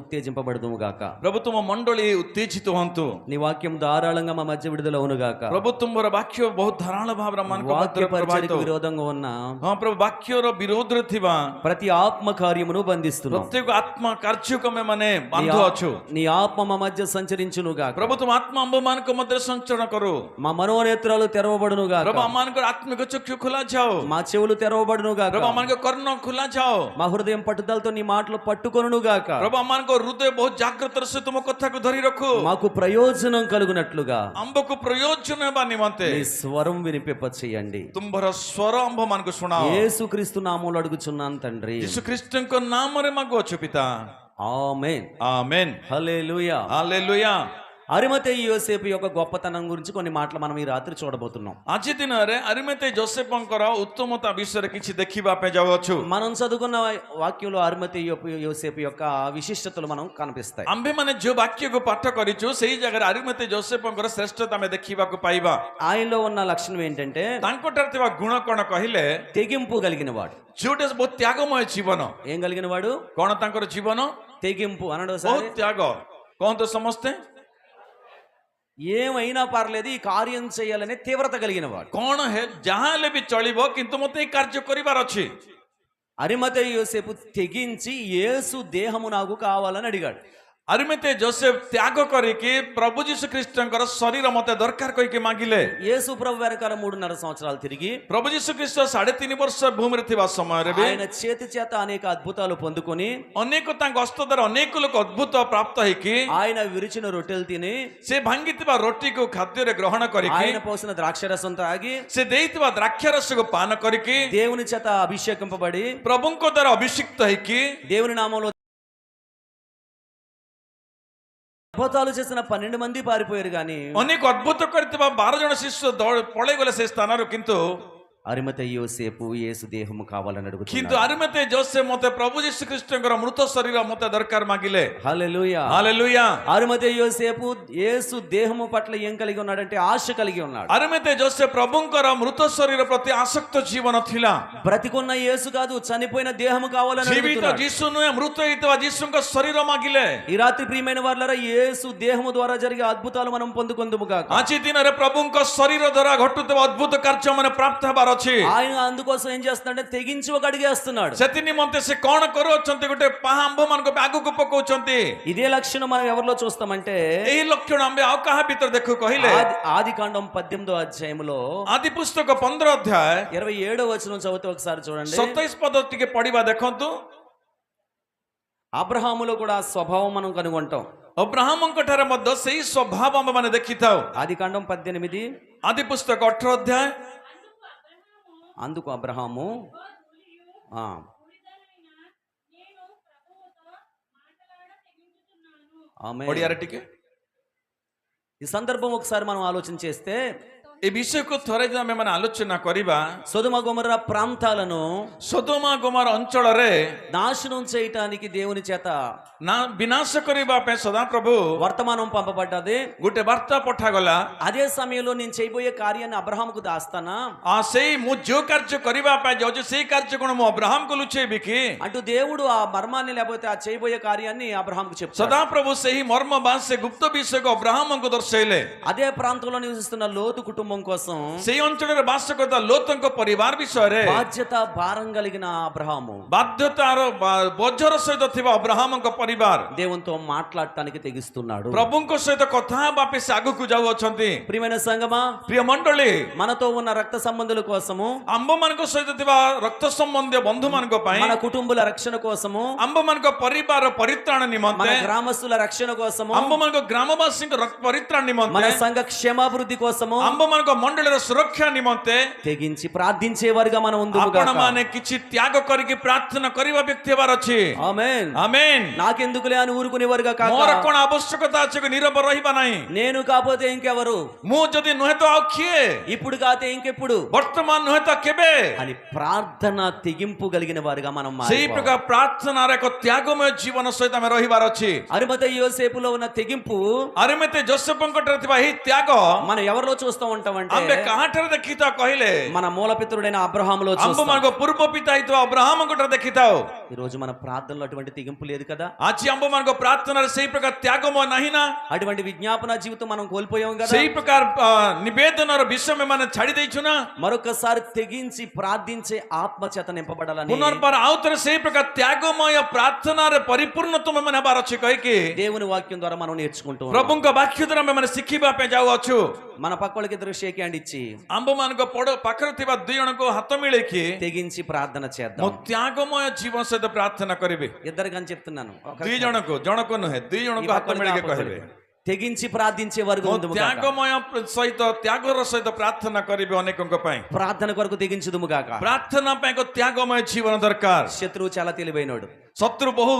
ఉత్తేజింపబడదుము గాక. ପ୍ରଭୁ ତୁମ ମଣ୍ଡଳୀ ଉତ୍ତେଜିତ ହୁଅନ୍ତୁ। నీ వాక్యం ధారాళంగా మా మధ్య విడుదల అవును గాక. ପ୍ରଭୁ ତୁମର ବାକ୍ୟ ବହୁତ ଧାରାଳ ଭାବରେ ଆମମାନଙ୍କ వాక్య ମଧ୍ୟରେ ପ୍ରବାହିତ పరిచర్యకు ହଉ। విరోధంగా ఉన్న ହଁ ପ୍ରଭୁ ବାକ୍ୟର ବିରୋଧରେ ଥିବା ప్రతి ఆత్మ కార్యమును బంధిస్తున్నాం. ପ୍ରତ୍ୟେକ ଆତ୍ମା କାର୍ଯ୍ୟକୁ ଆମେ ମାନେ ବାନ୍ଧୁ ଅଛୁ। నీ ఆత్మ మా మధ్య సంచరించును గాక. ପ୍ରଭୁ ତୁମ ଆତ୍ମା ଆମ୍ଭମାନଙ୍କ ମଧ୍ୟରେ ସଞ୍ଚରଣ କରୁ। మా మనోనేత్రాలు తెరవబడును గాక. ପ୍ରଭୁ ଆମମାନଙ୍କର ଆତ୍ମିକ ଚକ୍ଷୁ ଖୋଲା ଯାଉ। మా చెవులు తెరవబడును గాక. ପ୍ରଭୁ ଆମମାନଙ୍କ କର୍ଣ୍ଣ ଖୋଲା ଯାଉ। మా హృదయం పట్టుదలతో నీ మాటలు పట్టుకొనును గాక. ପ୍ରଭୁ ଆମମାନଙ୍କ ହୃଦୟ ବହୁତ ଜାଗ୍ରତର ସହିତ ତୁମ କଥାକୁ ଧରି ରଖୁ। మాకు ప్రయోజనం కలుగునట్లుగా ଆମ୍ଭକୁ ପ୍ରୟୋଜନ ହେବା ନିମନ୍ତେ నీ స్వరం వినిపింప చేయండి. ତୁମ୍ଭର ସ୍ୱର ଆମ୍ଭମାନଙ୍କୁ ଶୁଣାଅ। యేసుక్రీస్తు నామములో అడుగుచున్నాను తండ్రి. ଯୀଶୁ ଖ୍ରୀଷ୍ଟଙ୍କ ନାମରେ ମାଗୁଅଛୁ ପିତା। ఆమేన్. ఆమేన్। హల్లెలూయా. ହାଲେଲୁୟା। అరిమతయి యోసేపు యొక్క గొప్పతనం గురించి కొన్ని మాటలు మనం ఈ రాత్రి చూడబోతున్నాం. ଆଜି ଦିନରେ ଆରିମଥେଇ ଯୋସେଫଙ୍କର ଉତ୍ତମତା ବିଷୟରେ କିଛି ଦେଖିବା ପାଇଁ ଯାଉଅଛୁ। మనం చదువుకున్న వాక్యంలో అరిమతయి యోసేపు యొక్క విశిష్టతలు మనం కనిపిస్తాయి. ଆମ୍ଭେମାନେ ଯୋଉ ବାକ୍ୟକୁ ପାଠ କରିଛୁ ସେଇ ଜାଗାରେ ଆରିମଥେଇ ଯୋସେଫଙ୍କର ଶ୍ରେଷ୍ଠତା ଆମେ ଦେଖିବାକୁ ପାଇବା। ఆయనలో ఉన్న లక్షణం ఏంటంటే ତାଙ୍କଠାରେ ଥିବା ଗୁଣ କଣ କହିଲେ తెగింపు కలిగిన వాడు. ଯୋଉଟା ବହୁତ ତ୍ୟାଗମୟ ଜୀବନ। ఏం కలిగిన వాడు? କଣ ତାଙ୍କର ଜୀବନ? తెగింపు అనడు ବହୁତ సార్. ତ୍ୟାଗ। କହନ୍ତୁ ସମସ୍ତେ। ఏమైనా పర్లేదు ఈ కార్యం చేయాలనే తీవ్రత కలిగిన వాడు. କଣ ଯାହା ହେଲେ ବି ଚଳିବ କିନ୍ତୁ ମତେ ଏଇ କାର୍ଯ୍ୟ କରିବାର ଅଛି। అరిమతయి యోసేపు తెగించి యేసు దేహము నాకు కావాలని అడిగాడు. ଆରିମଥେଇ ଯୋସେଫ ତ୍ୟାଗ କରିକି ପ୍ରଭୁ ଯୀଶୁ ଖ୍ରୀଷ୍ଟଙ୍କର ଶରୀର ମତେ ଦରକାର କହିକି ମାଗିଲେ। యేసు ప్రభు వెనకాల 3.5 సంవత్సరాలు తిరిగి ପ୍ରଭୁ ଯୀଶୁ ଖ୍ରୀଷ୍ଟ 3.5 ବର୍ଷ ଭୂମିରେ ଥିବା ସମୟରେ ବି ఆయన చేతి చేత అనేక అద్భుతాలు పొందుకొని ଅନେକ ତାଙ୍କ ହସ୍ତ ଦ୍ୱାରା ଅନେକ ଲୋକ ଅଦ୍ଭୁତ ପ୍ରାପ୍ତ ହେଇକି ఆయన విరిచిన రొట్టెలు తిని ସେ ଭାଙ୍ଗିଥିବା ରୋଟିକୁ ଖାଦ୍ୟରେ ଗ୍ରହଣ କରିକି ఆయన పోసిన ద్రాక్షరసం తాగి ସେ ଦେଇଥିବା ଦ୍ରାକ୍ଷାରସକୁ ପାନ କରିକି దేవుని చేత అభిషేకింపబడి ପ୍ରଭୁଙ୍କ ଦ୍ୱାରା ଅଭିଷିକ୍ତ ହେଇକି దేవుని నామంలో అద్భుతాలు చేసిన 12 మంది పారిపోయారు కానీ ଅନେକ ଅଦ୍ଭୁତ କରିଥିବା 12 ଜଣ ଶିଶୁ ପଳେଇ ଗଲେ ସେ ସ୍ଥାନରୁ। କିନ୍ତୁ అరిమతయి యోసేపు యేసు దేహము కావాలని କିନ୍ତୁ అడుగుతున్నాడు. ଆରିମଥେଇ ଯୋସେଫ ମତେ ପ୍ରଭୁ ଯୀଶୁ ଖ୍ରୀଷ୍ଟଙ୍କର ମୃତ ଶରୀର ମତେ ଦରକାର ମାଗିଲେ। హల్లెలూయా. ହାଲେଲୁୟା। అరిమతయి యోసేపు యేసు దేహము పట్ల ఏం కలిగి ఉన్నాడంటే ఆశ కలిగి ఉన్నాడు. ଆରିମଥେଇ ଯୋସେଫ ପ୍ରଭୁଙ୍କର ମୃତ ଶରୀର ପ୍ରତି ଆସକ୍ତ ଜୀବନ ଥିଲା। బ్రతికున్న యేసు కాదు చనిపోయిన దేహము కావాలని ଜୀବିତ అడుగుతున్నాడు. ଯୀଶୁ ନୁହେଁ, ମୃତ ହେଇଥିବା ଯୀଶୁଙ୍କ ଶରୀର ମାଗିଲେ। ఈ రాత్రి ప్రియమైన వారలారా యేసు దేహము ద్వారా జరిగే అద్భుతాలు మనం పొందుకొందుము గాక. ଆଜି ଦିନରେ ପ୍ରଭୁଙ୍କ ଶରୀର ଦ୍ୱାରା ଘଟୁଥିବା ଅଦ୍ଭୁତ କାର୍ଯ୍ୟ ମାନେ ପ୍ରାପ୍ତ ହେବାର ଅଛି। ఆయన అందుకోసం ఏం చేస్తున్నాడంటే తెగించి ఒక అడిగేస్తున్నాడు. ସେଥି ନିମନ୍ତେ ସେ କଣ କରୁଅଛନ୍ତି? ଗୋଟେ ପାହା ଆମ୍ଭମାନଙ୍କୁ ଆଗକୁ ପକଉଛନ୍ତି। ఇదే లక్షణం మనం ఎవరిలో చూస్తామంటే ଏହି ଲକ୍ଷଣ ଆମେ ଆଉ କାହା ଭିତରେ ଦେଖୁ କହିଲେ ఆది కాండం 18వ అధ్యాయంలో ଆଦି ପୁସ୍ତକ 15 ଅଧ୍ୟାୟ 27వ వచనం చదివితే ఒకసారి చూడండి. 27 ପଦ ଟିକେ ପଢିବା ଦେଖନ୍ତୁ। అబ్రహాములో కూడా ఆ స్వభావం మనం కనుగొంటాం. ଅବ୍ରାହମଙ୍କ ଠାରେ ମଧ୍ୟ ସେଇ ସ୍ୱଭାବ ଆମମାନେ ଦେଖିଥାଉ। ఆది కాండం 18 ଆଦି ପୁସ୍ତକ 18 ଅଧ୍ୟାୟ। అందుకు అబ్రహాము ఆమేన్. ଓଡ଼ିଆରେ ଟିକେ ఈ సందర్భం ఒకసారి మనం ఆలోచన చేస్తే ଏ ବିଷୟକୁ ଥରେ ଯଦି ଆମେମାନେ ଆଲୋଚନା କରିବା, సొదొమ గొమొర్రా ప్రాంతాలను ସୋଦୋମ ଗୋମର ଅଞ୍ଚଳରେ నాశనం చేయటానికి దేవుని చేత ନା ବିନାଶ କରିବା ପାଇଁ ସଦାପ୍ରଭୁ వర్తమానం పంపబడ్డది. ଗୋଟେ ବାର୍ତ୍ତା ପଠାଗଲା। అదే సమయంలో నేను చేయబోయే కార్యాన్ని అబ్రహాముకు దాస్తానా ସେଇ ମୁଁ ଯୋଉ କାର୍ଯ୍ୟ କରିବା ପାଇଁ ଯାଉଛି ସେଇ କାର୍ଯ୍ୟ କଣ ମୁଁ ଅବ୍ରାହମକୁ ଲୁଚେଇବି କି? అంటూ దేవుడు ఆ మర్మాన్ని లేకపోతే ఆ చేయబోయే కార్యాన్ని అబ్రహాముకు చెప్తాడు. ସଦାପ୍ରଭୁ ସେହି ମର୍ମ ବା ସେ ଗୁପ୍ତ ବିଷୟକୁ ଅବ୍ରାହମଙ୍କୁ ଦର୍ଶାଇଲେ। అదే ప్రాంతంలో నివసిస్తున్న లోతు కుటుంబం కోసం ସେଇ ଅଞ୍ଚଳରେ ବାସ କରୁଥିବା ଲୋତଙ୍କ ପରିବାର ବିଷୟରେ బాధ్యత భారం కలిగిన అబ్రహాము ବାଧ୍ୟତାର ବୋଝର ସହିତ ଥିବା ଅବ୍ରାହମଙ୍କ ପରିବାର దేవునితో మాట్లాడటానికి తెగిస్తున్నాడు. ପ୍ରଭୁଙ୍କ ସହିତ କଥା ହେବା ପାଇଁ ସେ ଆଗକୁ ଯାଉଅଛନ୍ତି। ప్రియమైన సంగమా, ପ୍ରିୟ ମଣ୍ଡଳୀ, మనతో ఉన్న రక్త సంబంధుల కోసము, ଆମ୍ଭମାନଙ୍କ ସହିତ ଥିବା ରକ୍ତ ସମ୍ବନ୍ଧୀୟ ବନ୍ଧୁମାନଙ୍କ ପାଇଁ, మన కుటుంబుల రక్షణ కోసము, ଆମ୍ଭମାନଙ୍କ ପରିବାର ପରିତ୍ରାଣ మన ନିମନ୍ତେ, గ్రామస్తుల రక్షణ కోసము, ଆମ୍ଭମାନଙ୍କ ଗ୍ରାମବାସୀଙ୍କ ପରିତ୍ରାଣ మన ନିମନ୍ତେ, సంఘ క్షేమాభివృద్ధి కోసము ଆମ୍ଭମାନଙ୍କ ମଣ୍ଡଳୀର ସୁରକ୍ଷା ନିମନ୍ତେ తెగించి ప్రార్థించేవారుగా మనం ఉందుము గాక. ଆପଣମାନେ କିଛି ତ୍ୟାଗ କରିକି ପ୍ରାର୍ଥନା କରିବା ବ୍ୟକ୍ତି ହେବାର ଅଛି। ఆమేన్. ଆମେନ୍। నాకెందుకులే అని ఊరుకునేవారుగా కాక, ମୋର କଣ ଆବଶ୍ୟକତା ଅଛି ନିରବ ରହିବା ନାହିଁ? నేను కాకపోతే ఇంకెవరు, ମୁଁ ଯଦି ନୁହେଁ ତ ଆଉ କିଏ, ఇప్పుడు కాతే ఇంకెప్పుడు ବର୍ତ୍ତମାନ ନୁହେଁ ତ କେବେ అని ప్రార్థన తెగింపు కలిగిన వారుగా మనం ସେଇ మారిపోవాలి. ପ୍ରକାର ପ୍ରାର୍ଥନାର ଏକ ତ୍ୟାଗମୟ ଜୀବନ ସହିତ ଆମେ ରହିବାର ଅଛି। అరిమతయి యోసేపులో ఉన్న తెగింపు ଆରିମଥେଇ ଯୋସେଫଙ୍କ ଠାରେ ଥିବା ଏହି ତ୍ୟାଗ మనం ఎవరిలో చూస్తాం చూస్తామంటామంటే ଆମ୍ଭେ କାହାଠାରେ ଦେଖିଥାଉ କହିଲେ మన మూలపితరుడైన అబ్రహాములో చూస్తాం. ଆମ୍ଭମାନଙ୍କ ପୂର୍ବ ପିତା ହେଇଥିବା ଅବ୍ରାହମଙ୍କଠାରେ ଦେଖିଥାଉ. ఈ రోజు మన ప్రార్థనలో అటువంటి తెగింపు లేదు కదా. ଆଜି ଆମ୍ଭମାନଙ୍କ ପ୍ରାର୍ଥନାରେ ସେଇ ପ୍ରକାର ତ୍ୟାଗମୟ ନାହିଁ ନା, అటువంటి విజ్ఞాపన జీవితం మనం కోల్పోయాం కదా. ସେଇ ପ୍ରକାର ନିବେଦନର ବିଷୟ ମାନେ ଛାଡି ଦେଇଛୁ ନା. మరొకసారి తెగించి ప్రార్థించే ఆత్మ చేత నింపబడాలని ପୁନର୍ବାର ଆଉ ଥରେ ସେଇ ପ୍ରକାର ତ୍ୟାଗମୟ ପ୍ରାର୍ଥନାରେ ପରିପୂର୍ଣ୍ଣ ତୁମେ ମାନେ ହେବାର ଅଛି କହିକି దేవుని వాక్యం ద్వారా మనం నేర్చుకుంటూ ఉన్నాం. ପ୍ରଭୁଙ୍କ ବାକ୍ୟ ଦ୍ୱାରା ଆମେ ମାନେ ଶିଖିବା ପାଇଁ ଯାଉଅଛୁ. మన పక్క వాళ్ళకి ఇద్దరు షేక్ హ్యాండ్ ఇచ్చి ଆମ୍ଭମାନଙ୍କ ପାଖରେ ଥିବା ଦୁଇ ଜଣଙ୍କୁ ହାତ ମିଳେଇକି తెగించి ప్రార్థన ମୋ చేద్దాం. ତ୍ୟାଗମୟ ଜୀବନ ସହିତ ପ୍ରାର୍ଥନା କରିବେ. ఇద్దరికి అని చెప్తున్నాను. ଦୁଇ ଜଣକୁ ନୁହେଁ, ଦୁଇ ଜଣଙ୍କୁ ହାତ ମିଳେଇକି କହିବେ తెగించి ప్రార్థించే వరకు ମୋ ఉందుము గాక. ତ୍ୟାଗମୟ ସହିତ ତ୍ୟାଗର ସହିତ ପ୍ରାର୍ଥନା କରିବେ ଅନେକଙ୍କ ପାଇଁ. ప్రార్థన కొరకు తెగించుదుము గాక. ପ୍ରାର୍ଥନା ପାଇଁ ଏକ ତ୍ୟାଗମୟ ଜୀବନ ଦରକାର. శత్రువు చాలా తెలివైనోడు, ଶତ୍ରୁ ବହୁ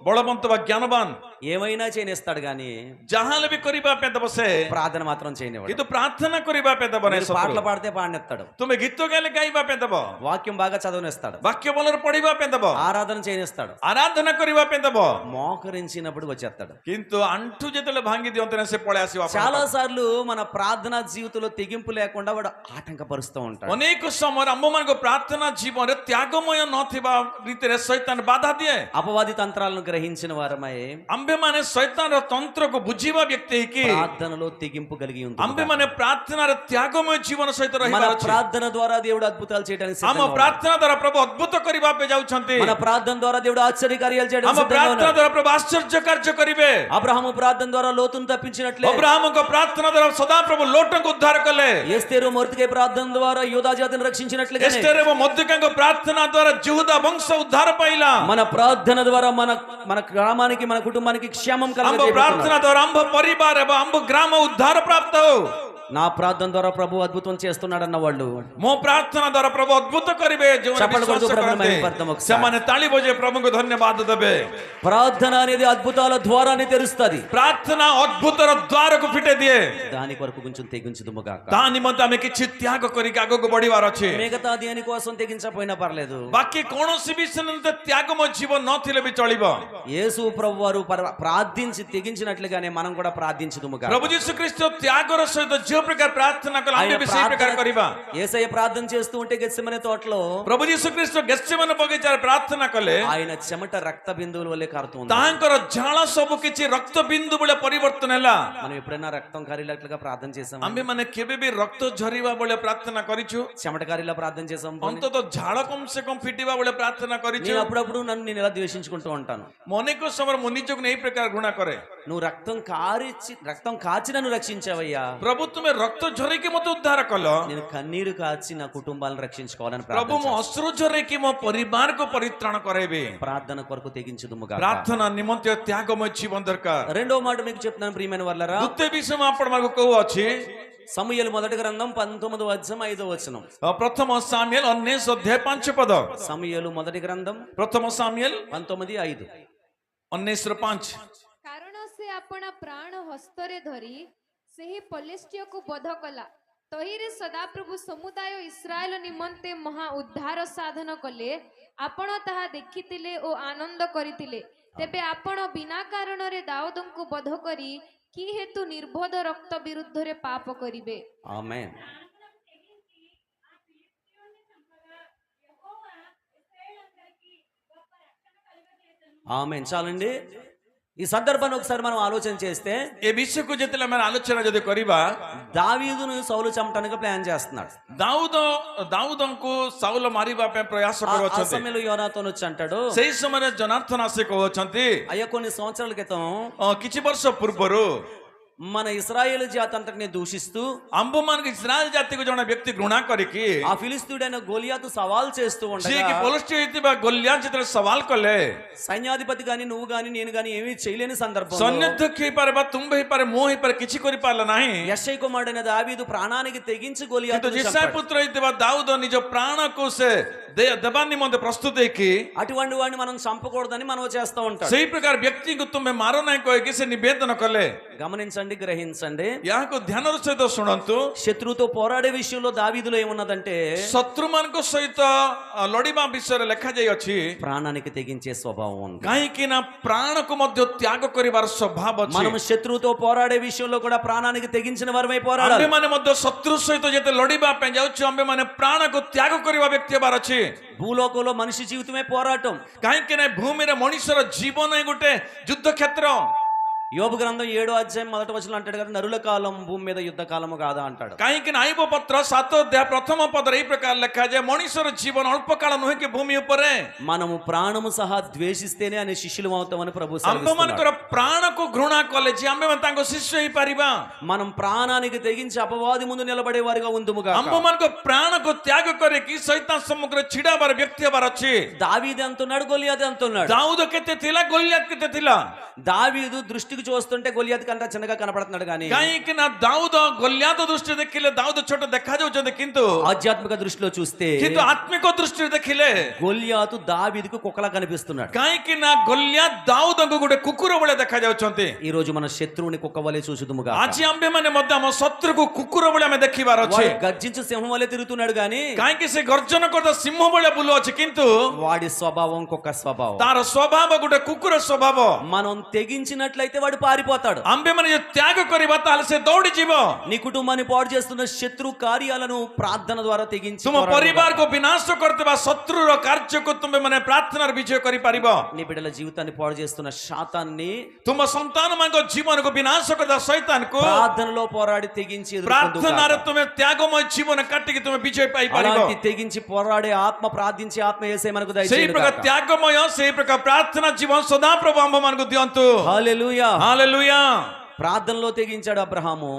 ବଳବନ୍ତ ବା ଜ୍ଞାନବାନ, ఏమైనా చేయనిస్తాడు గాని ଯାହାହେଲେ ବି କରିବା ପାଇଁ ଦେବ ସେ, ప్రార్థన మాత్రం చేయనివాడు. କିନ୍ତୁ ପ୍ରାର୍ଥନା କରିବା ପାଇଁ ଦେବ ନାହିଁ. మీరు పాటలు పాడితే పాడినేస్తాడు, ତୁମେ ଗୀତ ଗାଇଲେ ଗାଇବା ପାଇଁ ଦେବ, వాక్యం బాగా చదవనిస్తాడు, ବାକ୍ୟ ଭଲରେ ପଢିବା ପାଇଁ ଦେବ, ఆరాధన చేయనిస్తాడు, ଆରାଧନା କରିବା ପାଇଁ ଦେବ, మోకరించినప్పుడు వచ్చేస్తాడు. କିନ୍ତୁ ଆଣ୍ଠୁ ଯେତେବେଳେ ଭାଙ୍ଗି ଦିଅନ୍ତି ନା ସେ ପଳେଇ ଆସିବ. చాలా సార్లు మన ప్రార్థనా జీవితంలో తెగింపు లేకుండా వాడు ఆటంకపరుస్తూ ఉంటాడు. ଅନେକ ସମୟରେ ଆମ୍ଭମାନଙ୍କ ପ୍ରାର୍ଥନା ଜୀବନରେ ତ୍ୟାଗମୟ ନଥିବା ରୀତିରେ ଶୈତାନ ବାଧା ଦିଏ. అపవాది తంత్రాలను గ్రహించిన వారమై ଆମ୍ଭେମାନେ ଶୈତାନର ତନ୍ତ୍ରକୁ ବୁଝିବା ବ୍ୟକ୍ତି ହେଇକି ప్రార్థనలో తెగింపు కలిగి ఉంది. ଆମ୍ଭେମାନେ ପ୍ରାର୍ଥନାରେ ତ୍ୟାଗମୟ ଜୀବନ ସହିତ మన ରହିବାର ଅଛି. ప్రార్థన ద్వారా దేవుడు అద్భుతాలు చేయడానికి ଆମ సిద్ధంగా ఉన్నాడు. ପ୍ରାର୍ଥନା ଦ୍ୱାରା ପ୍ରଭୁ ଅଦ୍ଭୁତ କରିବା ପାଇଁ ଯାଉଛନ୍ତି. మన ప్రార్థన ద్వారా దేవుడు ఆశ్చర్య కార్యాలు చేయడానికి ଆମ సిద్ధంగా ପ୍ରାର୍ଥନା ఉన్నాడు. ଦ୍ୱାରା ପ୍ରଭୁ ଆଶ୍ଚର୍ଯ୍ୟ କାର୍ଯ୍ୟ କରିବେ. అబ్రహాము ప్రార్థన ద్వారా లోతును తప్పించినట్లే ଅବ୍ରାହମଙ୍କ ପ୍ରାର୍ଥନା ଦ୍ୱାରା ସଦାପ୍ରଭୁ లోଟଙ୍କୁ ఉଦ୍ଧାର కଲେ. ఎస్తేరు మొర్దెకై ప్రార్థన ద్వారా యూదా జాతిని రక్షించినట్లుగా ఎస్తేరు ଏବଂ మొర్దెకైଙ୍କ ପ୍ରାର୍ଥନା ଦ୍ୱାରା ଯହୂଦା ବଂଶ ଉଦ୍ଧାର ପାଇଲା. మన ప్రార్థన ద్వారా మన గ్రామానికి మన కుటుంబానికి క్షేమం ଆମ కలగజేయబోతున్నాడు. ପ୍ରାର୍ଥନା ଦ୍ୱାରା ଆମ୍ଭ ପରିବାର ଏବଂ ଆମ୍ଭ ଗ୍ରାମ ଉଦ୍ଧାର ପ୍ରାପ୍ତ ହଉ. నా ప్రార్థన ద్వారా ప్రభు అద్భుతం చేస్తున్నాడన్న వాళ్ళు ମୋ ପ୍ରାର୍ଥନା ଦ୍ୱାରା ପ୍ରଭୁ ଅଦ୍ଭୁତ କରିବେ. ଯେଉଁମାନେ చప్పట్లు కొడుతూ ବିଶ୍ୱାସ ప్రభువుని କରନ୍ତି మహిమపడతాం ఒకసారి. ସେମାନେ ତାଳି ବଜେଇ ପ୍ରଭୁଙ୍କୁ ଧନ୍ୟବାଦ ଦେବେ. ప్రార్థన అనేది అద్భుతాల ద్వారాన్ని తెరుస్తుంది. ପ୍ରାର୍ଥନା ଅଦ୍ଭୁତର ଦ୍ୱାରକୁ ଫିଟେଇ ଦିଏ. దాని కొరకు కొంచెం తెగించుదుము గాక. ତା ନିମନ୍ତେ ଆମେ କିଛି ତ୍ୟାଗ କରିକି ଆଗକୁ ବଢିବାର ଅଛି. మిగతా దేని కోసం తెగించకపోయినా పర్లేదు. ବାକି କୌଣସି ବିଷୟ ନିମନ୍ତେ ତ୍ୟାଗ ମୋ ଜୀବନ ନଥିଲେ ବି ଚଳିବ. యేసు ప్రభు వారు ప్రార్థించి తెగించినట్లుగానే మనం కూడా ప్రార్థించుదుము గాక. ପ୍ରଭୁ ଯୀଶୁ ଖ୍ରୀଷ୍ଟ ତ୍ୟାଗର ସହିତ ଯେଉଁ ପ୍ରକାର ପ୍ରାର୍ଥନା କଲେ ଆମେ ବି ସେଇ ପ୍ରକାର କରିବା. యేసయ్య ప్రార్థన చేస్తూ ఉంటే గెత్సెమనే తోటలో ପ୍ରଭୁ ଯୀଶୁ ଖ୍ରୀଷ୍ଟ ଗେତ୍ସେମନେ ବଗିଚାରେ ପ୍ରାର୍ଥନା କଲେ. ఆయన చెమట రక్త బిందువుల వల్లే కారుతుంది. ତାଙ୍କର ଝାଳ ସବୁ କିଛି ରକ୍ତ ବିନ୍ଦୁ ଭଳିଆ ପରିବର୍ତ୍ତନ ହେଲା. మనం ఎప్పుడైనా రక్తం కారినట్లుగా ప్రార్థన చేసాం? ଆମେ ମାନେ କେବେ ବି ରକ୍ତ ଝରିବା ଭଳିଆ ପ୍ରାର୍ଥନା କରିଛୁ? చెమట కారిలా ప్రార్థన చేసాం? ଅନ୍ତତଃ ଝାଳ କମ ସେ କମ ଫିଟିବା ଭଳିଆ ପ୍ରାର୍ଥନା କରିଛୁ? నేను అప్పుడప్పుడు నన్ను నేను ఇలా ద్వేషించుకుంటూ ఉంటాను. ଅନେକ ସମୟରେ ମୁଁ ନିଜକୁ ଏଇ ପ୍ରକାର ଘୃଣା କରେ. నువ్వు రక్తం కాచి నన్ను రక్షించావయ్యా. ପ୍ରଭୁ ତୁମେ ରକ୍ତ ଝରେଇକି ମତେ ଉଦ୍ଧାର କଲ. నేను కన్నీరు కాచి నా కుటుంబాలను రక్షించుకోవాలని ପ୍ରଭୁ ମୁଁ ଅଶ୍ରୁ ଝରେଇକି ମୋ ପରିବାରକୁ ପରିତ୍ରାଣ କରାଇବି. ప్రార్థన కొరకు తెగించుదుము గాక. ପ୍ରାର୍ଥନା ନିମନ୍ତେ ତ୍ୟାଗମୟ ଜୀବନ ଦରକାର. రెండో మాట మీకు చెప్తున్నాను ప్రియమైన వాళ్ళరా. ଦ୍ୱିତୀୟ ବିଷୟ ମୁଁ ଆପଣମାନଙ୍କୁ କହୁଅଛି. సమూయేలు మొదటి గ్రంథం 19వ అధ్యాయం 5వ వచనం. ପ୍ରଥମ ସାମୁଏଲ 19 ଅଧ୍ୟାୟ 5 ପଦ. సమూయేలు మొదటి గ్రంథం ପ୍ରଥମ ସାମୁଏଲ 19:5. 19:5. କାରଣ ସେ ଆପଣା ପ୍ରାଣ ହସ୍ତରେ ଧରି ସେହି ପଲିଷ୍ଟିୟକୁ ବଧ କଲା। ତହିଁରେ ସଦାପ୍ରଭୁ ସମୁଦାୟ ଇସ୍ରାଏଲ ନିମନ୍ତେ ମହା ଉଦ୍ଧାର ସାଧନ କଲେ। ଆପଣ ତାହା ଦେଖିଥିଲେ ଓ ଆନନ୍ଦ କରିଥିଲେ। ତେବେ ଆପଣ ବିନା କାରଣରେ ଦାଉଦଙ୍କୁ ବଧ କରି କି ହେତୁ ନିର୍ଭୋଧ ରକ୍ତ ବିରୁଦ୍ଧରେ ପାପ କରିବେ? ఆమేన్. ఆమేన్. చాలండి. ఈ సందర్భాన్ని ఒకసారి మనం ఆలోచన చేస్తే ఏ విషయకు ଯେତେବେଳେ ଆମେ ଆଲୋଚନା ଯଦି କରିବା, దావీదును సౌలు చంపడానికి ప్లాన్ చేస్తున్నాడు. ଦାଉଦଙ୍କୁ ସାଉଲ ମାରିବା ପାଇଁ ପ୍ରୟାସ ఆ କରୁଅଛନ୍ତି. సమయంలో యోనాతాను వచ్చి అంటాడు, ସେଇ ସମୟରେ ଜନାର୍ଥନ ଆସି କହୁଅଛନ୍ତି, అయ్యా కొన్ని సంవత్సరాల క్రితం କିଛି ବର୍ଷ ପୂର୍ବରୁ మన ఇశ్రాయేలు జాతి అంతటిని దూషిస్తూ ଆମ୍ଭମାନଙ୍କୁ ଇସ୍ରାଏଲ ଜାତିକୁ ଜଣେ ବ୍ୟକ୍ତି ଘୃଣା କରିକି ఆ ఫిలిస్తీయుడైన గోలియాతు సవాల్ చేస్తూ ଯିଏକି ఉండగా ପଲିଷ୍ଠ ହେଇଥିବା ଗୋଲିଆତ ଯେତେବେଳେ ସୱାଲ କଲେ, సైన్యాధిపతి గాని నువ్వు గాని నేను గాని ఏమీ చేయలేని సందర్భంలో ସୈନ୍ୟାଧ୍ୟକ୍ଷ ହେଇପାରେ ବା ତୁମ୍ଭ ହେଇପାରେ ମୁଁ ହେଇପାରେ କିଛି କରିପାରିଲା ନାହିଁ. యెషై కుమారుడైన దావీదు ప్రాణానికి తెగించి କିନ୍ତୁ గోలియాతును ଯିଶାୟ చంపాడు. ପୁତ୍ର ହେଇଥିବା ଦାଉଦ ନିଜ ପ୍ରାଣକୁ ସେ ଦେବା ନିମନ୍ତେ ପ୍ରସ୍ତୁତ ହେଇକି అటువంటి వాడిని మనం చంపకూడదని మనం చేస్తూ ఉంటాం. ସେଇ ପ୍ରକାର ବ୍ୟକ୍ତିଙ୍କୁ ତୁମେ ମାର ନାହିଁ କହିକି ସେ ନିବେଦନ କଲେ. గమనించండి, వినండి, గ్రహించండి. ଏହାକୁ ଧ୍ୟାନର ସହିତ ଶୁଣନ୍ତୁ। శత్రువుతో పోరాడే విషయంలో దావీదులో ఏమున్నదంటే ଶତ୍ରୁମାନଙ୍କ ସହିତ ଲଢିବା ବିଷୟରେ ଲେଖାଯାଇଅଛି, ప్రాణానికి తెగించే స్వభావం ఉంది. କାହିଁକି ନା ପ୍ରାଣକୁ ମଧ୍ୟ ତ୍ୟାଗ କରିବାର ସ୍ୱଭାବ ଅଛି। మనం శత్రువుతో పోరాడే విషయంలో కూడా ప్రాణానికి తెగించిన వారమై పోరాడాలి. ଆମ୍ଭେମାନେ ମଧ୍ୟ ଶତ୍ରୁ ସହିତ ଯେତେ ଲଢିବା ପାଇଁ ଯାଉଛୁ, ଆମ୍ଭେମାନେ ପ୍ରାଣକୁ ତ୍ୟାଗ କରିବା ବ୍ୟକ୍ତି ହେବାର ଅଛି। భూలోకంలో మనిషి జీవితమే పోరాటం. କାହିଁକି ନା ଭୂମିରେ ମଣିଷର ଜୀବନ ହିଁ ଗୋଟେ ଯୁଦ୍ଧ କ୍ଷେତ୍ର। యోబు గ్రంథం 7వ అధ్యాయం 1వ వచనం అంటాడు కదా, నరుల కాలం భూమి మీద యుద్ధ కాలము కాదా అంటాడు. କାହିଁକି ନା ଆଇବ ପତ୍ର 7 ଅଧ୍ୟାୟ ପ୍ରଥମ ପଦରେ ଏଇ ପ୍ରକାର ଲେଖାଯାଏ, ମଣିଷର ଜୀବନ ଅଳ୍ପ କାଳ ନୁହେଁ କି ଭୂମି ଉପରେ। మనము ప్రాణము సహా ద్వేషిస్తేనే అనే శిష్యులు అవుతామని ప్రభు ଆମ୍ଭମାନଙ୍କର సెలవిస్తున్నాడు. ପ୍ରାଣକୁ ଘୃଣା କଲେ ଯେ ଆମ୍ଭେମାନେ ତାଙ୍କ ଶିଷ୍ୟ ହେଇପାରିବା। మనం ప్రాణానికి తెగించి అపవాది ముందు నిలబడే వారిగా ఉందుముగా. ଆମ୍ଭମାନଙ୍କ ପ୍ରାଣକୁ ତ୍ୟାଗ କରିକି ଶୈତାନ ସମ୍ମୁଖରେ ଛିଡ଼ା ହେବାର ବ୍ୟକ୍ତି ହେବାର ଅଛି। దావీదు అంటున్నాడు, గొలియాతు అంటున్నాడు. ଦାଉଦ କେତେ ଥିଲା, ଗୋଲିଆତ କେତେ ଥିଲା? దావీదు దృష్టికి చూస్తుంటే గొలియాతు కంటే చిన్నగా కనపడుతున్నాడు కానీ କାହିଁକି ନା ଦାଉଦ ଗୋଲିଆତ ଦୃଷ୍ଟିରେ ଦେଖିଲେ ଦାଉଦ ଛୋଟ ଦେଖାଯାଉଛନ୍ତି, କିନ୍ତୁ ఆధ్యాత్మిక దృష్టిలో చూస్తే ଆତ୍ମିକ ଦୃଷ୍ଟିରେ ଦେଖିଲେ గొలియాతు దావీదుకు కుక్కలా కనిపిస్తున్నాడు. କାହିଁକି ନା ଗୋଲିଆତ ଦାଉଦଙ୍କୁ ଗୋଟେ କୁକୁର ଭଳିଆ ଦେଖାଯାଉଛନ୍ତି। ఈ రోజు మన శత్రువుని కుక్క వలె చూసుదుముగా. ଆଜି ଆମ୍ଭେମାନେ ମଧ୍ୟ ଆମ ଶତ୍ରୁକୁ କୁକୁର ଭଳିଆ ଆମେ ଦେଖିବାର ଅଛି। వాడు గర్జించు సింహం వలె తిరుగుతున్నాడు గాని କାହିଁକି ସେ ଗର୍ଜନ କରୁଥିବା ସିଂହ ଭଳିଆ ବୁଲୁଅଛି, କିନ୍ତୁ వాడి స్వభావం కుక్క స్వభావం. ତାର ସ୍ୱଭାବ ଗୋଟେ କୁକୁର ସ୍ୱଭାବ। మనం తెగించినట్లయితే వాడు పారిపోతాడు. ଆମ୍ଭେମାନେ ଯଦି ତ୍ୟାଗ କରିବା ତାହେଲେ ସେ ଦୌଡ଼ି ଯିବ। నీ కుటుంబాన్ని పాడు చేస్తున్న శత్రు కార్యాలను ప్రార్థన ద్వారా తెగించి ତୁମ ପରିବାରକୁ ବିନାଶ କରୁଥିବା ଶତ୍ରୁର କାର୍ଯ୍ୟକୁ ତୁମେ ମାନେ ପ୍ରାର୍ଥନାର ବିଜୟ କରିପାରିବ। నీ బిడ్డల జీవితాన్ని పాడు చేస్తున్న శాతాన్ని ତୁମ ସନ୍ତାନମାନଙ୍କ ଜୀବନକୁ ବିନାଶ କରୁଥିବା ଶୈତାନକୁ ప్రార్థనలో పోరాడి తెగించి ఎదుర్కొందువు ପ୍ରାର୍ଥନାରେ గాక. ତୁମେ ତ୍ୟାଗମୟ ଜୀବନ କାଟିକି ତୁମେ ବିଜୟ ପାଇପାରିବ। అలాంటి తెగించి పోరాడే ఆత్మ ప్రార్థించే ఆత్మ యేసే మనకు ସେଇ దయచేయును ପ୍ରକାର గాక. ତ୍ୟାଗମୟ, ସେଇ ପ୍ରକାର ପ୍ରାର୍ଥନା ଜୀବନ ସଦାପ୍ରଭୁ ଆମ୍ଭମାନଙ୍କୁ ଦିଅନ୍ତୁ। హల్లెలూయా. ହାଲେଲୁୟା। ప్రార్థనలో తెగించాడు అబ్రహాము.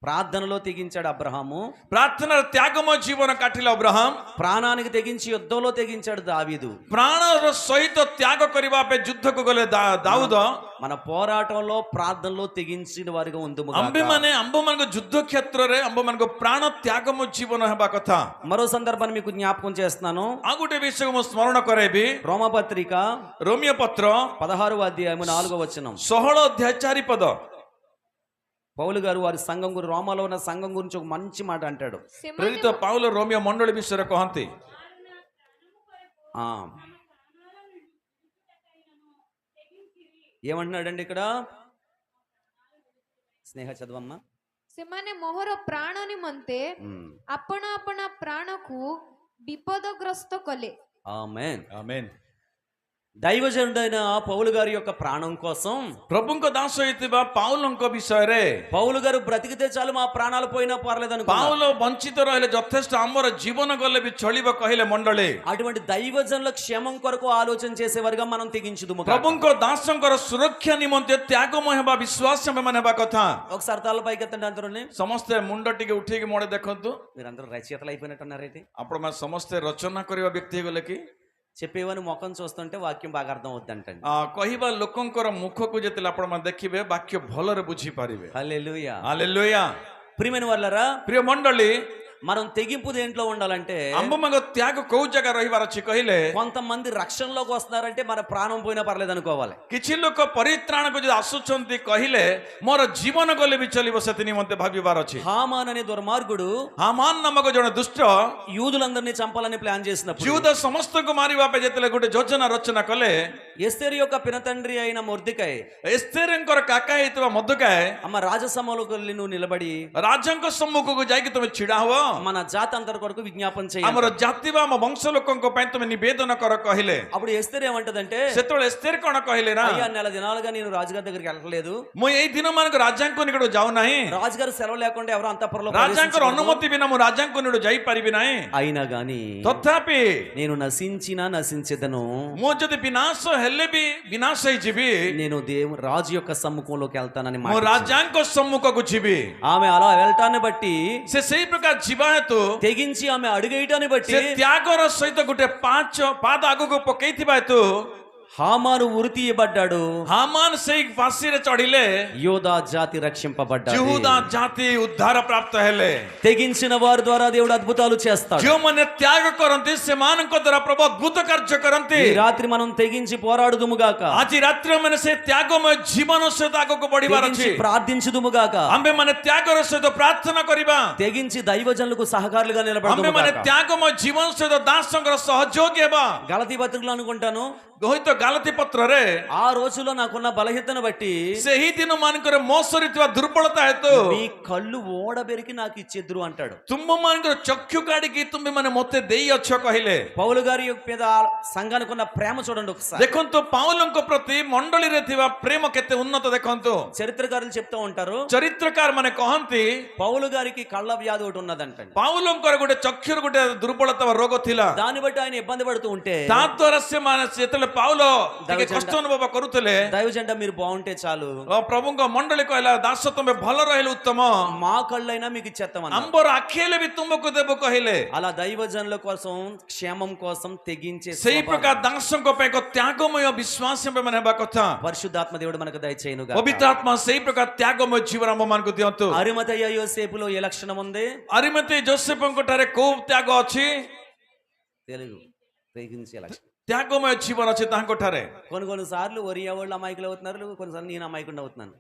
ప్రార్థనలో తెగించాడు అబ్రహాము. ପ୍ରାର୍ଥନାର ତ୍ୟାଗମୟ ଜୀବନ କାଟିଲା ଅବ୍ରାହମ। ప్రాణానికి తెగించి యుద్ధంలో తెగించాడు దావీదు. ପ୍ରାଣର ସହିତ ତ୍ୟାଗ କରିବା ପାଇଁ ଯୁଦ୍ଧକୁ ଗଲେ ଦାଉଦ। మన పోరాటంలో ప్రార్థనలో తెగించిన వారిగా ఉందుము గాక. ଆମ୍ଭେମାନେ ଆମ୍ଭମାନଙ୍କ ଯୁଦ୍ଧ କ୍ଷେତ୍ରରେ ଆମ୍ଭମାନଙ୍କ ପ୍ରାଣ ତ୍ୟାଗମୟ ଜୀବନ ହେବା କଥା। మరో సందర్భాన్ని మీకు జ్ఞాపకం చేస్తున్నాను. ଆଉ ଗୋଟେ ବିଷୟକୁ ମୁଁ ସ୍ମରଣ କରାଇବି। రోమపత్రిక ରୋମିଓ ପତ୍ର 16వ అధ్యాయము 4వ వచనం. 16 ଅଧ୍ୟାୟ 4 ପଦ। పౌలు గారు వారి సంఘం గురించి, రోమాలో ఉన్న సంఘం గురించి ఒక మంచి మాట అంటాడు. ପ୍ରେରିତ ପାଉଲ ରୋମିଓ ମଣ୍ଡଳୀ ବିଷୟରେ କହନ୍ତି। ఆ ఏమంటున్నాడండి ఇక్కడ? స్నేహ చదవమ్మా. ସେମାନେ ମୋହର ପ୍ରାଣ ନିମନ୍ତେ ଆପଣା ଆପଣା ପ୍ରାଣକୁ ବିପଦଗ୍ରସ୍ତ କଲେ। ఆమేన్. ఆమేన్। దైవజనుడైన పౌలు గారి యొక్క ప్రాణం కోసం ପ୍ରଭୁଙ୍କ ଦାସ ହେଇଥିବା ପାଉଲଙ୍କ ବିଷୟରେ పౌలు గారు బ్రతికితే చాలు మా ప్రాణాలు పోయినా పర్లేదు అనుకున్నారు. ପାଉଲ ବଞ୍ଚିତ ରହିଲେ ଯଥେଷ୍ଟ, ଆମର ଜୀବନ ଗଲେ ବି ଚଳିବ କହିଲେ ମଣ୍ଡଳୀ। అటువంటి దైవజనుల క్షేమం కొరకు ఆలోచన చేసేవారిగా మనం తెగించుదుము గాక. ପ୍ରଭୁଙ୍କ ଦାସଙ୍କର ସୁରକ୍ଷା ନିମନ୍ତେ ତ୍ୟାଗମୟ ହେବା, ବିଶ୍ୱାସ ଆମେ ହେବା କଥା। ఒకసారి తల పైకెత్తండి అందరూని. ସମସ୍ତେ ମୁଣ୍ଡ ଟିକେ ଉଠେଇକି ମୋଡେ ଦେଖନ୍ତୁ। మీరందరూ రచయితలు అయిపోయినట్టున్నారు అయితే. ଆପଣମାନେ ସମସ୍ତେ ରଚନା କରିବା ବ୍ୟକ୍ତି ହେଇଗଲେ କି? చెప్పేవని ముఖం చూస్తుంటే వాక్యం బాగా అర్థం అవుద్దంటండి. କହିବା ଲୋକଙ୍କର ମୁଖକୁ ଯେତେବେଳେ ଆପଣମାନେ ଦେଖିବେ ବାକ୍ୟ ଭଲରେ ବୁଝିପାରିବେ। హల్లెలూయా. ହାଲେଲୁୟା। ప్రియమైన వాళ్ళరా, ପ୍ରିୟ ମଣ୍ଡଳୀ, మనం తెగింపు దేంట్లో ఉండాలంటే ଆମ୍ଭମାନଙ୍କ ତ୍ୟାଗ କୋଉ ଜାଗା ରହିବାର ଅଛି କହିଲେ, కొంతమంది రక్షణలోకి వస్తున్నారంటే మన ప్రాణం పోయినా పర్లేదు అనుకోవాలి. କିଛି ଲୋକ ପରିତ୍ରାଣକୁ ଯଦି ଆସୁଛନ୍ତି କହିଲେ ମୋର ଜୀବନ ଗଲେ ବି ଚଳିବ, ସେଥି ନିମନ୍ତେ ଭାବିବାର ଅଛି। హామాన్ అనే దుర్మార్గుడు ହାମାନ ନାମକ ଜଣେ ଦୁଷ୍ଟ యూదులందరినీ చంపాలని ప్లాన్ చేసినప్పుడు ଯୁଦ ସମସ୍ତଙ୍କୁ ମାରିବା ପାଇଁ ଯେତେବେଳେ ଗୋଟେ ଯୋଜନା ରଚନା କଲେ, ఎస్తేరు యొక్క పినతండ్రి అయిన మొర్దెకై ଏସ୍ତେରଙ୍କର କାକା ହେଇଥିବା ମର୍ଦ୍ଦୋଖାଇ అమ్మ రాజసభలోకి వెళ్ళి నువ్వు నిలబడి ରାଜାଙ୍କ ସମ୍ମୁଖକୁ ଯାଇକି ତମେ ଛିଡା ହୁଅ, మన జాతి అందరి కొరకు విజ్ఞాపన ଆମର చేయాలి. ଜାତି ବା ଆମ ବଂଶ ଲୋକଙ୍କ ପାଇଁ ତମେ ନିବେଦନ କର କହିଲେ। అప్పుడు ఎస్తేరు ఏమంటదంటే, ସେତେବେଳେ ଏସ୍ତେର କଣ କହିଲେ ନା, అయ్యా నెల దినాలుగా నేను రాజుగారి దగ్గరికి వెళ్ళలేదు, ମୁଁ ଏଇ ଦିନ ମାନଙ୍କ ରାଜାଙ୍କ ନିକଟକୁ ଯାଉନାହିଁ, రాజుగారు సెలవు లేకుండా ఎవరు అంతఃపురంలో ରାଜାଙ୍କର ప్రవేశించకూడదు. ଅନୁମତି ବିନା ମୁଁ ରାଜାଙ୍କ ନିକଟକୁ ଯାଇପାରିବି ନାହିଁ। అయినా గాని ତଥାପି నేను నశించినా నశించెదను, ମୁଁ ଯଦି ବିନାଶ ହେଲେ ବି ବିନାଶ ହେଇଯିବି, నేను రాజు యొక్క సమ్ముఖంలోకి వెళ్తానని ମୁଁ మాట ఇచ్చింది. ରାଜାଙ୍କ ସମ୍ମୁଖକୁ ଯିବି। ఆమె అలా వెళ్ళటాన్ని బట్టి, ସେ ସେଇ ପ୍ରକାର ଯିବା ହେତୁ, తెగించి ఆమె అడుగేయటాన్ని బట్టి ସେ ତ୍ୟାଗର ସହିତ ଗୋଟେ ପାଦ ଆଗକୁ ପକେଇଥିବା ହେତୁ హామాను ఉరి తీయబడ్డాడు, हामान से फांसी रे चढ़िले యోధా జాతి రక్షింపబడ్డాడు. यहूदा जाति उद्धार प्राप्त हेले తెగించిన వారి ద్వారా దేవుడు అద్భుతాలు చేస్తాడు. जो माने त्याग करंती सेमानक द्वारा प्रभु अद्भुत कार्य करंती ఈ రాత్రి మనం తెగించి పోరాడుదుముగాక, आज रात्रि माने से त्यागमय जीवन सहित आगको बढ़िबार తెగించి अछि ప్రార్థించుదుముగాక, आम्बे माने त्यागर सहित प्रार्थना करिबा తెగించి దైవజనులకు సహకారులుగా आम्बे माने నిలబడదుముగాక. त्यागमय जीवन सहित दासंकर सहयोगी हेबा గలతీ పత్రికలో అనుకుంటాను, होइत गालती पत्र रे ఆ రోజుల్లో నాకున్న బలహీనతను బట్టి ସେହି ଦିନ ମାନଙ୍କର ମୋ ସରି ଥିବା ଦୁର୍ବଳତା ହେତୁ మీ కళ్ళు ఓడబెరికి నాకు ఇచ్చేద్దురు అంటాడు. ତୁମ ମାନଙ୍କର ଚକ୍ଷୁ କାଢିକି ତୁମେ ମାନେ ମତେ ଦେଇଅଛ କହିଲେ. పౌలు గారి మీద సంఘానికి ఉన్న ప్రేమ చూడండి ఒకసారి. ଦେଖନ୍ତୁ ପାଉଲଙ୍କ ପ୍ରତି ମଣ୍ଡଳୀରେ ଥିବା ପ୍ରେମ କେତେ ଉନ୍ନତ ଦେଖନ୍ତୁ. చరిత్రకారులు చెప్తూ ఉంటారు, ଚରିତ୍ରକାର ମାନେ କହନ୍ତି పౌలు గారికి కళ్ళ వ్యాధి ఒకటి ఉన్నదంటండి. ପାଉଲଙ୍କର ଗୋଟେ ଚକ୍ଷୁର ଗୋଟେ ଦୁର୍ବଳତା ବା ରୋଗ ଥିଲା. దాన్ని బట్టి ఆయన ఇబ్బంది పడుతూ ఉంటే ତା ଦ୍ୱାରା ସେମାନେ ଯେତେବେଳେ ପାଉଲ ଟିକେ କଷ୍ଟ ଅନୁଭବ କରୁଥିଲେ, దైవజంట మీరు బాగుంటే చాలు, ପ୍ରଭୁଙ୍କ ମଣ୍ଡଳୀ କହିଲା ଦାସ ତମେ ଭଲ ରହିଲେ ଉତ୍ତମ, మా కళ్ళైనా మీకు ఇచ్చేస్తామని. ଆମ୍ବର ଆଖି ହେଲେ ବି ତୁମକୁ ଦେବ କହିଲେ. అలా దైవజనుల కోసం క్షేమం కోసం తెగించే ସେଇ స్వభావం ପ୍ରକାର ଦାସଙ୍କ ପାଇଁ ଏକ ତ୍ୟାଗମୟ ବିଶ୍ୱାସ ମାନେ ହେବା କଥା. పరిశుద్ధాత్మ దేవుడు మనకు దయచేయునుగా. ପବିତ୍ର ଆତ୍ମା ସେଇ ପ୍ରକାର ତ୍ୟାଗମୟ ଜୀବନ ଆମ ମାନଙ୍କୁ ଦିଅନ୍ତୁ. అరిమతయ్య యోసేపులో ఏ లక్షణం ఉంది? అరిమతే జోసెఫଙ୍କ ଠାରେ କୋଉ ତ୍ୟାଗ ଅଛି? తెలుగు తెగించే లక్షణం. ତ୍ୟାଗମୟ ଜୀବନ ଅଛି ତାଙ୍କ ଠାରେ. కొన్ని సార్లు ఒరియా వాళ్ళు అమాయకులు అవుతున్నారు, కొన్నిసార్లు నేను అమాయకుండా అవుతున్నాను.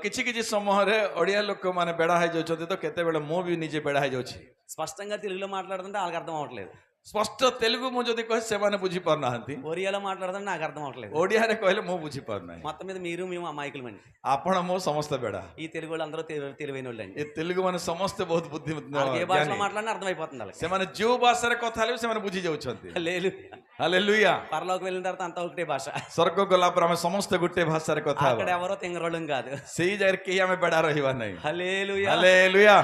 କିଛି କିଛି ସମୟରେ ଓଡିଆ ଲୋକମାନେ ବେଡା ହେଇଯାଉଛନ୍ତି ତ କେତେବେଳେ ମୁଁ ବି ନିଜେ ବେଡା ହେଇଯାଉଛି. స్పష్టంగా తెలుగులో మాట్లాడుతుంటే వాళ్ళకి అర్థం అవ్వట్లేదు, ସ୍ପଷ୍ଟ ତେଲୁଗୁ ମୁଁ ଯଦି କହେ ସେମାନେ ବୁଝି ପାରୁନାହାନ୍ତି, ఒరియాలో మాట్లాడుతుంటే నాకు అర్థం అవ్వట్లేదు. ଓଡିଆରେ କହିଲେ ମୁଁ ବୁଝି ପାରୁନାହିଁ. మొత్తం మీద మీరు మేము అమాయకులమండి. ଆପଣ ମୁଁ ସମସ୍ତେ ବେଡା. ఈ తెలుగు వాళ్ళు అందరూ తెలివైన వాళ్ళండి. ଏ ତେଲୁଗୁ ମାନେ ସମସ୍ତେ ବହୁତ ବୁଦ୍ଧି వాళ్ళకి ఏ భాషలో మాట్లాడినా అర్థమైపోతుంది వాళ్ళకి. ସେମାନେ ଯୋଉ ଭାଷାରେ କଥା ହେଲେ ବି ସେମାନେ ବୁଝି ଯାଉଛନ୍ତି. లేదు, ହାଲେଲୁୟା. పరలోకి వెళ్ళిన తర్వాత అంతా ఒకటే భాష. ସ୍ୱର୍ଗ ଗଲା ପରେ ଆମେ ସମସ୍ତେ ଗୋଟେ ଭାଷାରେ କଥା అక్కడ ହେବା. ఎవరో తింగరోళం కాదు. ସେଇ ଜାଗାରେ କେହି ଆମେ ବେଡା ରହିବା ନାହିଁ. హల్లెలూయా. ହାଲେଲୁୟା.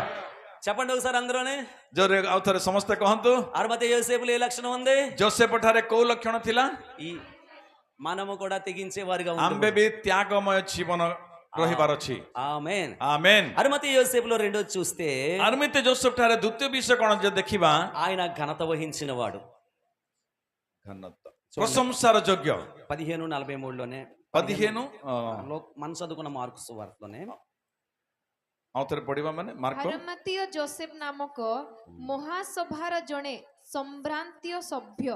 చెప్పండి ఒకసారి అందరూనే. ଜୋରେ ଆଉ ଥରେ ସମସ୍ତେ କହନ୍ତୁ. అరిమతయ్య యోసేపులో ఏ లక్షణం ఉంది? ଜୋସେଫ ଠାରେ କୋଉ ଲକ୍ଷଣ ଥିଲା? ఈ మనము కూడా తెగించే వారిగా ଆମ୍ଭେ ବି ତ୍ୟାଗମୟ ଜୀବନ ରହିବାର ଅଛି. ఆమేన్. ଆମେନ୍. అరిమతయ్య యోసేపులో రెండోది చూస్తే ଆର୍ମିତେ ଜୋସେଫ ଠାରେ ଦ୍ୱିତୀୟ ବିଷୟ କଣ ଯେ ଦେଖିବା? ఆయన ఘనత వహించిన వాడు. ପ୍ରଶଂସାର ଯୋଗ୍ୟ. 15:43లోనే 15 మన చదువుకున్న మార్కు సువార్తలోనే ଆଉ ଥରେ ପଢିବା ମାନେ ମାର୍କ ହରମତୀୟ ଜୋସେଫ ନାମକ ମହାସଭାର ଜଣେ ସମ୍ଭ୍ରାନ୍ତୀୟ ସଭ୍ୟ,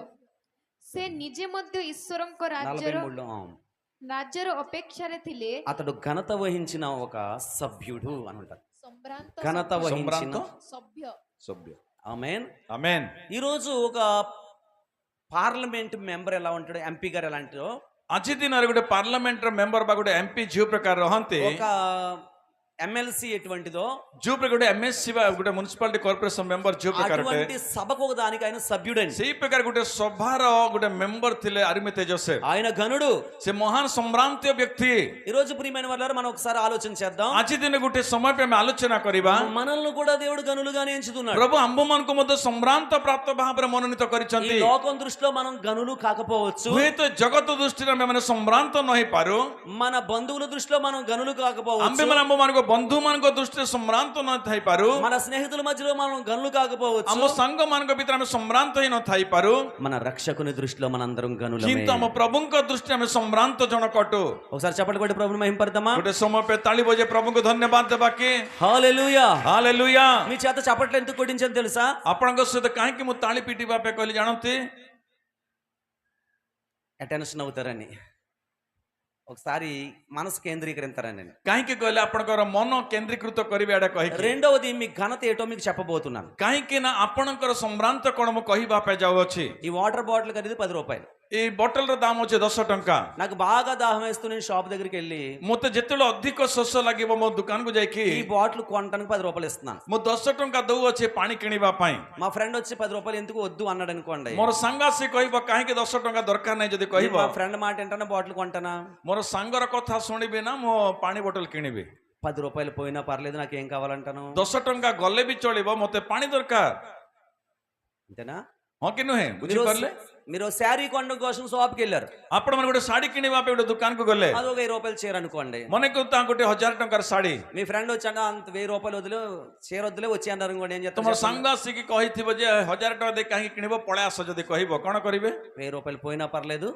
ସେ ନିଜେ ମଧ୍ୟ ଈଶ୍ୱରଙ୍କ ରାଜ୍ୟର 43లో ଅପେକ୍ଷାରେ ଥିଲେ. అతడు ఘనత వహించిన ఒక సభ్యుడు అని ఉంటారు. ସମ୍ଭ୍ରାନ୍ତ ఘనత వహించిన ସଭ୍ୟ. ସଭ୍ୟ. ఆమేన్. ଆମେନ୍. ఈ రోజు ఒక పార్లమెంట్ మెంబర్ ఎలా ఉంటాడో, ఎంపీ గారు ఎలా అంటారో, ଆଜି ଦିନରେ ଗୋଟେ ପାର୍ଲାମେଣ୍ଟର ମେମ୍ବର ବା ଗୋଟେ ଏମ୍ପି ଯୋଉ ପ୍ରକାର ରହନ୍ତି, ఒక ఎమ్మెల్సీ ఎటువంటిదో ଯୋଉ ପ୍ରକାର ଗୋଟେ ଏମଏସସି ବା ଗୋଟେ ମ୍ୟୁନିସିପାଲିଟି କର୍ପୋରେସନ ମେମ୍ବର ଯୋଉ ପ୍ରକାର అటువంటి సభకు ఒక దానికి ఆయన సభ్యుడండి. ସେଇ ପ୍ରକାର ଗୋଟେ ସଭାର ଗୋଟେ ମେମ୍ବର ଥିଲେ ଆରିମତେ ଜୋସେଫ. ఆయన ఘనుడు. ସେ ମହାନ ସମ୍ଭ୍ରାନ୍ତୀୟ ବ୍ୟକ୍ତି. ఈ రోజు ప్రియమైన వాళ్ళారా, మనం ఒకసారి ఆలోచన చేద్దాం. ଆଜି ଦିନ ଗୋଟେ ସମୟ ପାଇଁ ଆମେ ଆଲୋଚନା କରିବା. మనల్ని కూడా దేవుడు గనులుగానే ఎంచుతున్నాడు. ପ୍ରଭୁ ଆମ୍ଭମାନଙ୍କୁ ମଧ୍ୟ ସମ୍ଭ୍ରାନ୍ତ ପ୍ରାପ୍ତ ଭାବରେ ମନୋନୀତ ఈ କରିଛନ୍ତି. లోకం దృష్టిలో మనం గనులు కాకపోవచ్చు, ହୁଏତ ଜଗତ ଦୃଷ୍ଟିରେ ଆମେ ମାନେ ସମ୍ଭ୍ରାନ୍ତ ନ ହେଇପାରୁ, మన బంధువుల దృష్టిలో మనం గనులు కాకపోవచ్చు, ଆମ୍ଭେମାନେ ଆମ୍ଭମାନଙ୍କ ବନ୍ଧୁମାନଙ୍କ ଦୃଷ୍ଟିରେ ସମ୍ଭ୍ରାନ୍ତ ନ ଥାଇପାରୁ, మన స్నేహితుల మధ్యలో మనం గనులు కాకపోవచ్చు, ଆମ ସାଙ୍ଗମାନଙ୍କ ଭିତରେ ଆମେ ସମ୍ଭ୍ରାନ୍ତ ହେଇ ନ ଥାଇପାରୁ, మన రక్షకుని దృష్టిలో మనందరం గనులమే. କିନ୍ତୁ ଆମ ପ୍ରଭୁଙ୍କ ଦୃଷ୍ଟିରେ ଆମେ ସମ୍ଭ୍ରାନ୍ତ ଜଣକ ଅଟୁ. ఒకసారి చప్పట్లు కొట్టి ప్రభువుని మహింపడదామా? ଗୋଟେ ସମୟ ପାଇଁ ତାଳି ବଜେଇ ପ୍ରଭୁଙ୍କୁ ଧନ୍ୟବାଦ ଦେବା କି? హల్లెలూయా. ହାଲେଲୁୟା. మీ చేత చప్పట్లు ఎందుకు కొట్టించాను తెలుసా? ଆପଣଙ୍କ ସହିତ କାହିଁକି ମୁଁ ତାଳି ପିଟିବା ପାଇଁ କହିଲି ଜାଣନ୍ତି? అటెన్షన్ అవుతారని, ఒకసారి మనసు కేంద్రీకరిస్తారని. କାହିଁକି କହିଲେ ଆପଣଙ୍କର ମନ କେନ୍ଦ୍ରୀକୃତ କରିବେ ଏଇଟା କହିକି. రెండవది మీ ఘనత ఏటో మీకు చెప్పబోతున్నాను. କାହିଁକି ନା ଆପଣଙ୍କର ସମ୍ଭ୍ରାନ୍ତ କଣ ମୁଁ କହିବା ପାଇଁ ଯାଉଅଛି. ఈ వాటర్ బాటిల్ ఖరీదు 10 రూపాయలు. ଏଇ ବଟଲର ଦାମ ଅଛି 10 ଟଙ୍କା. నాకు బాగా దాహం వేస్తూ నేను షాప్ దగ్గరికి వెళ్ళి ମୋତେ ଯେତେବେଳେ ଅଧିକ ଶୋଷ ଲାଗିବ ମୋ ଦୋକାନକୁ ଯାଇକି ఈ బాటిల్ కొనడానికి 10 రూపాయలు ఇస్తున్నాను. ମୁଁ 10 ଟଙ୍କା ଦଉଅଛି ପାଣି କିଣିବା ପାଇଁ. మా ఫ్రెండ్ వచ్చి 10 రూపాయలు ఎందుకు వద్దు అన్నాడు అనుకోండి. ମୋର ସାଙ୍ଗ ଆସି କହିବ କାହିଁକି 10 ଟଙ୍କା ଦରକାର ନାହିଁ ଯଦି କହିବ, మా ఫ్రెండ్ మాట ఏంటన్నా బాటిల్ కొంటానా? ମୋର ସାଙ୍ଗର କଥା ଶୁଣିବି ନା ମୁଁ ପାଣି ବୋଟଲ କିଣିବି. 10 రూపాయలు పోయినా పర్లేదు, నాకు ఏం కావాలంటాను? 10 ଟଙ୍କା ଗଲେ ବି ଚଳିବ, ମୋତେ ପାଣି ଦରକାର. అంతేనా? ହଁ କି ନୁହେଁ? ବୁଝିପାରିଲେ? మీరు శారీ కొనడం కోసం షాప్కి వెళ్ళారు, ଆପଣ ମାନେ ଗୋଟେ ଶାଢୀ କିଣିବା ପାଇଁ ଗୋଟେ ଦୋକାନକୁ ଗଲେ, అది ఒక 1000 రూపాయలు చీర అనుకోండి. ମନେକୁ ତା ଗୋଟେ 1000 ଟଙ୍କାର ଶାଢୀ. మీ ఫ్రెండ్ వచ్చాక అంత 1000 రూపాయలు వదిలే చీర వదిలే వచ్చి అన్నారు అనుకోండి, ఏం ତମର చేస్తారు? ସାଙ୍ଗ ଆସିକି କହିଥିବ ଯେ 1000 ଟଙ୍କା ଦେଇ କାହିଁକି କିଣିବ, ପଳେଇ ଆସ ଯଦି କହିବ, କଣ କରିବେ? 1000 రూపాయలు పోయినా పర్లేదు,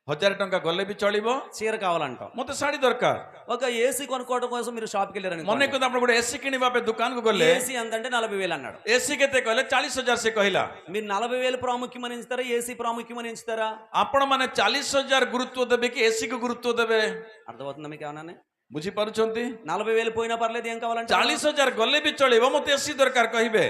हजार टंका गले भी चलिबो చీర కావాలంటాం. मते शाड़ी दरकार ఒక ఏసీ కొనుక్కోవడం కోసం మీరు షాప్కి వెళ్ళారని मने को आपण गोटे एसी किनिबा पे दुकान को गले ఏసీ ఎంత అంటే 40,000 అన్నాడు. एसी केते कहले 40,000 से कहिला మీరు 40,000 ప్రాముఖ్యమని ఎంచుతారా ఏసీ ప్రాముఖ్యమని ఎంచుతారా? आपण माने 40,000 गुरुत्व देबे कि एसी को गुरुत्व देबे అర్థమవుతుందా మీకు ఏమన్నా? बुझी पारुछंती 40,000 పోయినా పర్లేదు ఏం కావాలంటే 40,000 गले भी चलिबो मते एसी दरकार कहिबे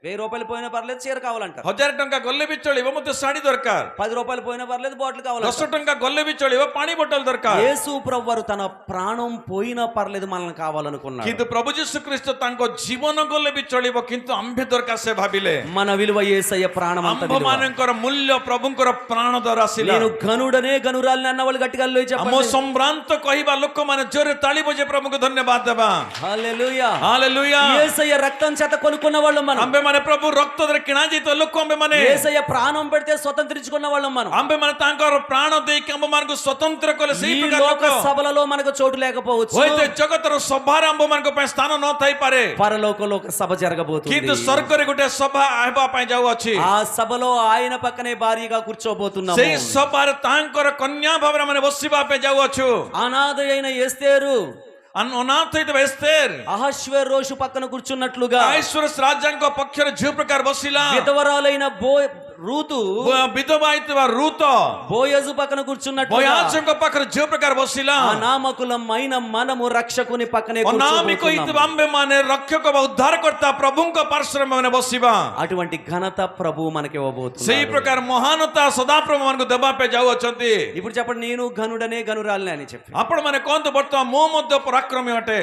1,000 రూపాయలు పోయినా పర్లేదు చీర కావాలంటారు. 1000 टंका गले भी चलिबो मते शाड़ी दरकार 10 రూపాయలు పోయినా పర్లేదు బాటిల్ 10 కావాలంటారు. टंका गले भी चलिबो पानी बोतल दरकार యేసు ప్రభువారు తన ప్రాణం పోయినా పర్లేదు మనల్ని కావాలనుకున్నాడు. किंतु प्रभु यीशु ख्रीष्ट तांको जीवन गले भी चलिबो किंतु आंबे दरकार से भाबिले మన విలువ యేసయ్య ప్రాణం అంత आंब విలువ. मानकर मूल्य प्रभुंकर प्राण द्वारा आसिला నేను ఘనుడనే ఘనురాలని అన్నవాళ్ళు గట్టిగా హల్లెలూయా आम చెప్పండి. संभ्रांत कहबा लोक माने जोरे ताली बजे प्रभु को धन्यवाद देबा హల్లెలూయా. हालेलुया యేసయ్య రక్తం చేత కొనుక్కున్న వాళ్ళం మనం. आंबे माने प्रभु रक्त दर किणा जीतो लोक आंबे माने యేసయ్య ప్రాణం పెడితే స్వతంత్రించుకున్న వాళ్ళం మనం. आंबे माने तांकर प्राण देके आंब मानको स्वतंत्र कोले ఈ सही प्रकार లోక लोक సభలలో మనకు చోటు లేకపోవచ్చు. होइते जगतर सभार आंब मानको पे स्थान न थाई पारे పరలోకంలో ఒక సభ జరగబోతుంది. किंतु स्वर्ग रे गोटे सभा आइबा पय जाउ अछि ఆ సభలో ఆయన పక్కనే భార్యగా కూర్చోబోతున్నాము. सेही सभार तांकर कन्या भाବରେ माने बसिबा पे जाउ अछु అనాథ అయిన ఎస్తేరు अनाथ होइते एस्तेर అహష్వేరోషు పక్కన కూర్చున్నట్లుగా ऐश्वर्य राजांक पक्षर जो प्रकार बसिला విధవరాలైన రూతు विधवा होइतबा रूत బోయజు పక్కన కూర్చున్నట్లుగా बोयाजंक पक्षर जो प्रकार बसिला అనామకులమైన మనము రక్షకుని పక్కనే अनामिक కూర్చోబోతున్నాము. होइतबा आंबे माने रक्षक व उद्धारकर्ता प्रभुंक पार्श्व माने बसिबा అటువంటి ఘనత ప్రభు మనకి सेही ఇవ్వబోతున్నాడు. प्रकार महानता सदा प्रभु मानको देबा पे जाउ अछंती ఇప్పుడు చెప్పండి నేను ఘనుడనే ఘనురాలని అని చెప్పి. आपण माने कोन तो वर्तमान मो मध्य पराक्रमी अटे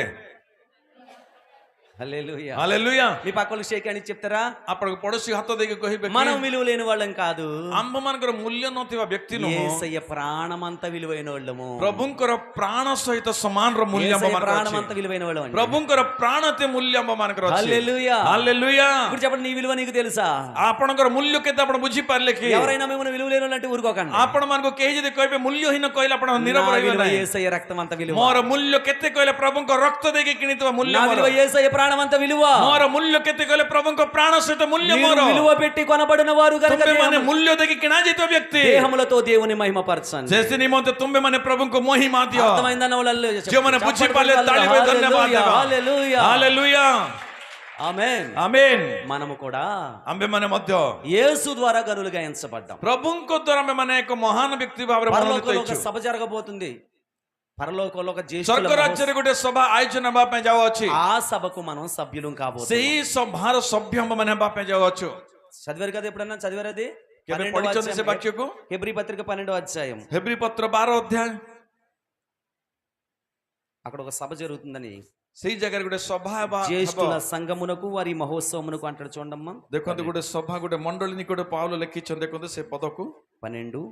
హల్లెలూయా. हालेलुया మీ పక్కలకు షేక్ అని చెప్తారా? आपण पड़ोसी हाथ देके कहिबे మనం విలువ లేని వాళ్ళం కాదు. आंब मानकर मूल्य नथिबा व्यक्ति नो యేసయ్య ప్రాణమంత విలువైన వాళ్ళము. प्रभुंकर प्राण सहित समान र मूल्य आंब యేసయ్య मानकर ప్రాణమంత విలువైన వాళ్ళం. प्रभुंकर प्राणते मूल्य आंब मानकर अछि హల్లెలూయా. हालेलुया ఇప్పుడు చెప్పండి నీ విలువ నీకు తెలుసా? आपणकर मूल्य केते आपण बुझी पारले कि ఎవరైనా మిమ్మల్ని విలువ లేని వాళ్ళంటే ఊరుకోకండి. आपण मानको केही जदि कहबे मूल्यहीन कहले आपण నా नीरव रहिबे విలువ नाही యేసయ్య రక్తమంత విలువ. मोर मूल्य केते कहले प्रभुंकर रक्त देके किनितबा मूल्य నా मोर విలువ యేసయ్య ప్రాణమంత విలువ. मोर मूल्य केते कहले प्रभुंकर प्राण सहित मूल्य మీరు मोर విలువ పెట్టి కొనబడిన వారు గనుక तुम्बे माने मूल्य देके किना जैतो व्यक्ति దేహములతో దేవుని మహిమపరచండి. जैसे निमंत तुम्बे माने प्रभुंको महिमा दियो అర్థమైందన్న వాళ్ళు जो माने बुझी पाले ताली बजाई धन्यवाद देबा హల్లెలూయా. हालेलुया ఆమేన్. आमीन మనము కూడా आंबे माने मध्य యేసు ద్వారా గనులుగా ఎంచబడ్డాం. प्रभुंको द्वारा में माने एक महान व्यक्ति भाବରେ मनोनीत పరలోకంలో ఒక होइछु సభ జరగబోతుంది. పరలోకంలో ఒక జ్యేష్ఠుల स्वर्ग राज्य रे गोटे सभा आयोजन बा पे जाउ अछि ఆ సభకు మనం సభ్యులం కాబోతున్నాం. सेही सभार सभ्य हम माने बा पे जाउ अछु చదివారు కదా ఎప్పుడన్నా చదివారు అది? केबे 12వ पढिछन से అధ్యాయం. वाक्य को హెబ్రీ పత్రిక 12వ అధ్యాయం. हेब्री पत्र 12 अध्याय అక్కడ ఒక సభ జరుగుతుందని सेही जगह रे गोटे सभा बा జ్యేష్ఠుల సంఘమునకు వారి మహోత్సవమునకు అంటాడు చూడమ్మా. देखंतु गोटे सभा गोटे मंडली निकटे पाउलो लिखिछन देखंतु से पद को 12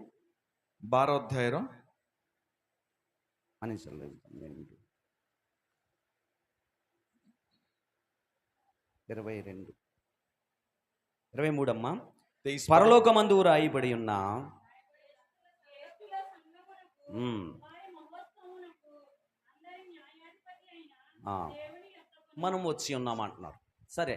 12 अध्याय रो అని చదవండి. 22 23 అమ్మా. 23 పరలోకమందు రాయబడి ఉన్న మనం వచ్చి ఉన్నాం అంటున్నారు. సరే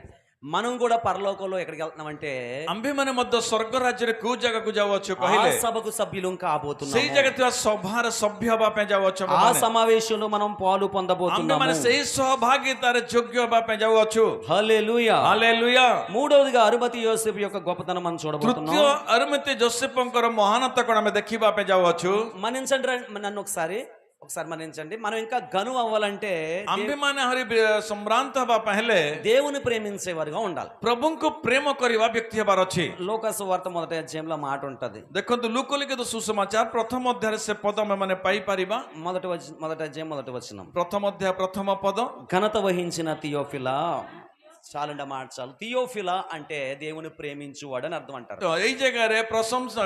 మనం కూడా పరలోకంలో ఎక్కడికి వెళ్తున్నామంటే अंबे माने मध्य स्वर्ग राज्य रे को जगह को जाउ अछु ఆ कहिले సభకు సభ్యులం కాబోతున్నాము. सेही जगह त्या सभार सभ्य बा पे जाउ अछु ఆ సమావేశంలో మనం పాలు अंबे పొందబోతున్నాము. माने सेही सहभागिता रे योग्य बा पे जाउ अछु హల్లెలూయా. हालेलुया మూడవదిగా అరుమతి యోసేపు యొక్క గొప్పతనం మనం చూడబోతున్నాం. तृतीय अरुमति जोसेफंकर महानता कोन हमें देखिबा पे जाउ अछु మన్నించండి నన్ను ఒకసారి మన్నించండి. మనం ఇంకా గను అవ్వాలంటే अंबे माने हरि सम्रांत हबा पहले దేవుని ప్రేమించేవారుగా ఉండాలి. प्रभु को प्रेम करिवा व्यक्ति हबार अछि లోకాసు వార్త మొదటి అధ్యాయంలో మాట ఉంటది. देखंतु लूकोलिखित सुसमाचार प्रथम अध्याय से पद में माने पाई परिबा మొదటి అధ్యాయం మొదటి వచనం. प्रथम अध्याय प्रथम पद ఘనత వహించిన థియోఫిలా. చాలండి మాట చాలు. థియోఫిలా అంటే దేవుని ప్రేమించువాడు అని అర్థం అంటారు. तो एई जगह रे प्रशंसा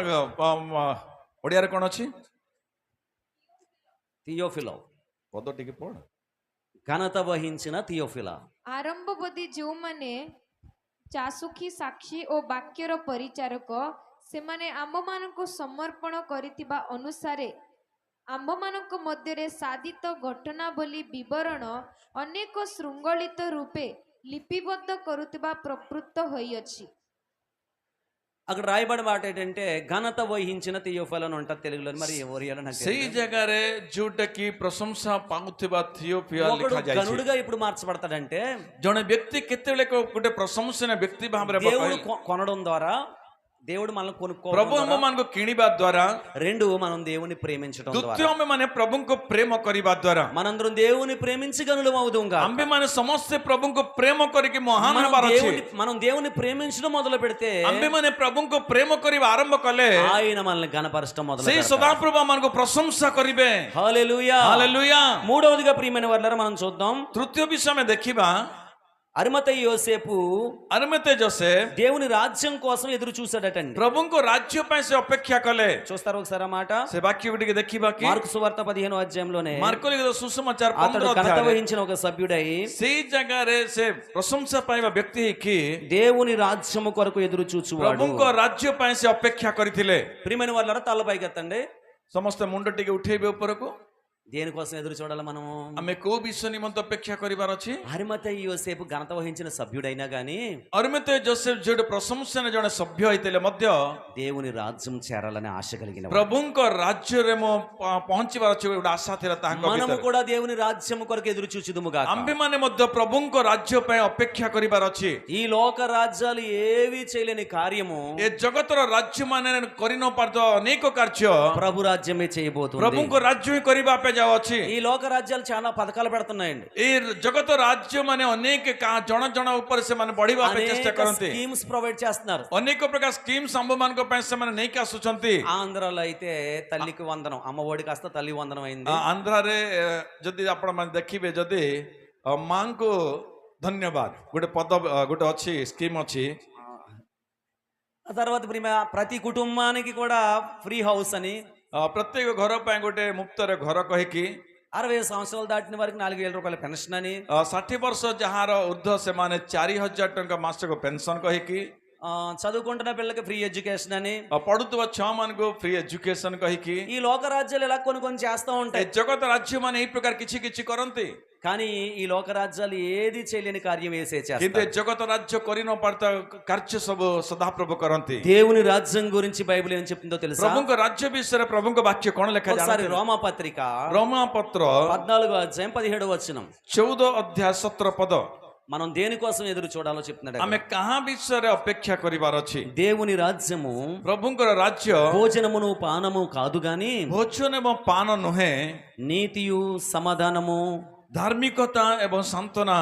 ओडिया रे कोन अछि థియోఫిలో पद टिके पढ ఘనత వహించిన థియోఫిలా. ଆରମ୍ଭବୋଧୀ ଯେଉଁମାନେ ଚାସୁଖୀ ସାକ୍ଷୀ ଓ ବାକ୍ୟର ପରିଚାରକ ସେମାନେ ଆମ୍ଭମାନଙ୍କୁ ସମର୍ପଣ କରିଥିବା ଅନୁସାରେ ଆମ୍ଭମାନଙ୍କ ମଧ୍ୟରେ ସାଧିତ ଘଟଣାବଳୀ ବିବରଣ ଅନେକ ଶୃଙ୍ଖଳିତ ରୂପେ ଲିପିବଦ୍ଧ କରୁଥିବା ପ୍ରକୃତ ହୋଇଅଛି. అక్కడ రాయబడి మాట ఏంటంటే ఘనత వహించిన థియోఫిలా అని ఉంటుంది తెలుగులో, మరి ఎవరు నాకు ସେଇ తెలియదు. ଜାଗାରେ ଯୋଉଟାକି ପ୍ରଶଂସା ପାଉଥିବା ଥିଓପିଲା ఒకడు ଲେଖାଯାଇଛି। గనుడుగా ఇప్పుడు మార్చబడతాడంటే ଜଣେ ବ୍ୟକ୍ତି କେତେବେଳେ ଗୋଟେ ପ୍ରଶଂସନୀୟ ବ୍ୟକ୍ତି ଭାବରେ దేవుడు కొనడం ద్వారా, దేవుడు మనల్ని ପ୍ରଭୁ కొనుక్కోవడం ଆମ ద్వారా, ମାନଙ୍କୁ କିଣିବା ଦ୍ୱାରା, రెండు మనం దేవుని ప్రేమించడం ଦ୍ୱିତୀୟ ద్వారా, ଆମେ ମାନେ ପ୍ରଭୁଙ୍କୁ ପ୍ରେମ କରିବା ଦ୍ୱାରା, మనందరం దేవుని ప్రేమించి గనులం అవుదుంగా. ଆମ୍ଭେ ମାନେ ସମସ୍ତେ ପ୍ରଭୁଙ୍କୁ ପ୍ରେମ କରିକି ମହାନ మనం ହେବାର ଅଛି। మనం దేవుని ప్రేమించడం మొదలు పెడితే ଆମ୍ଭେ ମାନେ ପ୍ରଭୁଙ୍କୁ ପ୍ରେମ କରିବା ଆରମ୍ଭ కଲେ ఆయన మనల్ని గణపరచడం మొదలు ସେଇ పెడతాడు. ସଦାପ୍ରଭୁ ଆମମାନଙ୍କୁ ପ୍ରଶଂସା କରିବେ। హల్లెలూయా. ହାଲେଲୁୟା। మూడవదిగా ప్రియమైన వాళ్ళారా మనం చూద్దాం, ତୃତୀୟ ବିଷୟ ଆମେ ଦେଖିବା, అరిమతయి యోసేపు అరిమతే జోసెఫ్ దేవుని రాజ్యం కోసం ఎదురు చూశాడటండి. ପ୍ରଭୁଙ୍କ ରାଜ୍ୟ ପାଇଁ ସେ ଅପେକ୍ଷା କଲେ। చూస్తారు ఒకసారి ఆ మాట, ସେ ବାକ୍ୟକୁ ଟିକେ ଦେଖିବା କି మార్కు సువార్త 15వ అధ్యాయంలోనే ମାର୍କ ଲିଖିତ ସୁସମାଚାର అతడు 15 ఘనత ଅଧ୍ୟାୟରେ వహించిన ఒక సభ్యుడై ସେଇ ଜାଗାରେ ସେ ପ୍ରଶଂସା ପାଇବା ବ୍ୟକ୍ତି ହେଇକି దేవుని రాజ్యము కొరకు ఎదురు చూచువాడు. ପ୍ରଭୁଙ୍କ ରାଜ୍ୟ ପାଇଁ ସେ ଅପେକ୍ଷା କରିଥିଲେ। ప్రియమైన వాళ్ళారా తల పైకెత్తండి. ସମସ୍ତେ ମୁଣ୍ଡ ଟିକେ ଉଠେଇବେ ଉପରକୁ। దేనికోసం ఎదురు చూడాలి మనము? ଆମେ କୋଉ ବିଷୟ ନିମନ୍ତେ ଅପେକ୍ଷା କରିବାର ଅଛି? అరిమతయి యోసేపు ఘనత వహించిన సభ్యుడైనా గాని ଅରିମତେ ଜୋସେଫ ଯୋଉଠି ପ୍ରଶଂସନୀୟ ଜଣେ ସଭ୍ୟ ହେଇଥିଲେ ମଧ୍ୟ దేవుని రాజ్యం చేరాలని ఆశ కలిగిన వాడు. ପ୍ରଭୁଙ୍କ ରାଜ୍ୟରେ ମୁଁ ପହଞ୍ଚିବାର ଅଛି ଗୋଟେ ଆଶା ଥିଲା ତାଙ୍କ మనము ଭିତରେ। కూడా దేవుని రాజ్యం కొరకు ఎదురు చూచుదుముగా. ଆମ୍ଭେମାନେ ମଧ୍ୟ ପ୍ରଭୁଙ୍କ ରାଜ୍ୟ ପାଇଁ ଅପେକ୍ଷା କରିବାର ଅଛି। ఈ లోక రాజ్యాలు ఏవి చేయలేని కార్యము ଏ ଜଗତର ରାଜ୍ୟ ମାନେ କରି ନ ପାରୁଥିବା ଅନେକ କାର୍ଯ୍ୟ ప్రభు రాజ్యమే చేయబోతుంది. ପ୍ରଭୁଙ୍କ ରାଜ୍ୟ ହିଁ କରିବା ପାଇଁ ଯାଉଅଛି। ఈ లోక రాజ్యాలు చాలా పథకాలు పెడుతున్నాయండి. ଏଇ ଜଗତ ରାଜ୍ୟ ମାନେ ଅନେକ ଜଣ ଜଣ ଉପରେ ସେମାନେ ବଢିବା ପାଇଁ ଚେଷ୍ଟା అనేక କରନ୍ତି। స్కీమ్స్ ప్రొవైడ్ చేస్తున్నారు. ଅନେକ ପ୍ରକାର ସ୍କିମ୍ସ ଆମ୍ଭମାନଙ୍କ ପାଇଁ ସେମାନେ ନେଇକି ଆସୁଛନ୍ତି। ఆంధ్రాలో అయితే తల్లికి వందనం, అమ్మ ఒడి కాస్త తల్లి వందనం అయింది. ଆନ୍ଧ୍ରାରେ ଯଦି ଆପଣ ମାନେ ଦେଖିବେ, ଯଦି ମାଙ୍କୁ ଧନ୍ୟବାଦ ଗୋଟେ ପଦ ଗୋଟେ ଅଛି, ସ୍କିମ୍ ଅଛି। ఆ తర్వాత ప్రతి కుటుంబానికి కూడా ఫ్రీ హౌస్ అని, ପ୍ରତ୍ୟେକ ଘର ପାଇଁ ଗୋଟେ ମୁକ୍ତରେ ଘର କହିକି, 60 సంవత్సరాలు దాటిన వారికి 4,000 రూపాయల పెన్షన్ అని, 60 ବର୍ଷ ଯାହାର ଉର୍ଦ୍ଧ୍ୱ ସେମାନେ 4,000 ଟଙ୍କା ମାସକୁ ପେନସନ କହିକି, చదువుకుంటున్న పిల్లలకి ఫ్రీ ఎడ్యుకేషన్ అని, ପଢୁଥିବା ଛୁଆ ମାନଙ୍କୁ ଫ୍ରି ଏଜୁକେସନ କହିକି, ఈ లోక రాజ్యాలు ఇలా కొన్ని కొన్ని చేస్తూ ଏ ఉంటాయి. ଜଗତ ରାଜ୍ୟ ମାନେ ଏଇ ପ୍ରକାର କିଛି କିଛି କରନ୍ତି। కానీ ఈ లోక రాజ్యాలు ఏది చేయలేని కార్యం వేసే କିନ୍ତୁ ଏ చేస్తారు. ଜଗତ ରାଜ୍ୟ କରି ନ ପାରୁଥିବା କାର୍ଯ୍ୟ ସବୁ ସଦାପ୍ରଭୁ କରନ୍ତି। దేవుని రాజ్యం గురించి బైబిల్ ఏం చెప్తుందో తెలుసా? ପ୍ରଭୁଙ୍କ ରାଜ୍ୟ ବିଷୟରେ ପ୍ରଭୁଙ୍କ ବାକ୍ୟ କଣ ଲେଖା ఒకసారి ଜାଣନ୍ତି? రోమా పత్రిక ରୋମା ପତ୍ର 14వ అధ్యాయం 17వ వచనం. 14 ଅଧ୍ୟାୟ 17 ପଦ। మనం దేనికోసం ఎదురు చూడాలో చెప్తున్నాడు. ଆମେ କାହା ବିଷୟରେ ଅପେକ୍ଷା କରିବାର ଅଛି? దేవుని రాజ్యము ପ୍ରଭୁଙ୍କର ରାଜ୍ୟ భోజనమును పానము కాదు గాని ଭୋଜନ ଏବଂ ପାନ ନୁହେଁ, నీతియు సమాధానము ଧାର୍ମିକତା ଏବଂ ସାନ୍ତ୍ୱନା,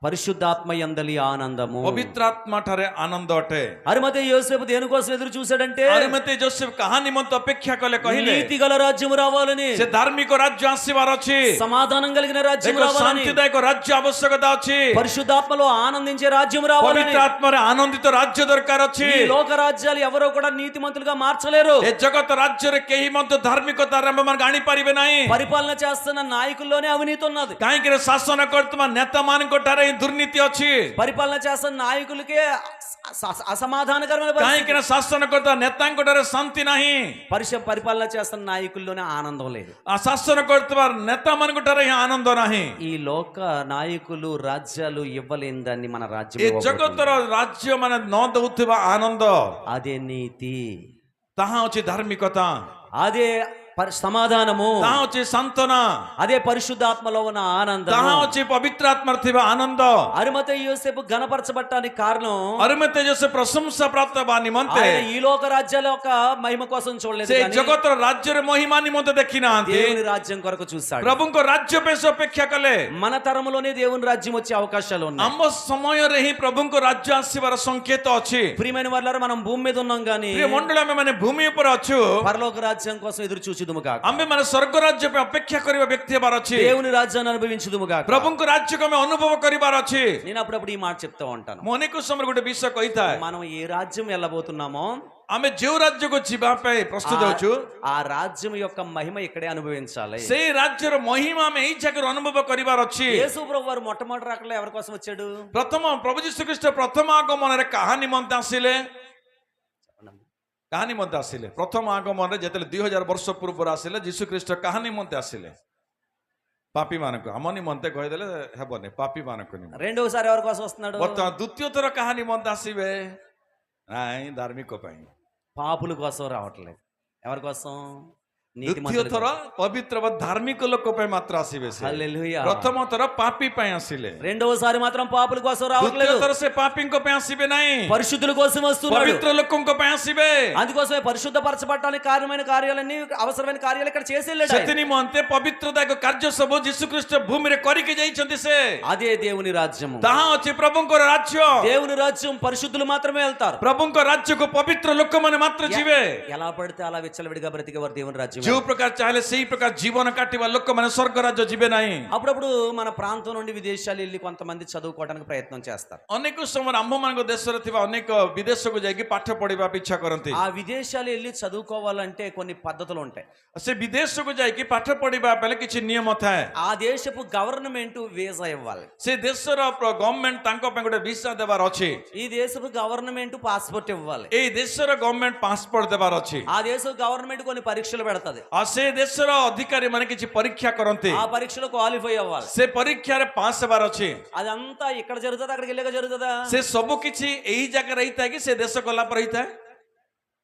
పరిశుద్ధాత్మ యందలి ఆనందము. ପବିତ୍ରାତ୍ମା ଠାରେ ଆନନ୍ଦ ଅଟେ। అరిమతయి యోసేపు దేనికోసం ఎదురు చూశాడంటే ଅରିମତେ ଜୋସେଫ କାହା ନିମନ୍ତେ ଅପେକ୍ଷା କଲେ କହିଲେ? నీతి గల రాజ్యము రావాలని, ସେ ଧାର୍ମିକ ରାଜ୍ୟ ଆସିବାର ଅଛି, సమాధానం కలిగిన రాజ్యం ଏକ రావాలని, ଶାନ୍ତିଦାୟକ ରାଜ୍ୟ ଆବଶ୍ୟକତା ଅଛି, పరిశుద్ధాత్మలో ఆనందించే రాజ్యం రావాలని. ପବିତ୍ର ଆତ୍ମାରେ ଆନନ୍ଦିତ ରାଜ୍ୟ ଦରକାର ଅଛି। ఈ లోక రాజ్యాలు ఎవరో కూడా నీతిమంతులుగా మార్చలేరు. ଏ ଜଗତ ରାଜ୍ୟରେ କେହି ମଧ୍ୟ ଧାର୍ମିକତାରେ ଆମମାନଙ୍କୁ ଆଣିପାରିବେ ନାହିଁ। పరిపాలన చేస్తున్న నాయకుల్లోనే అవినీతి ఉన్నది. କାହିଁକି ନା ଶାସନ କରୁଥିବା ନେତା ମାନଙ୍କ ଠାରେ ହିଁ ଦୁର୍ନୀତି ଅଛି। పరిపాలన చేస్తున్న నాయకులకే అసమాధానకరమైన କାହିଁକି ନା ଶାସନ କରୁଥିବା ନେତାଙ୍କ ଠାରେ ଶାନ୍ତି ନାହିଁ। పరిపాలన చేస్తున్న నాయకుల్లోనే ఆనందం లేదు. ଶାସନ କରୁଥିବା ନେତା ମାନଙ୍କ ଠାରେ ହିଁ ଆନନ୍ଦ ନାହିଁ। ఈ లోక నాయకులు రాజ్యాలు ఇవ్వలేని దాన్ని మన రాజ్యం ଏ ఇవ్వబోతుంది. ଜଗତର ରାଜ୍ୟ ମାନେ ନ ଦଉଥିବା ଆନନ୍ଦ, అదే నీతి, ତାହା ଅଛି ଧାର୍ମିକତା, అదే సమాధానము, ତାହା ଅଛି ସାନ୍ତ୍ୱନା, అదే పరిశుద్ధాత్మలో ఉన్న ఆనందం. ତାହା ଅଛି ପବିତ୍ର ଆତ୍ମାରେ ଥିବା ଆନନ୍ଦ। అరిమతయి యోసేపు ఘనపరచబడటానికి కారణం ଅରିମତେ ଜୋସେଫ ପ୍ରଶଂସା ପ୍ରାପ୍ତ ହେବା ନିମନ୍ତେ ఆయన ఈ లోక రాజ్యాల యొక్క మహిమ కోసం చూడలేదు ସେ కానీ ଜଗତର ରାଜ୍ୟରେ ମହିମା ନିମନ୍ତେ ଦେଖି ନାହାନ୍ତି, దేవుని రాజ్యం కొరకు చూశాడు. ପ୍ରଭୁଙ୍କ ରାଜ୍ୟ ପାଇଁ ସେ ଅପେକ୍ଷା କଲେ। మన తరములోనే దేవుని రాజ్యం వచ్చే అవకాశాలు ఉన్నాయి. ଆମ ସମୟରେ ହିଁ ପ୍ରଭୁଙ୍କ ରାଜ୍ୟ ଆସିବାର ସଂକେତ ଅଛି। ప్రియమైన వాళ్ళారా, మనం భూమి మీద ఉన్నాం కానీ ପ୍ରିୟ ମଣ୍ଡଳ, ଆମେ ମାନେ ଭୂମି ଉପରେ ଅଛୁ, పరలోక రాజ్యం కోసం ఎదురు చూచుదుము కాక, ଆମେ ମାନେ ସ୍ୱର୍ଗ ରାଜ୍ୟ ପାଇଁ ଅପେକ୍ଷା କରିବା ବ୍ୟକ୍ତି ହେବାର ଅଛି। దేవుని రాజ్యాన్ని అనుభవించుదుము కాక. ପ୍ରଭୁଙ୍କ ରାଜ୍ୟକୁ ଆମେ ଅନୁଭବ କରିବାର ଅଛି। నేను అప్పుడప్పుడు ఈ మాట చెప్తూ ఉంటాను. ମୁଁ ଅନେକ ସମୟରେ ଗୋଟେ ବିଷୟ କହିଥାଏ, మనం ఏ రాజ్యం వెళ్ళబోతున్నామో ଆମେ ଯେଉଁ ରାଜ୍ୟକୁ ଯିବା ପାଇଁ ପ୍ରସ୍ତୁତ ଅଛୁ, ఆ రాజ్యం యొక్క మహిమ ఇక్కడే అనుభవించాలి. ସେଇ ରାଜ୍ୟର ମହିମା ଆମେ ଏଇ ଜାଗାରେ ଅନୁଭବ କରିବାର ଅଛି। యేసు ప్రభు వారు మొట్టమొదటి రాకడలో ఎవరి కోసం వచ్చాడు? ପ୍ରଭୁ ଯୀଶୁଖ୍ରୀଷ୍ଟ ପ୍ରଥମ ଆଗମନରେ କାହା ନିମନ୍ତେ ଆସିଲେ? କାହା ନିମନ୍ତେ ଆସିଲେ? ପ୍ରଥମ ଆଗମନରେ ଯେତେବେଳେ 2000 ବର୍ଷ ପୂର୍ବରୁ ଆସିଲେ ଯୀଶୁଖ୍ରୀଷ୍ଟ କାହା ନିମନ୍ତେ ଆସିଲେ? ପାପୀ ମାନଙ୍କୁ। ଆମ ନିମନ୍ତେ କହିଦେଲେ ହେବନି, ପାପୀ ମାନଙ୍କୁ ନିମନ୍ତେ। రెండోసారి ఎవరి కోసం వస్తున్నాడు? ବର୍ତ୍ତମାନ ଦ୍ୱିତୀୟ ଥର କାହା ନିମନ୍ତେ ଆସିବେ? ଧାର୍ମିକ ପାଇଁ। పాపుల కోసం రావట్లేదు. ఎవరి కోసం? ଦ୍ୱିତୀୟ నీతిమంతుల ଥର కోసం. ପବିତ୍ର ବା ଧାର୍ମିକ ଲୋକ ପାଇଁ ମାତ୍ର ଆସିବେ ସେ। హల్లెలూయా. ପ୍ରଥମ ଥର ପାପୀ ପାଇଁ ଆସିଲେ, రెండవసారి మాత్రం పాపుల కోసం ଦ୍ୱିତୀୟ రావట్లేదు, ଥର ସେ ପାପୀଙ୍କ ପାଇଁ ଆସିବେ ନାହିଁ, పరిశుద్ధుల కోసం వస్తున్నాడు. ପବିତ୍ର ଲୋକଙ୍କ ପାଇଁ ଆସିବେ। అందుకోసమే పరిశుద్ధపరచబడటానికి కారణమైన కార్యాలన్నీ, అవసరమైన కార్యాలు ఇక్కడ చేసి వెళ్ళాడు ఆయన. ସେଥି ନିମନ୍ତେ ପବିତ୍ରତାକ କାର୍ଯ୍ୟ ସବୁ ଯୀଶୁ ଖ୍ରୀଷ୍ଟ ଭୂମିରେ କରିକି ଯାଇଛନ୍ତି ସେ। అదే దేవుని రాజ్యము. ତାହା ଅଛି ପ୍ରଭୁଙ୍କର ରାଜ୍ୟ। దేవుని రాజ్యం పరిశుద్ధులు మాత్రమే వెళ్తారు. ପ୍ରଭୁଙ୍କ ରାଜ୍ୟକୁ ପବିତ୍ର ଲୋକମାନେ ମାତ୍ର ଯିବେ। ఎలా పడితే అలా విచ్చలవిడిగా బ్రతికేవారు దేవుని రాజ్యం. ଯୋଉ ପ୍ରକାର ଚାହିଁଲେ ସେଇ ପ୍ରକାର ଜୀବନ କାଟିବା ଲୋକମାନେ ସ୍ୱର୍ଗ ରାଜ୍ୟ ଯିବେ ନାହିଁ। అప్పుడప్పుడు మన ప్రాంతం నుండి విదేశాలు వెళ్ళి కొంతమంది చదువుకోవడానికి ప్రయత్నం చేస్తారు. ଅନେକ ସମୟରେ ଆମ୍ଭମାନଙ୍କ ଦେଶରେ ଥିବା ଅନେକ ବିଦେଶକୁ ଯାଇକି ପାଠ ପଢିବା ପାଇଁ ଇଚ୍ଛା କରନ୍ତି। ఆ విదేశాలు వెళ్ళి చదువుకోవాలంటే కొన్ని పద్ధతులు ఉంటాయి. ସେ ବିଦେଶକୁ ଯାଇକି ପାଠ ପଢିବା ପାଇଁ କିଛି ନିୟମ ଥାଏ। ఆ దేశపు గవర్నమెంట్ వీసా ఇవ్వాలి. ସେ ଦେଶର ଗଭର୍ଣ୍ଣମେଣ୍ଟ ତାଙ୍କ ପାଇଁ ଗୋଟେ ଭିସା ଦେବାର ଅଛି। ఈ దేశపు గవర్నమెంట్ పాస్పోర్ట్ ఇవ్వాలి. ଏଇ ଦେଶର ଗଭର୍ଣ୍ଣମେଣ୍ଟ ପାସପୋର୍ଟ ଦେବାର ଅଛି। ఆ దేశపు గవర్నమెంట్ కొన్ని పరీక్షలు పెడతది. ଆଉ ସେ ଦେଶର ଅଧିକାରୀ ମାନେ କିଛି ପରୀକ୍ଷା କରନ୍ତି। ఆ పరీక్షలో క్వాలిఫై అవ్వాలి. ସେ ପରୀକ୍ଷାରେ ପାସ୍ ହେବାର ଅଛି। అదంతా ఇక్కడ జరుగుతుందా, అక్కడికి వెళ్ళాక జరుగుతుందా? ସେ ସବୁ କିଛି ଏଇ ଜାଗାରେ ହେଇଥାଏ କି ସେ ଦେଶ ଗଲା ପରେ ହେଇଥାଏ?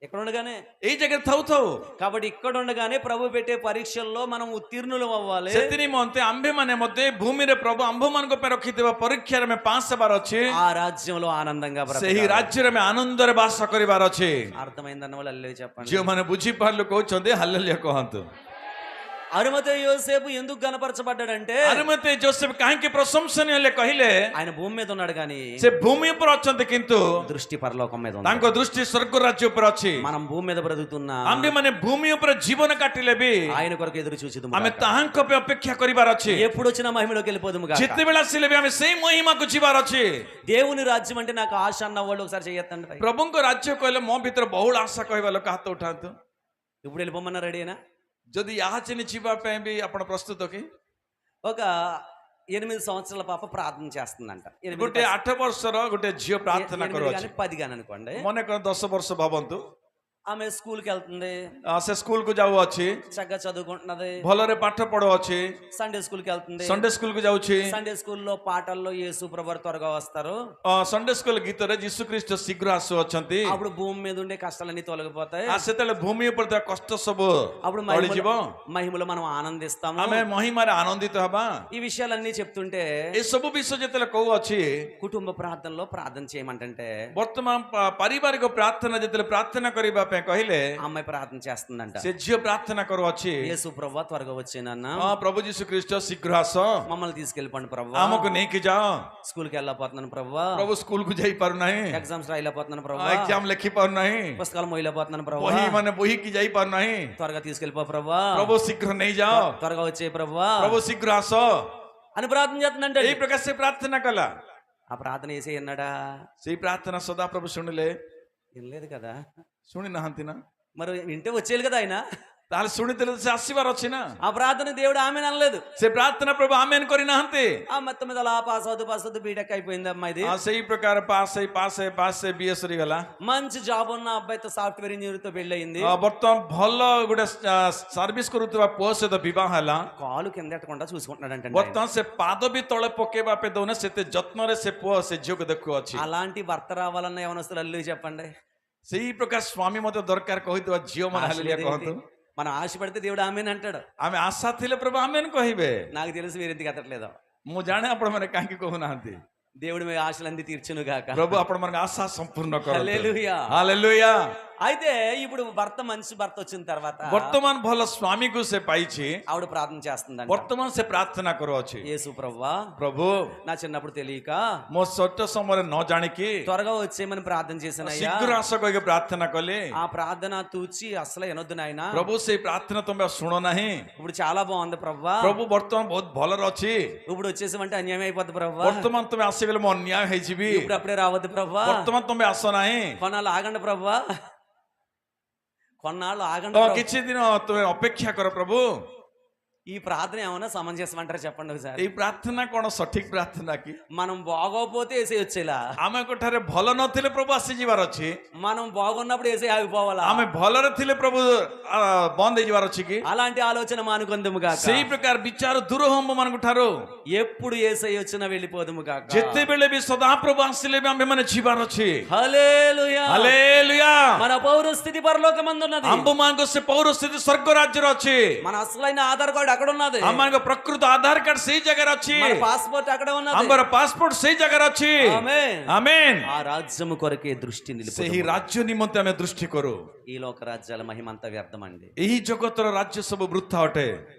ఇక్కడ ఉండగానే. ଏଇ ଜାଗାରେ ଥାଉ ଥାଉ। కాబట్టి ఇక్కడ ఉండగానే ప్రభు పెట్టే పరీక్షల్లో మనం ఉత్తీర్ణులు అవ్వాలి. ସେଥି ନିମନ୍ତେ ଆମ୍ଭେମାନେ ମଧ୍ୟ ଭୂମିରେ ପ୍ରଭୁ ଆମ୍ଭମାନଙ୍କ ପାଇଁ ରଖିଥିବା ପରୀକ୍ଷାରେ ଆମେ ପାସ୍ ହେବାର ଅଛି। ఆ రాజ్యంలో ఆనందంగా ସେହି బ్రతకాలి. ରାଜ୍ୟରେ ଆମେ ଆନନ୍ଦରେ ବାସ କରିବାର ଅଛି। అర్థమైందన్న వాళ్ళు అల్లే చెప్పండి. ଯେଉଁମାନେ ବୁଝିପାରିଲେ କହୁଛନ୍ତି ହାଲେଲୁୟା କହନ୍ତୁ। అరిమతయి యోసేపు ఎందుకు గణపరచబడ్డాడంటే, ଆରିମଥେୟ ଯୋସେଫ କାହିଁକି ପ୍ରଶଂସନୀୟ ହେଲେ କହିଲେ, ఆయన భూమి మీద ఉన్నాడు కానీ ସେ ଭୂମି ଉପରେ ଅଛନ୍ତି କିନ୍ତୁ దృష్టి పరలోకం మీద ఉంది. ତାଙ୍କ ଦୃଷ୍ଟି ସ୍ୱର୍ଗ ରାଜ୍ୟ ଉପରେ ଅଛି। మనం భూమి మీద బ్రతుకుతున్నా ଆମ୍ଭେମାନେ ଭୂମି ଉପରେ ଜୀବନ କାଟିଲେ ବି ఆయన కొరకు ఎదురు చూసిదు. ଆମେ ତାହାଙ୍କ ପାଇଁ ଅପେକ୍ଷା କରିବାର ଅଛି। ఎప్పుడు వచ్చినా మహిమలోకి వెళ్ళిపోదుము గాక. ଯେତେବେଳେ ଆସିଲେ ବି ଆମେ ସେଇ ମହିମାକୁ ଯିବାର ଅଛି। దేవుని రాజ్యం అంటే నాకు ఆశ అన్న వాళ్ళు ఒకసారి చెయ్యొద్దండి. ପ୍ରଭୁଙ୍କ ରାଜ୍ୟ କହିଲେ ମୋ ଭିତରେ ବହୁଳ ଆଶା କହିବା ଲୋକ ହାତ ଉଠାନ୍ତୁ। ఇప్పుడు వెళ్ళిపోమన్నా రెడీనా? ଯଦି ଏହା ଚିନି ଯିବା ପାଇଁ ବି ଆପଣ ପ୍ରସ୍ତୁତ କି? ఒక 8 సంవత్సరాల పాప ప్రార్థన చేస్తుందంట. ଗୋଟେ 8 ବର୍ଷର ଗୋଟେ ଝିଅ ପ୍ରାର୍ଥନା କରୁଅଛି। 10 గాని అనుకోండి. ମନେ କର 10 ବର୍ଷ ଭାବନ୍ତୁ। ఆమె స్కూల్కి వెళ్తుంది, ସେ ସ୍କୁଲକୁ ଯାଉଅଛି, చక్కగా చదువుకుంటున్నది, ଭଲରେ ପାଠ ପଢୁଅଛି, సండే స్కూల్కి వెళ్తుంది. ସଣ୍ଡେ ସ୍କୁଲକୁ ଯାଉଛି। సండే స్కూల్లో పాటల్లో యేసు ప్రభువారు త్వరగా వస్తారు. ସଣ୍ଡେ ସ୍କୁଲ ଗୀତରେ ଯୀଶୁ ଖ୍ରୀଷ୍ଟ ଶୀଘ୍ର ଆସୁଅଛନ୍ତି। అప్పుడు భూమి మీద ఉండే కష్టాలన్నీ తొలగిపోతాయి. ସେତେବେଳେ ଭୂମି ଉପରେ ଥିବା କଷ୍ଟ ସବୁ అప్పుడు ଟଳିଯିବ। మహిమలో మనం ఆనందిస్తాము. ଆମେ ମହିମାରେ ଆନନ୍ଦିତ ହେବା। ఈ విషయాలన్నీ చెప్తుంటే ଏସବୁ ବିଷୟ ଯେତେବେଳେ କହୁଅଛି, కుటుంబ ప్రార్థనలో ప్రార్థన చేయమంటే ବର୍ତ୍ତମାନ ପାରିବାରିକ ପ୍ରାର୍ଥନା ଯେତେବେଳେ ପ୍ରାର୍ଥନା କରିବା ପାଇଁ କହିଲେ, అమ్మాయి ప్రార్థన చేస్తుందంట. ସେ ଝିଅ ପ୍ରାର୍ଥନା କରୁଅଛି, యేసు ప్రభువా త్వరగా వచ్చేనన్న, ପ୍ରଭୁ ଯୀଶୁ ଖ୍ରୀଷ୍ଟ ଶୀଘ୍ର ଆସ, మమ్మల్ని తీసుకెళ్ళిపోండి ప్రభువా. ଆମକୁ ନେଇକି ଯାଅ। స్కూల్కి వెళ్ళకపోతున్నాను ప్రభువా. ପ୍ରଭୁ ସ୍କୁଲକୁ ଯାଇ ପାରୁନାହିଁ, ఎగ్జామ్స్ రాయలేకపోతున్నాను ప్రభువా. ଏକ୍ଜାମ ଲେଖି ପାରୁନାହିଁ, పుస్తకాలు మొయ్యలేకపోతున్నాను ప్రభువా. ବହି ମାନେ ବୋହିକି ଯାଇ ପାରୁନାହିଁ। త్వరగా తీసుకెళ్ళిపో ప్రభువా. ପ୍ରଭୁ ଶୀଘ୍ର ନେଇଯାଅ, త్వరగా వచ్చే ప్రభువా ପ୍ରଭୁ శୀଘ୍ର ଆସ। అని ప్రార్థన చేస్తుందంటే ଏଇ ପ୍ରକାର ସେ ପ୍ରାର୍ଥନା କଲା। ఆ ప్రార్థన చేసే అన్నాడా? ସେଇ ପ୍ରାର୍ଥନା ସଦା ପ୍ରଭୁ ଶୁଣିଲେ? వినలేదు కదా. ଶୁଣି ନାହାନ୍ତି ନା? మరి వింటే వచ్చేయాలి కదా ఆయన. ତାହେଲେ ଶୁଣିଥିଲେ ସେ ଆସିବାର ଅଛି ନା? ఆ ప్రార్థన దేవుడు ఆమె అనలేదు. ସେ ପ୍ରାର୍ଥନା ପ୍ରଭୁ ଆମେନ କରିନାହାନ୍ତି। ఆ మొత్తం మీద అలా పాస్ అవుతూ బీటెక్ అయిపోయింది అమ్మాయిది. ସେଇ ପ୍ରକାର ପାସ୍ ହେଇ ବିଏ ସରିଗଲା। మంచి జాబ్ ఉన్న అబ్బాయితో సాఫ్ట్వేర్ ఇంజనీర్ తో పెళ్లి అయింది. ବର୍ତ୍ତମାନ ଭଲ ଗୋଟେ ସର୍ଭିସ କରୁଥିବା ପୁଅ ସହିତ ବିବାହ ହେଲା। కాలు కింద ఎట్టకుండా చూసుకుంటున్నాడంటే ବର୍ତ୍ତମାନ ସେ ପାଦ ବି ତଳେ ପକେଇବା ପାଇଁ ଦଉନା, ସେତେ ଯତ୍ନରେ ସେ ପୁଅ ସେ ଝିଅକୁ ଦେଖୁଅଛି। అలాంటి భర్త రావాలన్న యవనస్తులు అల్లు చెప్పండి. ସେଇ ପ୍ରକାର ସ୍ୱାମୀ ମଧ୍ୟ ଦରକାର କହିଥିବା ଝିଅ ମାନେ ହାଲେଲୁୟା କହନ୍ତୁ। మనం ఆశపడితే దేవుడు ఆమెన్ అంటాడు. ଆମେ ଆଶା ଥିଲେ ପ୍ରଭୁ ଆମେନ କହିବେ। నాకు తెలుసు మీరు ఎందుకు ఎత్తట్లేదు. ମୁଁ ଜାଣେ ଆପଣ ମାନେ କାହିଁକି କହୁନାହାନ୍ତି। దేవుడు మీ ఆశలన్నీ తీర్చును గాక. ପ୍ରଭୁ ଆପଣମାନଙ୍କ ଆଶା ସମ୍ପୂର୍ଣ୍ଣ କରନ୍ତୁ। హల్లెలూయా. ହାଲେଲୁୟା। అయితే ఇప్పుడు మంచి భర్త వచ్చిన తర్వాత ବର୍ତ୍ତମାନ ଭଲ ସ୍ୱାମୀକୁ ସେ ପାଇଛି। ఆవిడ ప్రార్థన చేస్తుందంట. ବର୍ତ୍ତମାନ ସେ ପ୍ରାର୍ଥନା କରୁଅଛି, యేసు ప్రభువా, ପ୍ରଭୁ నా చిన్నప్పుడు తెలియక ମୋ ଛୋଟ ସମୟରେ ନ ଜାଣିକି త్వరగా వచ్చేయమని ప్రార్థన చేశానయ్యా. ଶୀଘ୍ର ଆସ କହିକି ପ୍ରାର୍ଥନା କଲି। ఆ ప్రార్థన తూచి అసలు వినొద్దు నాయనా. ପ୍ରଭୁ ସେଇ ପ୍ରାର୍ଥନା ତମେ ଶୁଣ ନାହିଁ। ఇప్పుడు చాలా బాగుంది ప్రభువా. ପ୍ରଭୁ ବର୍ତ୍ତମାନ ବହୁତ ଭଲରେ ଅଛି। ఇప్పుడు వచ్చేసామంటే అన్యాయం అయిపోద్ది ప్రభువా. ବର୍ତ୍ତମାନ ତମେ ଆସିଗଲେ ମୁଁ ଅନ୍ୟାୟ ହେଇଯିବି। ఇప్పుడు అప్పుడే రావద్దు ప్రభువా. ବର୍ତ୍ତମାନ ତମେ ଆସ ନାହିଁ, కొన్నాళ్ళు ఆగండి ప్రభువా. కొన్నాళ్ళు ఆగండి କିଛି ଦିନ ତମେ ଅପେକ୍ଷା କର ପ୍ରଭୁ। ఈ ప్రార్థన ఏమన్నా సమంజసం అంటారా చెప్పండి ఒకసారి. এই প্রার্থনা কোন সঠিক প্রার্থনা কি? మనం బాగోపోతే ఏసై వచ్చేలా, ଆମେ କୋଠାରେ ଭଲ ନଥିଲେ ପ୍ରଭୁ ଆସିଯିବାର ଅଛି, మనం బాగున్నప్పుడు ఏసై ఆగిపోవాలా? ଆମେ ଭଲରେ ଥିଲେ ପ୍ରଭୁ ବନ୍ଦ ହେଇଯିବାର ଅଛି କି? అలాంటి ఆలోచన మానుకొందుము గాక. ସେଇ ପ୍ରକାର ବିଚାର ଦୂର ହବ ମାନଙ୍କ ଠାରୁ। ఎప్పుడు ఏసై వచ్చినా వెళ్ళిపోదుము గాక. ଯେତେବେଳେ ବି ସଦାପ୍ରଭୁ ଆସିଲେ ବି ଆମେ ମାନେ ଯିବାର ଅଛି। హల్లెలూయా. ହାଲେଲୁୟା। మన పౌరస్థితి పరలోకమందున్నది. ଆମ୍ଭମାନଙ୍କ ସେ ପୌରସ୍ଥିତି ସ୍ୱର୍ଗ ରାଜ୍ୟରେ ଅଛି। మన అసలైన ఆధార్ కార్డు అక్కడ ఉన్నది. ଆମମାନଙ୍କ ପ୍ରକୃତ ଆଧାର କାର୍ଡ ସେଇ ଜାଗାରେ ଅଛି। మన పాస్పోర్ట్ అక్కడ ఉన్నది. ଆମର ପାସପୋର୍ଟ ସେଇ ଜାଗାରେ ଅଛି। ఆమేన్. ଆମେନ୍। ఆ రాజ్యము కొరకే దృష్టి ସେହି నిలుపుము. ରାଜ୍ୟ ନିମନ୍ତେ ଆମେ ଦୃଷ୍ଟି କରୁ। ఈ లోక రాజ్యాల మహిమంతా వ్యర్థమండి. ଏହି ଜଗତର ରାଜ୍ୟ ସବୁ ବୃଥା ଅଟେ।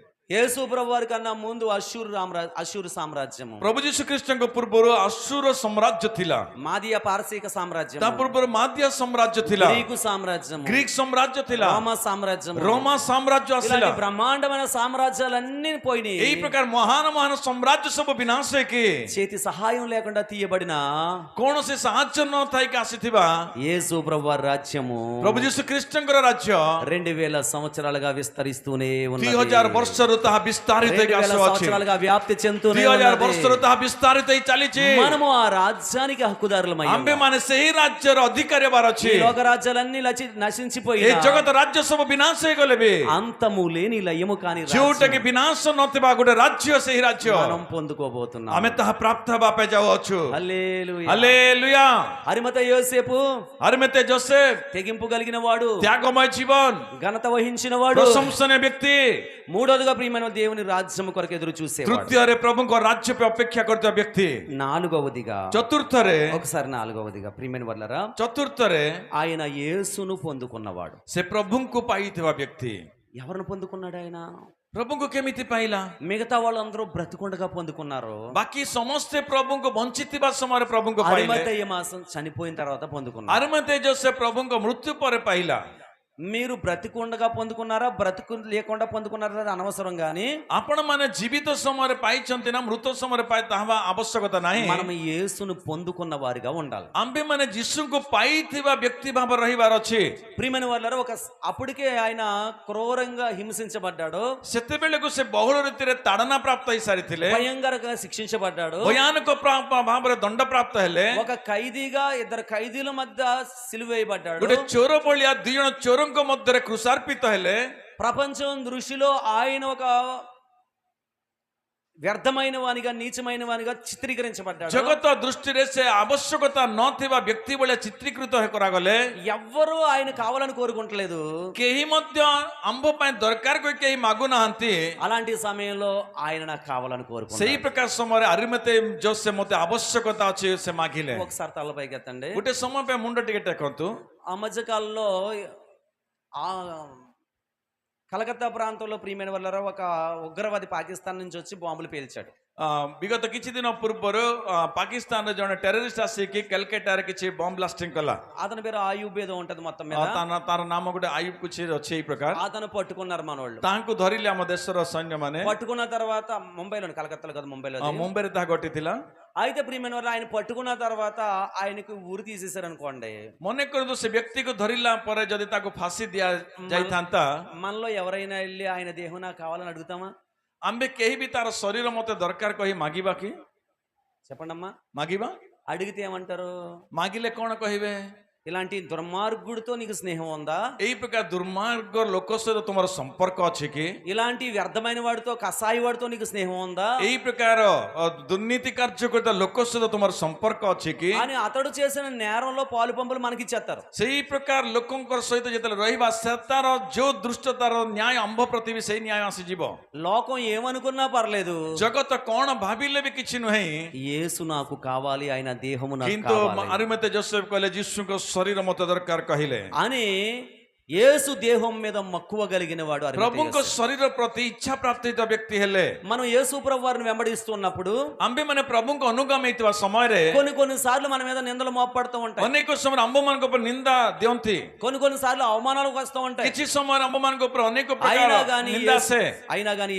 యేసు ప్రభు వారి కన్నా ముందు అశూరు సామ్రాజ్యము, ପ୍ରଭୁ ଯୀଶୁ ଖ୍ରୀଷ୍ଟଙ୍କ ପୂର୍ବରୁ ଆଶୁର ସାମ୍ରାଜ୍ୟ ଥିଲା। మాదియా పారసీక సామ్రాజ్యము, ତା ପୂର୍ବରୁ ମାଦିଆ ସାମ୍ରାଜ୍ୟ ଥିଲା। గ్రీకు సామ్రాజ్యము, ଗ୍ରୀକ ସାମ୍ରାଜ୍ୟ ଥିଲା। రోమా సామ్రాజ్యము, ରୋମା ସାମ୍ରାଜ୍ୟ ଆସିଲା। ఇలాంటి బ్రహ్మాండమైన సామ్రాజ్యాలన్నీ పోయినాయి. ଏହି ପ୍ରକାର ମହାନ ମହାନ ସାମ୍ରାଜ୍ୟ ସବୁ ବିନାଶ ହେଇକି చేతి సహాయం లేకుండా తీయబడిన କୌଣସି ସାହାଯ୍ୟ ନଥାଇକି ଆସିଥିବା యేసు ప్రభు వారి రాజ్యము ପ୍ରଭୁ ଯୀଶୁ ଖ୍ରୀଷ୍ଟଙ୍କର ରାଜ୍ୟ 2000 సంవత్సరాలుగా విస్తరిస్తూనే 2000 ఉన్నది. ବର୍ଷରୁ ତାହା ବିସ୍ତାରିତ ହେଇକି 2000 ଆସୁଅଛି। సంవత్సరాలుగా వ్యాప్తి చెందుతూనే 2000 ఉన్నది. ବର୍ଷରୁ ତାହା ବିସ୍ତାରିତ ହେଇ ଚାଲିଛି। మనము ఆ రాజ్యానికి హక్కుదారులమై ఉన్నాం. ଆମ୍ଭେମାନେ ସେହି ରାଜ୍ୟର ଅଧିକାରୀ ହେବାର ଅଛି। ఈ లోక రాజ్యాలన్నీ నశించిపోయి ଏ ଜଗତ ରାଜ୍ୟ ସବୁ ବିନାଶ ହେଇଗଲେ ବି అంతము లేని లయము కాని ଯୋଉଟା କି రాజ్యం ବିନାଶ ନଥିବା ଗୋଟେ ରାଜ୍ୟ ସେହି ରାଜ୍ୟ మనం పొందుకోబోతున్నాం. ଆମେ ତାହା ପ୍ରାପ୍ତ ହେବା ପାଇଁ ଯାଉଅଛୁ। హల్లెలూయా. ହାଲେଲୁୟା। అరిమత యోసేపు అరిమతే జోసెఫ్ తెగింపు కలిగిన వాడు, త్యాగమయ జీవన్, ఘనత వహించిన వాడు, ପ୍ରଶଂସନୀୟ ବ୍ୟକ୍ତି, మూడోదిగా ప్రియమైన దేవుని రాజ్యం కొరకు ఎదురు చూసేవాడు, ତୃତୀୟରେ ପ୍ରଭୁଙ୍କ ରାଜ୍ୟ ପାଇଁ ଅପେକ୍ଷା କରୁଥିବା ବ୍ୟକ୍ତି, నాలుగవదిగా ଚତୁର୍ଥରେ ఒకసారి నాలుగవదిగా ప్రియమైన వాళ్ళరా ଚତୁର୍ଥରେ ఆయన యేసును పొందుకున్నవాడు. ସେ ପ୍ରଭୁଙ୍କୁ ପାଇଥିବା ବ୍ୟକ୍తి। ఎవరిని పొందుకున్నాడు ఆయన? ପ୍ରଭୁଙ୍କୁ କେମିତି ପାଇଲା? మిగతా వాళ్ళందరూ బ్రతికుండగా పొందుకున్నారు. ବାକି ସମସ୍ତେ ପ୍ରଭୁଙ୍କୁ ବଞ୍ଚିଥିବା ସମୟରେ ପ୍ରଭୁଙ୍କୁ ପାଇଲେ। అరిమతయ్య మాసం చనిపోయిన తర్వాత పొందుకున్నారు. అరిమతే జోసెఫ్ ପ୍ରଭୁଙ୍କ ମୃତ୍ୟୁ ପରେ ପାଇଲା। మీరు బ్రతికుండగా పొందుకున్నారా, బ్రతుకు లేకుండా పొందుకున్నారా అది అనవసరం, గాని ଆପଣମାନେ ଜୀବିତ ସମୟରେ ପାଇଛନ୍ତି ନା ମୃତ ସମୟରେ ପାଇ ତାହା ଆବଶ୍ୟକତା ନାହିଁ। మనం యేసును పొందుకున్న వారిగా ఉండాలి. ଆମ୍ଭେମାନେ ଯୀଶୁଙ୍କୁ ପାଇଥିବା ବ୍ୟକ୍ତି ଭାବରେ ରହିବାର ଅଛି। ప్రియమైన వాళ్ళారా, అప్పటికే ఆయన క్రూరంగా హింసించబడ్డాడు, ସେତେବେଳକୁ ସେ ବହୁଳ ରୀତିରେ ତାଡ଼ନା ପ୍ରାପ୍ତ ହେଇସାରିଥିଲେ, భయంకరంగా శిక్షించబడ్డాడు, ଭୟାନକ ଭାବରେ ଦଣ୍ଡ ପ୍ରାପ୍ତ ହେଲେ, ఒక ఖైదీగా ఇద్దరు ఖైదీల మధ్య సిలువేయబడ్డాడు, ଗୋଟେ ଚୋର ଭଳିଆ 2 ଜଣ ଚୋରଙ୍କ ମଧ୍ୟରେ କୃଷାର୍ପିତ ହେଲେ। ప్రపంచం దృష్టిలో ఆయన ఒక వ్యర్థమైన వానిగా, నీచమైన వానిగా చిత్రీకరించబడ్డాడు. ଜଗତ ଦୃଷ୍ଟିରେ ସେ ଆବଶ୍ୟକତା ନଥିବା ବ୍ୟକ୍ତି ଭଳିଆ ଚିତ୍ରୀକୃତ କରାଗଲେ। ఎవ్వరూ ఆయన కావాలని కోరుకుంటలేదు. କେହି ମଧ୍ୟ ଆମ୍ଭ ପାଇଁ ଦରକାର କହି କେହି ମାଗୁନାହାନ୍ତି। అలాంటి సమయంలో ఆయన నాకు కావాలని ସେଇ కోరుకున్నాడు. ପ୍ରକାର ସମୟରେ ଆରିମତେ ଜୋସେଫ୍ ମତେ ଆବଶ୍ୟକତା ଅଛି ସେ ମାଗିଲେ। ఒకసారి తల పైకి ఎత్తండి. ଗୋଟେ ସମୟ ପାଇଁ ମୁଣ୍ଡ ଟିକେ ଟେକନ୍ତୁ। ఆ మధ్య కాలంలో ఆ కలకత్తా ప్రాంతంలో ప్రియమైన వాళ్ళ ఒక ఉగ్రవాది పాకిస్తాన్ నుంచి వచ్చి బాంబులు పేల్చాడు. ବିଗତ କିଛି ଦିନ ପୂର୍ବରୁ ପାକିସ୍ତାନରେ ଜଣେ ଟେରରିଷ୍ଟ ଆସିକି କଲକାତାରେ କିଛି ବମ୍ ବ୍ଲାଷ୍ଟିଂ କଲା। అతని పేరు ఆయూబ్ ఏదో ఉంటది మొత్తం మీద. ତାର ନାମ ଗୋଟେ ଆୟୁବ କିଛି ଅଛି ଏଇ ପ୍ରକାର। అతను పట్టుకున్నారు మనోళ్ళు. ତାହାଙ୍କୁ ଧରିଲେ ଆମ ଦେଶର ସୈନ୍ୟମାନେ। పట్టుకున్న తర్వాత ముంబైలో, కలకత్తాలో కదా, ముంబైలో. ମୁମ୍ବାଇରେ ତାହା ଘଟିଥିଲା। అయితే ప్రియమైన వాళ్ళు ఆయన పట్టుకున్న తర్వాత ఆయనకు ఊరి తీసేశారు అనుకోండి. ମନେ କରନ୍ତୁ ସେ ବ୍ୟକ୍ତିକୁ ଧରିଲା ପରେ ଯଦି ତାକୁ ଫାଶୀ ଦିଆଯାଇଥାନ୍ତା, మనలో ఎవరైనా వెళ్ళి ఆయన దేహం నాకు కావాలని అడుగుతామా? ଆମ୍ଭେ କେହି ବି ତାର ଶରୀର ମତେ ଦରକାର କହି ମାଗିବା କି? చెప్పండి అమ్మా. ମାଗିବା? అడిగితే ఏమంటారు? ମାଗିଲେ କଣ କହିବେ? ఇలాంటి దుర్మార్గుడితో నీకు స్నేహం ఉందా? ଏଇ ପ୍ରକାର ଦୁର୍ମାର୍ଗ ଲୋକ ସହିତ ତୁମର ସମ୍ପର୍କ ଅଛି କି? ఇలాంటి వ్యర్థమైన వాడితో, కసాయి వాడితో నీకు స్నేహం ఉందా? ଏଇ ପ୍ରକାର ଦୁର୍ନୀତି କାର୍ଯ୍ୟ କରୁଥିବା ଲୋକ ସହିତ ତୁମର ସମ୍ପର୍କ ଅଛି କି? అని అతడు చేసిన నేరంలో పాలు పంపులు మనకి ఇచ్చేస్తారు. ସେଇ ପ୍ରକାର ଲୋକଙ୍କ ସହିତ ଯେତେବେଳେ ରହିବା, ସେ ତାର ଯୋଉ ଦୃଷ୍ଟତାର ନ୍ୟାୟ ଆମ୍ଭ ପ୍ରତି ବି ସେଇ ନ୍ୟାୟ ଆସିଯିବ। లోకం ఏమనుకున్నా పర్లేదు, ଜଗତ କଣ ଭାବିଲେ ବି କିଛି ନୁହେଁ। యేసు నాకు కావాలి, ఆయన దేహము నాకు କିନ୍ତୁ కావాలి ଆରିମତେ ଜୋସେଫ୍ କହିଲେ ଯୀଶୁଙ୍କ ଶରୀର ମତେ ଦରକାର କହିଲେ। అని యేసు దేహం మీద మక్కువ కలిగిన వాడు ପ୍ରଭୁଙ୍କ ଶରୀର ପ୍ରତି ଇଚ୍ଛା ପ୍ରାପ୍ତ ହେଇଥିବା ବ୍ୟକ୍ତି ହେଲେ। మనం యేసు ప్రభు వారిని వెంబడిస్తున్నప్పుడు ଆମ୍ଭେମାନେ ପ୍ରଭୁଙ୍କ ଅନୁଗାମୀ ହେଇଥିବା ସମୟରେ కొన్ని సార్లు మన మీద నిందలు మోపడుతూ ఉంటాయి, ଅନେକ ସମୟରେ ଆମ୍ଭମାନଙ୍କ ଉପରେ ନିନ୍ଦା ଦିଅନ୍ତି, కొన్ని సార్లు అవమానాలకు వస్తూ ఉంటాయి. କିଛି ସମୟରେ ଆମ୍ଭମାନଙ୍କ ଉପରେ ଅନେକ అయినా ପ୍ରକାର గానీ ନିନ୍ଦା ଆସେ।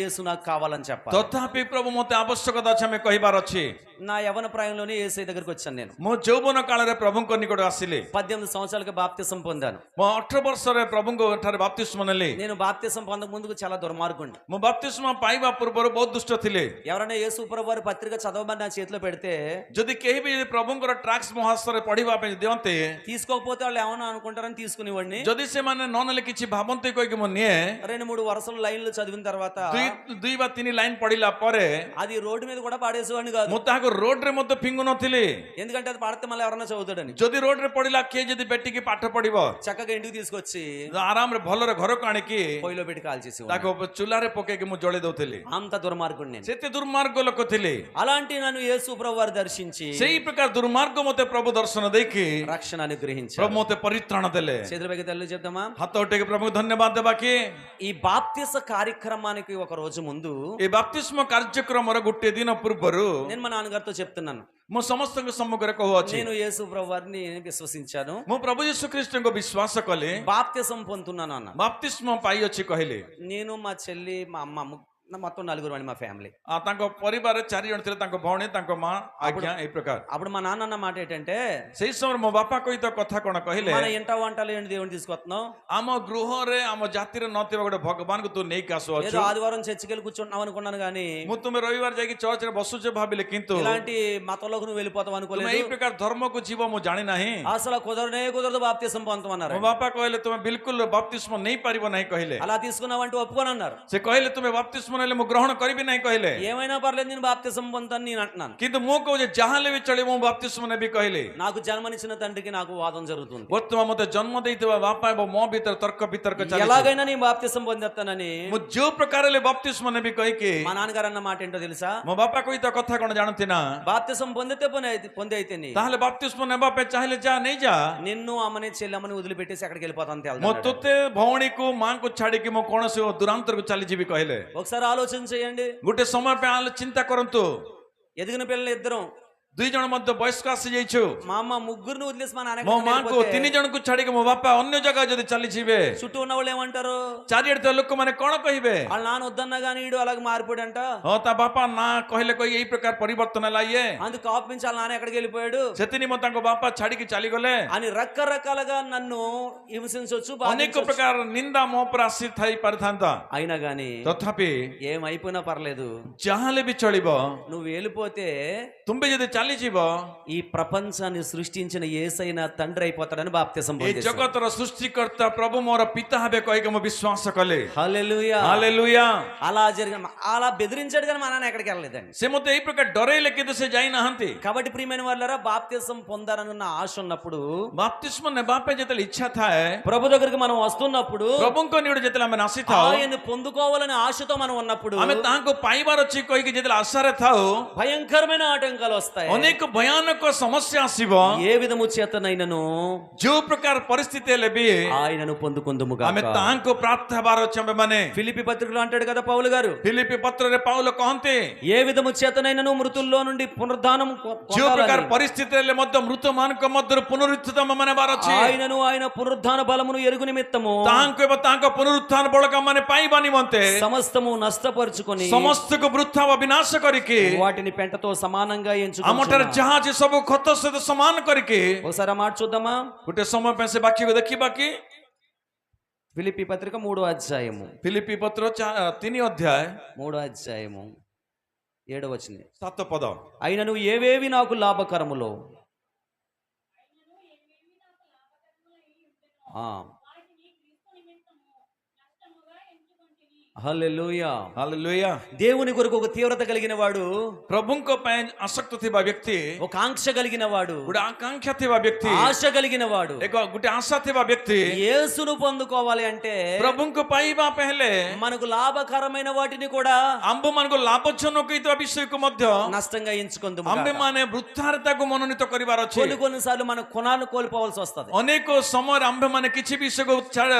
యేసు నాకు కావాలని చెప్పాలి. ତଥାପି ପ୍ରଭୁ ମତେ ଆବଶ୍ୟକତା ଅଛି ଆମେ କହିବାର ଅଛି। నా యవన ప్రాయంలోనే యేసయ్య దగ్గరికి వచ్చాను నేను. ମୁଁ ଯୌବନ କାଳରେ ପ୍ରଭୁଙ୍କ ନିକଟ ଆସିଲି। 18 సంవత్సరాలకు బాప్తిసం పొందాను. ମୁଁ 18 ବର୍ଷରେ ପ୍ରଭୁଙ୍କ ଠାରେ ବାପ୍ତିସ୍ମ ନେଲି। నేను బాప్తిసం పొందక ముందుకు చాలా దుర్మార్గుండి. ମୁଁ ବାପ୍ତିସ୍ମ ପାଇବା ପୂର୍ବରୁ ବହୁତ ଦୁଷ୍ଟ ଥିଲେ। ఎవరైనా యేసు ప్రభు వారి పత్రిక చదవమని నా చేతిలో పెడితే ଯଦି କେହି ବି ପ୍ରଭୁଙ୍କର ଟ୍ରାକ୍ସ ମୋ ହସ୍ତରେ ପଢିବା ପାଇଁ ଦିଅନ୍ତେ, తీసుకోకపోతే వాళ్ళు ఏమన్నా అనుకుంటారని తీసుకునేవాడిని. ଯଦି ସେମାନେ ନ ନେଲେ କିଛି ଭାବନ୍ତି କହିକି ମୁଁ ନିଏ। 2-3 వరుసలు లైన్లు చదివిన తర్వాత ଦୁଇ ବା ତିନି ଲାଇନ ପଢିଲା ପରେ అది రోడ్డు మీద కూడా పాడేసేవాడిని కాదు. ମୁଁ ତାହାକୁ ରୋଡରେ ମଧ୍ୟ ଫିଙ୍ଗୁ ନଥିଲି। ఎందుకంటే అది పాడితే మళ్ళీ ఎవరన్నా చదువుతాడని. ଯଦି ରୋଡରେ ପଢିଲା କିଏ ଯଦି ବେଟିକି ପାଠ ପଢିବ, చక్కగా ఇంటికి తీసుకొచ్చి ଆରାମରେ ଭଲରେ ଘରକୁ ଆଣିକି పొయ్యిలో పెట్టి కాల్చేసి ତାକୁ ଚୁଲାରେ ପକେଇକି ମୁଁ ଜଳେଇ ଦଉଥିଲି। అంత దుర్మార్గుడు నేను. ସେତେ ଦୁର୍ମାର୍ଗ ଲୋକ ଥିଲେ। అలాంటి నన్ను యేసు ప్రభు వారు దర్శించి ସେଇ ପ୍ରକାର ଦୁର୍ମାର୍ଗ ମତେ ପ୍ରଭୁ ଦର୍ଶନ ଦେଇକି రక్షణ అనుగ్రహించారు. ପ୍ରଭୁ ମତେ ପରିତ୍ରାଣ ଦେଲେ। చేతుల పైకి తల్లి చెప్దామా? ହାତ ଉଠେଇକି ପ୍ରଭୁଙ୍କୁ ଧନ୍ୟବାଦ ଦେବା କି? ఈ బాప్తిస కార్యక్రమానికి ఒక రోజు ముందు ଏ ବାପ୍ତିସ୍ମ କାର୍ଯ୍ୟକ୍ରମର ଗୋଟିଏ ଦିନ ପୂର୍ବରୁ నేను మా నాన్నగారితో చెప్తున్నాను, ମୁଁ ସମସ୍ତଙ୍କ ସମ୍ମୁଖରେ କହୁଅଛି, నేను యేసు ప్రభు వారిని విశ్వసించాను, ମୁଁ ପ୍ରଭୁ ଯୀଶୁ ଖ୍ରୀଷ୍ଟଙ୍କୁ ବିଶ୍ୱାସ କଲି, బాప్తిసం పొందుతున్నాను అన్న. ବାପ୍ତିସ୍ମ ପାଇଅଛି କହିଲି। నేను మా చెల్లి మా అమ్మ మొత్తం 4 మంది మా ఫ్యామిలీ. ତାଙ୍କ ପରିବାରରେ 4 ଜଣ ଥିଲେ, ତାଙ୍କ ଭଉଣୀ, ତାଙ୍କ ମା, ଆଜ୍ଞା, ଏଇ ପ୍ରକାର। అప్పుడు మా నాన్న అన్న మాట ఏంటంటే, ସେଇ ସମୟରେ ମୋ ବାପା କହିଥିବା କଥା କଣ କହିଲେ, మన ఇంట వంటలు ఏంటి దేవుని తీసుకొస్తున్నావు, ଆମ గృହରେ ଆମ ଜାତିରେ ନଥିବା ଗୋଟେ ଭଗବାନଙ୍କୁ ତୁ ନେଇକି ଆସୁଅଛୁ। ఏదో ఆదివారం చర్చికి వెళ్ళి కూర్చుంటున్నావు అనుకున్నాను కానీ ମୁଁ ତୁମେ ରବିବାର ଯାଇକି ଚର୍ଚ୍ଚରେ ବସୁଛ ଭାବିଲେ, କିନ୍ତୁ ఇలాంటి మతంలోకి నువ్వు వెళ్ళిపోతావు ତୁମେ అనుకోలేదు. ଏଇ ପ୍ରକାର ଧର୍ମକୁ ଯିବ ମୁଁ ଜାଣି ନାହିଁ। అసలు కుదరదు బాప్తిసం పొందమన్నారు. ମୋ ବାପା କହିଲେ ତୁମେ ବିଲକୁଲ ବାପ୍ତିସ୍ମ ନେଇ ପାରିବ ନାହିଁ କହିଲେ। అలా తీసుకున్నావంటూ ఒప్పుకొని అన్నారు. ସେ କହିଲେ ତୁମେ ବାପ୍ତିସ୍ମ ନେଲେ ମୁଁ ଗ୍ରହଣ କରିବି ନାହିଁ କହିଲେ। ఏమైనా పర్లేదు నేను బాప్తిసం పొందుతాను నేను అంటున్నాను. କିନ୍ତୁ ମୁଁ କହୁଛି ଯାହାହେଲେ ବି ଚଳିବ, ମୁଁ ବାପ୍ତିସ୍ମ ନେବି କହିଲି। నాకు జన్మనిచ్చిన తండ్రికి నాకు వాదం జరుగుతుంది. ବର୍ତ୍ତମାନ ମତେ ଜନ୍ମ ଦେଇଥିବା ବାପା ଏବଂ ମୋ ଭିତରେ ତର୍କ ବିତର୍କ ଚାଲିଛି। ఎలాగైనా నేను బాప్తిసం పొందేస్తానని ମୁଁ ଯୋଉ ପ୍ରକାର ହେଲେ ବାପ୍ତିସ୍ମ ନେବି କହିକି మా నాన్నగారు అన్న మాట ఏంటో తెలుసా? ମୋ ବାପା କହିଥିବା କଥା କଣ ଜାଣନ୍ତି ନା? బాప్తిసం పొందితే పొంది అయితే ତାହେଲେ ବାପ୍ତିସ୍ମ ନେବା ପାଇଁ ଚାହିଁଲେ ଯା ନେଇଯା। నిన్ను అమ్మని చెల్లెమ్మని వదిలిపెట్టేసి అక్కడికి వెళ్ళిపోతాను ମୁଁ ତୋତେ ଭଉଣୀକୁ ମାଙ୍କୁ ଛାଡିକି ମୁଁ କୌଣସି ଦୂରାନ୍ତରକୁ ଚାଲିଯିବି କହିଲେ। ఒకసారి ఆలోచన చేయండి. ଗୋଟେ ସମୟ ପାଇଁ ଚିନ୍ତା କରନ୍ତୁ। ఎదిగిన పిల్లలు ఇద్దరం, 2 ଜଣ ମଧ୍ୟ ବୟସ୍କ ଆସି ଯାଇଛୁ। మా అమ్మ ముగ్గురిని వదిలేసి మా ମୋ ମାଙ୍କୁ 3 ଜଣଙ୍କୁ ଛାଡିକି ମୋ ବାପା ଅନ୍ୟ ଜାଗା ଯଦି ଚାଲିଯିବେ, చుట్టూ ఉన్న వాళ్ళు ఏమంటారు? ଚାରିଆଡେ ଥିବା ଲୋକମାନେ କଣ କହିବେ? వాళ్ళ నాన్న వద్దన్నా కానీ ఈడు అలాగే మారిపోయాడంట. ହଁ ତା ବାପା ନା କହିଲେ କହି ଏଇ ପ୍ରକାର ପରିବର୍ତ୍ତନ ହେଲା ଇଏ, అందుకు ఆపించి వాళ్ళ నాన్న ఎక్కడికి వెళ్ళిపోయాడు ସେଥିନିମନ୍ତେ ତାଙ୍କ ବାପା ଛାଡିକି ଚାଲିଗଲେ। అని రకరకాలుగా నన్ను హింసించవచ్చు, ଅନେକ ପ୍ରକାର ନିନ୍ଦା ମୋ ଉପରେ ଆସି ଥାଇ ପାରିଥାନ୍ତା। అయినా గాని ତଥାପି ఏమైపోయినా పర్లేదు, ଯାହାହେଲେ ବି ଚଳିବ, నువ్వు వెళ్ళిపోతే ତୁମେ ଯଦି ଚାଲିଯିବ, ఈ ప్రపంచాన్ని సృష్టించిన యేసైన తండ్రి అయిపోతాడని బాప్తిసం ଏ పొందేశాను. ଜଗତର ସୃଷ୍ଟିକର୍ତ୍ତା ପ୍ରଭୁ ମୋର ପିତା ହେବେ କହିକି ମୁଁ ବିଶ୍ୱାସ କଲି। హల్లెలూయా. ହାଲେଲୁୟା। అలా బెదిరించాడు కానీ మా నాన్న ఎక్కడికి వెళ్ళలేదండి. ସେ ମୋତେ ଏଇ ପ୍ରକାର ଡରେଇଲେ କିନ୍ତୁ ସେ ଯାଇନାହାନ୍ତି। కాబట్టి ప్రియమైన వాళ్ళారా, బాప్తిసం పొందాలన్న ఆశ ఉన్నప్పుడు, ବାପ୍ତିସ୍ମ ନେବା ପାଇଁ ଯେତେବେଳେ ଇଚ୍ଛା ଥାଏ, ప్రభు దగ్గరికి మనం వస్తున్నప్పుడు, ପ୍ରଭୁଙ୍କ ନିକଟକୁ ଯେତେବେଳେ ଆମେ ଆସିଥାଉ, ఆయన పొందుకోవాలనే ఆశతో మనం ఉన్నప్పుడు ଆମେ ତାହାଙ୍କୁ ପାଇବାର ଅଛି କହିକି ଯେତେବେଳେ ଆଶାରେ ଥାଉ, భయంకరమైన ఆటంకాలు వస్తాయి. ଅନେକ ଭୟାନକ ସମସ୍ୟା ଆସିବ। ఏ విధము చేతనైనను ଯୋଉ ପ୍ରକାର ପରିସ୍ଥିତି ହେଲେ ବି ఆయనను పొందుకుందుముగా. ଆମେ ତାହାଙ୍କୁ ପ୍ରାପ୍ତ ହେବାର ଅଛି। ଆମେ ମାନେ ఫిలిప్పీ పత్రికలో అంటాడు కదా పౌలు గారు, ଫିଲିପି ପତ୍ରରେ ପାଉଲ କହନ୍ତି, ఏ విధము చేతనైనను మృతుల్లో నుండి పునరుద్ధానం ଯୋଉ ପ୍ରକାର ପରିସ୍ଥିତି ହେଲେ ମଧ୍ୟ ମୃତମାନଙ୍କ ମଧ୍ୟରୁ ପୁନରୁତ୍ଥିତ ମାନେ ହେବାର ଅଛି। ఆయనను ఆయన పునరుద్ధాన బలమును ఎరుగు నిమిత్తము ତାହାଙ୍କୁ ଏବଂ ତାଙ୍କ ପୁନରୁତ୍ଥାନ ବଳକା ମାନେ ପାଇବା ନିମନ୍ତେ సమస్తము నష్టపరుచుకొని ସମସ୍ତକୁ ବୃଥା ବା ବିନାଶ କରିକି వాటిని పెంటతో సమానంగా ଆମଠାରେ ఎంచుకుంటున్నాడు. ଯାହା ଅଛି ସବୁ ଖତ ସହିତ ସମାନ କରିକି। ఒకసారి ఆ మాట చూద్దామా? ଗୋଟେ ସମୟ ପାଇଁ ସେ ବାକ୍ୟକୁ ଦେଖିବା କି? ఫిలిప్పీ పత్రిక 3వ అధ్యాయము, ଫିଲିପି ପତ୍ର 3 ଅଧ୍ୟାୟ 3వ అధ్యాయము 7వ వచనం. 7 ପଦ। అయినను ఏవేవి నాకు లాభకరములో హల్లెలూయా. ହାଲେଲୁୟା। దేవుని కొరకు ఒక తీవ్రత కలిగిన వాడు, ପ୍ରଭୁଙ୍କ ପାଇଁ ଆସକ୍ତ ଥିବା ବ୍ୟକ୍ତି, ఒక ఆంక్ష కలిగిన వాడు, ଗୋଟେ ଆକାଂକ୍ଷା ଥିବା ବ୍ୟକ୍ତି, ఆశ కలిగిన వాడు ଗୋଟେ ଆଶା ଥିବା ବ୍ୟକ୍ତି యేసును పొందుకోవాలి అంటే ପ୍ରଭୁଙ୍କୁ ପାଇବା ପାଇଁ ହେଲେ మనకు లాభకరమైన వాటిని కూడా ଆମ୍ଭମାନଙ୍କୁ ଲାଭଜନକ ହେଇଥିବା ବିଷୟକୁ ମଧ୍ୟ నష్టంగా ఎంచుకుందాం. ଆମ୍ଭେମାନେ ବୃଥାରେ ତାକୁ ମନୋନୀତ କରିବାର ଅଛି। కొన్నిసార్లు మన కొనాలు కోల్పోవాల్సి వస్తుంది. ଅନେକ ସମୟରେ ଆମ୍ଭେମାନେ କିଛି ବିଷୟକୁ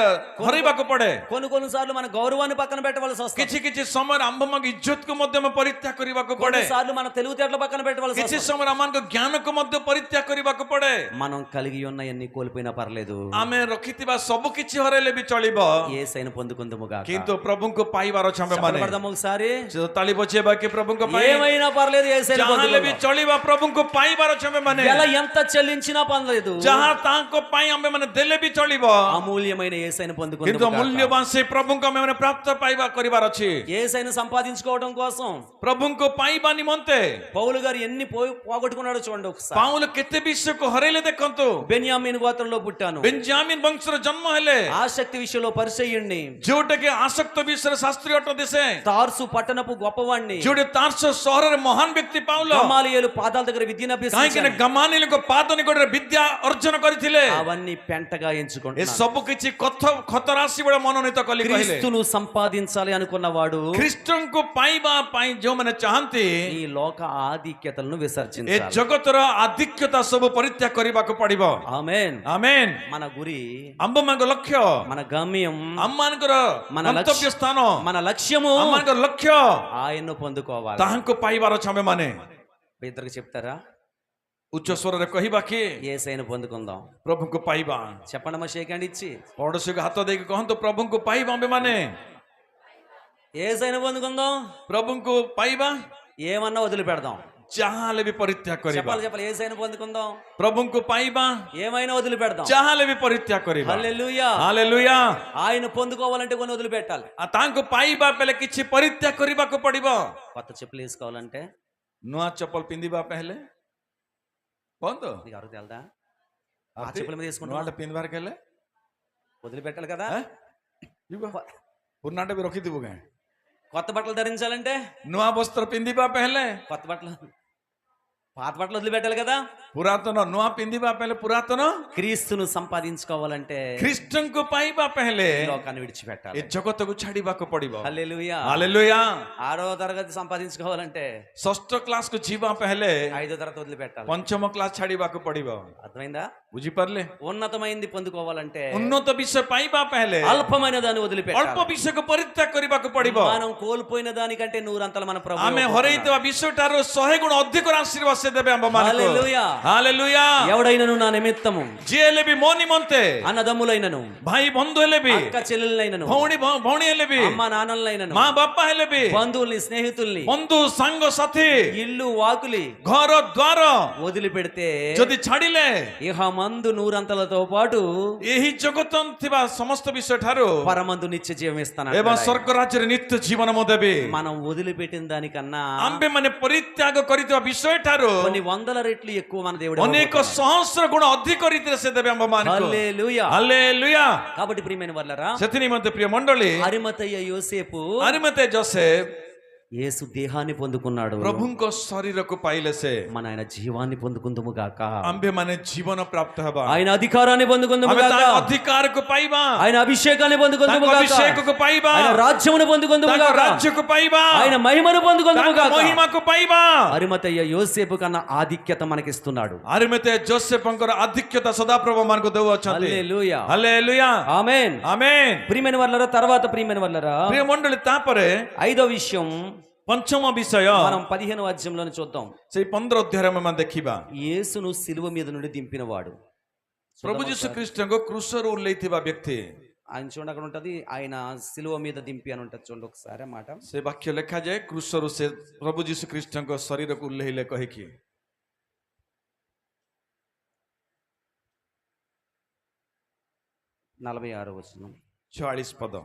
ହରେଇବାକୁ ପଡେ। కొన్నిసార్లు మన గౌరవాన్ని పక్కన పెట్టవలసి వస్తుంది. କିଛି କିଛି ସମୟରେ ଆମ୍ଭମାନଙ୍କ ଇଜ୍ଜତକୁ ମଧ୍ୟ ଆମେ ପରିତ୍ୟାଗ କରିବାକୁ ପଡେ। కొన్నిసార్లు మన తెలివితేటల పక్కన పెట్టవలసి କିଛି వస్తుంది. ସମୟରେ ଆମମାନଙ୍କ ଜ୍ଞାନକୁ ମଧ୍ୟ ପରିତ୍ୟାଗ କରିବାକୁ ପଡେ। మనం కలిగి ఉన్న ఎన్ని కోల్పోయినా పర్లేదు, ଆମେ ରଖିଥିବା ସବୁ କିଛି ହରେଇଲେ ବି ଚଳିବ, యేసయ్యను పొందుకుందుము గాక. କିନ୍ତୁ ପ୍ରଭୁଙ୍କୁ ପାଇବାର ଅଛି ଆମେମାନେ। పడదాం ఒకసారి. ତାଳି ବଜେଇବା କି ପ୍ରଭୁଙ୍କ ପାଇଁ ఏమైనా పర్లేదు, యేసయ్యను ଯାହାହେଲେ ବି పొందుకుందాం. ଚଳିବ, ପ୍ରଭୁଙ୍କୁ ପାଇବାର ଅଛି ଆମେମାନେ। వెల ఎంత చెల్లించినా పర్లేదు, ଯାହା ତାଙ୍କ ପାଇଁ ଆମେମାନେ ଦେଲେ ବି ଚଳିବ, అమూల్యమైన యేసయ్యను କିନ୍ତୁ పొందుకుందుము గాక. ମୂଲ୍ୟବାନ ସେ ପ୍ରଭୁଙ୍କୁ ଆମେମାନେ ପ୍ରାପ୍ତ ପାଇବା କରିବାର ଅଛି। యేసయ్యను సంపాదించుకోవడం కోసం ପ୍ରଭୁଙ୍କୁ ପାଇବା ନିମନ୍ତେ పౌలు గారు ఎన్ని పోగొట్టుకున్నాడో చూడండి ఒకసారి. ପାଉଲ କେତେ ବିଷୟକୁ ହରେଇଲେ ଦେଖନ୍ତୁ। బెన్యామీన్ గోత్రంలో పుట్టాను, ବେଞ୍ଜାମିନ ବଂଶର ଜନ୍ମ ହେଲେ, ఆసక్తి విషయంలో పరిచయుణ్ణి, ଯୋଉଟାକି ଆସକ୍ତ ବିଷୟରେ ଶାସ୍ତ୍ରୀ ଅଟନ୍ତି ସେ, తార్సు పట్టణపు గొప్పవాణ్ణి, ଯୋଉଠି ତାର୍ସ ସହରରେ ମହାନ ବ୍ୟକ୍ତି ପାଉଲ, గమాలియేలు పాదాల దగ్గర విద్యను କାହିଁକି ନା అభ్యసించాడు. ଗମାଲିଏଲଙ୍କ ପାଦ ନିକଟରେ ବିଦ୍ୟା ଅର୍ଜନ କରିଥିଲେ। అవన్నీ పెంటగా ଏ ఎంచుకుంటున్నాడు. ସବୁ କିଛି ଖତରାଶି ଭଳି ମନୋନୀତ କଲି କହିଲେ। క్రీస్తును సంపాదించాలి అనుకున్నవాడు ଖ୍ରୀଷ୍ଟଙ୍କୁ ପାଇବା ପାଇଁ ଯୋଉମାନେ ଚାହାନ୍ତି, ఈ లోక ఆధిక్యతలను ଏ విసర్జించాలి. ଜଗତର ଆଧିକ୍ୟତା ସବୁ ପରିତ୍ୟାଗ କରିବାକୁ ପଡିବ। ఆమేన్. ଆମେନ୍। మన గురి, ଆମ୍ଭମାନଙ୍କ ଲକ୍ଷ୍ୟ, మన గమ్యం, ଆମମାନଙ୍କର మన ଗନ୍ତବ୍ୟ ସ୍ଥାନ, మన లక్ష్యము ଆମମାନଙ୍କର ଲକ୍ଷ୍ୟ ఆయన్ను పొందుకోవాలి. ତାହାଙ୍କୁ ପାଇବାର ଅଛି ଆମେମାନେ। ఇద్దరికి చెప్తారా? ଉଚ୍ଚ ସ୍ୱରରେ କହିବା କି యేసయ్యను పొందుకుందాం. ପ୍ରଭୁଙ୍କୁ ପାଇବା। చెప్పండి మా షేక్ హ్యాండ్ ఇచ్చి, ପଡୋଶୀକୁ ହାତ ଦେଇକି କହନ୍ତୁ ପ୍ରଭୁଙ୍କୁ ପାଇବା ଆମେମାନେ। యేసయ్యను పొందుకుందాం. ପ୍ରଭୁଙ୍କୁ ପାଇବା, ఏమన్నా వదిలిపెడదాం. ଯାହାହେଲେ ବି ପରିତ୍ୟାଗ କରିବା। చెప్పాలి, యేసయ్యను పొందుకుందాం. ପ୍ରଭୁଙ୍କୁ ପାଇବା, ఏమైనా వదిలిపెడదాం. ଯାହାହେଲେ ବି ପରିତ୍ୟାଗ କରିବା। హల్లెలూయా. ହାଲେଲୁୟା। ఆయన పొందుకోవాలంటే కొన్ని వదిలిపెట్టాలి. ତାଙ୍କୁ ପାଇବା ବେଳେ କିଛି ପରିତ୍ୟାଗ କରିବାକୁ ପଡିବ। కొత్త చెప్పులు వేసుకోవాలంటే ନୂଆ ଚପଲ ପିନ୍ଧିବା ପାଇଁ ହେଲେ କୁହନ୍ତୁ, నీకు అరుగు తెలదా? ఆ చెప్పుల మీద వేసుకుంటా ନୂଆଟା ପିନ୍ଧିବାର ହେଲେ వదిలిపెట్టాలి కదా. ପୁରୁଣାଟା ବି ରଖିଥିବୁ କାଇଁ? కొత్త బట్టలు ధరించాలంటే ନୂଆ ବସ୍ତ୍ର ପିନ୍ଧିବା ପାଇଁ ହେଲେ కొత్త బట్టలు, పాత బట్టలు వదిలిపెట్టాలి కదా. ପୁରାତନ ନୂଆ ପିନ୍ଧିବା ପାଇଁ ହେଲେ ପୁରାତନ, క్రీస్తును సంపాదించుకోవాలంటే ଖ୍ରୀଷ୍ଟଙ୍କୁ ପାଇବା ପାଇଁ ହେଲେ ఈ లోకాన్ని విడిచిపెట్టాలి. ଏ ଜଗତକୁ ଛାଡିବାକୁ ପଡିବ। హల్లెలూయా. ହାଲେଲୁୟା। 6వ తరగతి సంపాదించుకోవాలంటే ଷଷ୍ଠ କ୍ଲାସକୁ ଯିବା ପାଇଁ ହେଲେ 5వ తరగతి వదిలిపెట్టాలి. ପଞ୍ଚମ କ୍ଲାସ ଛାଡିବାକୁ ପଡିବ। అర్థమైందా? ବୁଝିପାରିଲେ? ఉన్నతమైంది పొందుకోవాలంటే ଉନ୍ନତ ବିଷୟ ପାଇବା ପାଇଁ ହେଲେ అల్పమైన దాన్ని ଅଳ୍ପ వదిలిపెట్టాలి. ବିଷୟକୁ ପରିତ୍ୟାଗ କରିବାକୁ ପଡିବ। మనం కోల్పోయిన దానికంటే నూరంతల మన ప్రభు ଆମେ ହରେଇଥିବା ବିଷୟଠାରୁ 100 ଗୁଣ ଅଧିକ ଆଶୀର୍ବାଦ ସେ ଦେବେ ଆମମାନଙ୍କୁ। హల్లెలూయా. ହାଲେଲୁୟା। ఎవడైనను నా నిమిత్తము, ଯିଏ ହେଲେ ବି ମୋ ନିମନ୍ତେ, అన్నదమ్ములైనను, ଭାଇ ବନ୍ଧୁ ହେଲେ ବି, అక్క చెల్లెలైనను, ଭଉଣୀ ହେଲେ ବି, అమ్మ నాన్నలైనను, ମା ବାପା ହେଲେ ବି, బంధువుల్ని స్నేహితుల్ని, ବନ୍ଧୁ ସାଙ୍ଗ ସାଥୀ, ఇల్లు వాకులి ଘର ଦ୍ୱାର వదిలిపెడితే ଯଦି ଛାଡିଲେ, ఇహ మందు నూరంతలతో పాటు ଏହି ଜଗତ ଥିବା ସମସ୍ତ ବିଷୟ ଠାରୁ పరమందు నిత్య జీవం ఇస్తాను. ଏବଂ ସ୍ୱର୍ଗ ରାଜ୍ୟରେ ନିତ୍ୟ ଜୀବନ ମୁଁ ଦେବି। మనం వదిలిపెట్టిన దానికన్నా ଆମ୍ଭେ ମାନେ ପରିତ୍ୟାଗ କରିଥିବା ବିଷୟ ଠାରୁ కొన్ని వందల రెట్లు ఎక్కువ మన దేవుడు ଅନେକ ସହସ୍ର ଗୁଣ ଅଧିକ ରୀତିରେ ସେ ଦେବେ ଆମମାନଙ୍କୁ। హల్లెలూయా. ହାଲେଲୁୟା। కాబట్టి ప్రియమైన వాళ్ళరా, ସେଥି ନିମନ୍ତେ ପ୍ରିୟ ମଣ୍ଡଳୀ, అరిమతయ్య యోసేపు ଆରିମତେ ଯୋସେଫ యేసు దేహాన్ని పొందుకున్నాడు. ପ୍ରଭୁଙ୍କ ଶରୀରକୁ ପାଇଲେ ସେ, మన ఆయన జీవాన్ని పొందుకుందుము గాక. ଆମ୍ଭେ ମାନେ ଜୀବନ ପ୍ରାପ୍ତ ହେବା। ఆయన అధికారాన్ని పొందుకుందుము ଆମେ గాక. ତାଙ୍କ ଅଧିକାରକୁ ପାଇବା, ఆయన అభిషేకాన్ని పొందుకుందుము ତାଙ୍କ గాక. ଅଭିଷେକକୁ ପାଇବା, ఆయన రాజ్యమును పొందుకుందుము ତାଙ୍କ గాక. ରାଜ୍ୟକୁ ପାଇବା, ఆయన మహిమను పొందుకుందుము ତାଙ୍କ గాక. ମହିମାକୁ ପାଇବା। అరిమతయ్య యోసేపు కన్నా ఆధిక్యత మనకిస్తున్నాడు. ଆରିମତେ ଯୋସେଫଙ୍କର ଆଧିକ୍ୟତା ସଦାପ୍ରଭୁ ମାନଙ୍କୁ ଦେଉଅଛନ୍ତି। హల్లెలూయా. ହାଲେଲୁୟା। ఆమేన్. ଆମେନ୍। ప్రియమైన వాళ్ళరా, తర్వాత ప్రియమైన వాళ్ళరా, ପ୍ରିୟ ମଣ୍ଡଳୀ, ତାପରେ 5వ విషయం ପଞ୍ଚମ ବିଷୟ మనం 15వ అధ్యాయంలో చూద్దాం. ସେଇ 15 ଅଧ୍ୟାୟରେ ଆମେ ଦେଖିବା। యేసును సిలువ మీద నుండి దింపినవాడు. ପ୍ରଭୁ ଯୀଶୁ ଖ୍ରୀଷ୍ଟଙ୍କୁ କ୍ରୁଶରୁ ଓହ୍ଲେଇଥିବା ବ୍ୟକ୍ତି। ఆయన చూడండి, అక్కడ ఉంటది, ఆయన సిలువ మీద దింపి అని ఉంటది. చూడండి ఒకసారి మాట. ସେ ବାକ୍ୟ ଲେଖାଯାଏ, କ୍ରୁଶରୁ ସେ ପ୍ରଭୁ ଯୀଶୁ ଖ୍ରୀଷ୍ଟଙ୍କ ଶରୀରକୁ ଓହ୍ଲେଇଲେ କହିକି। 46వ వచనం. 46 పଦ।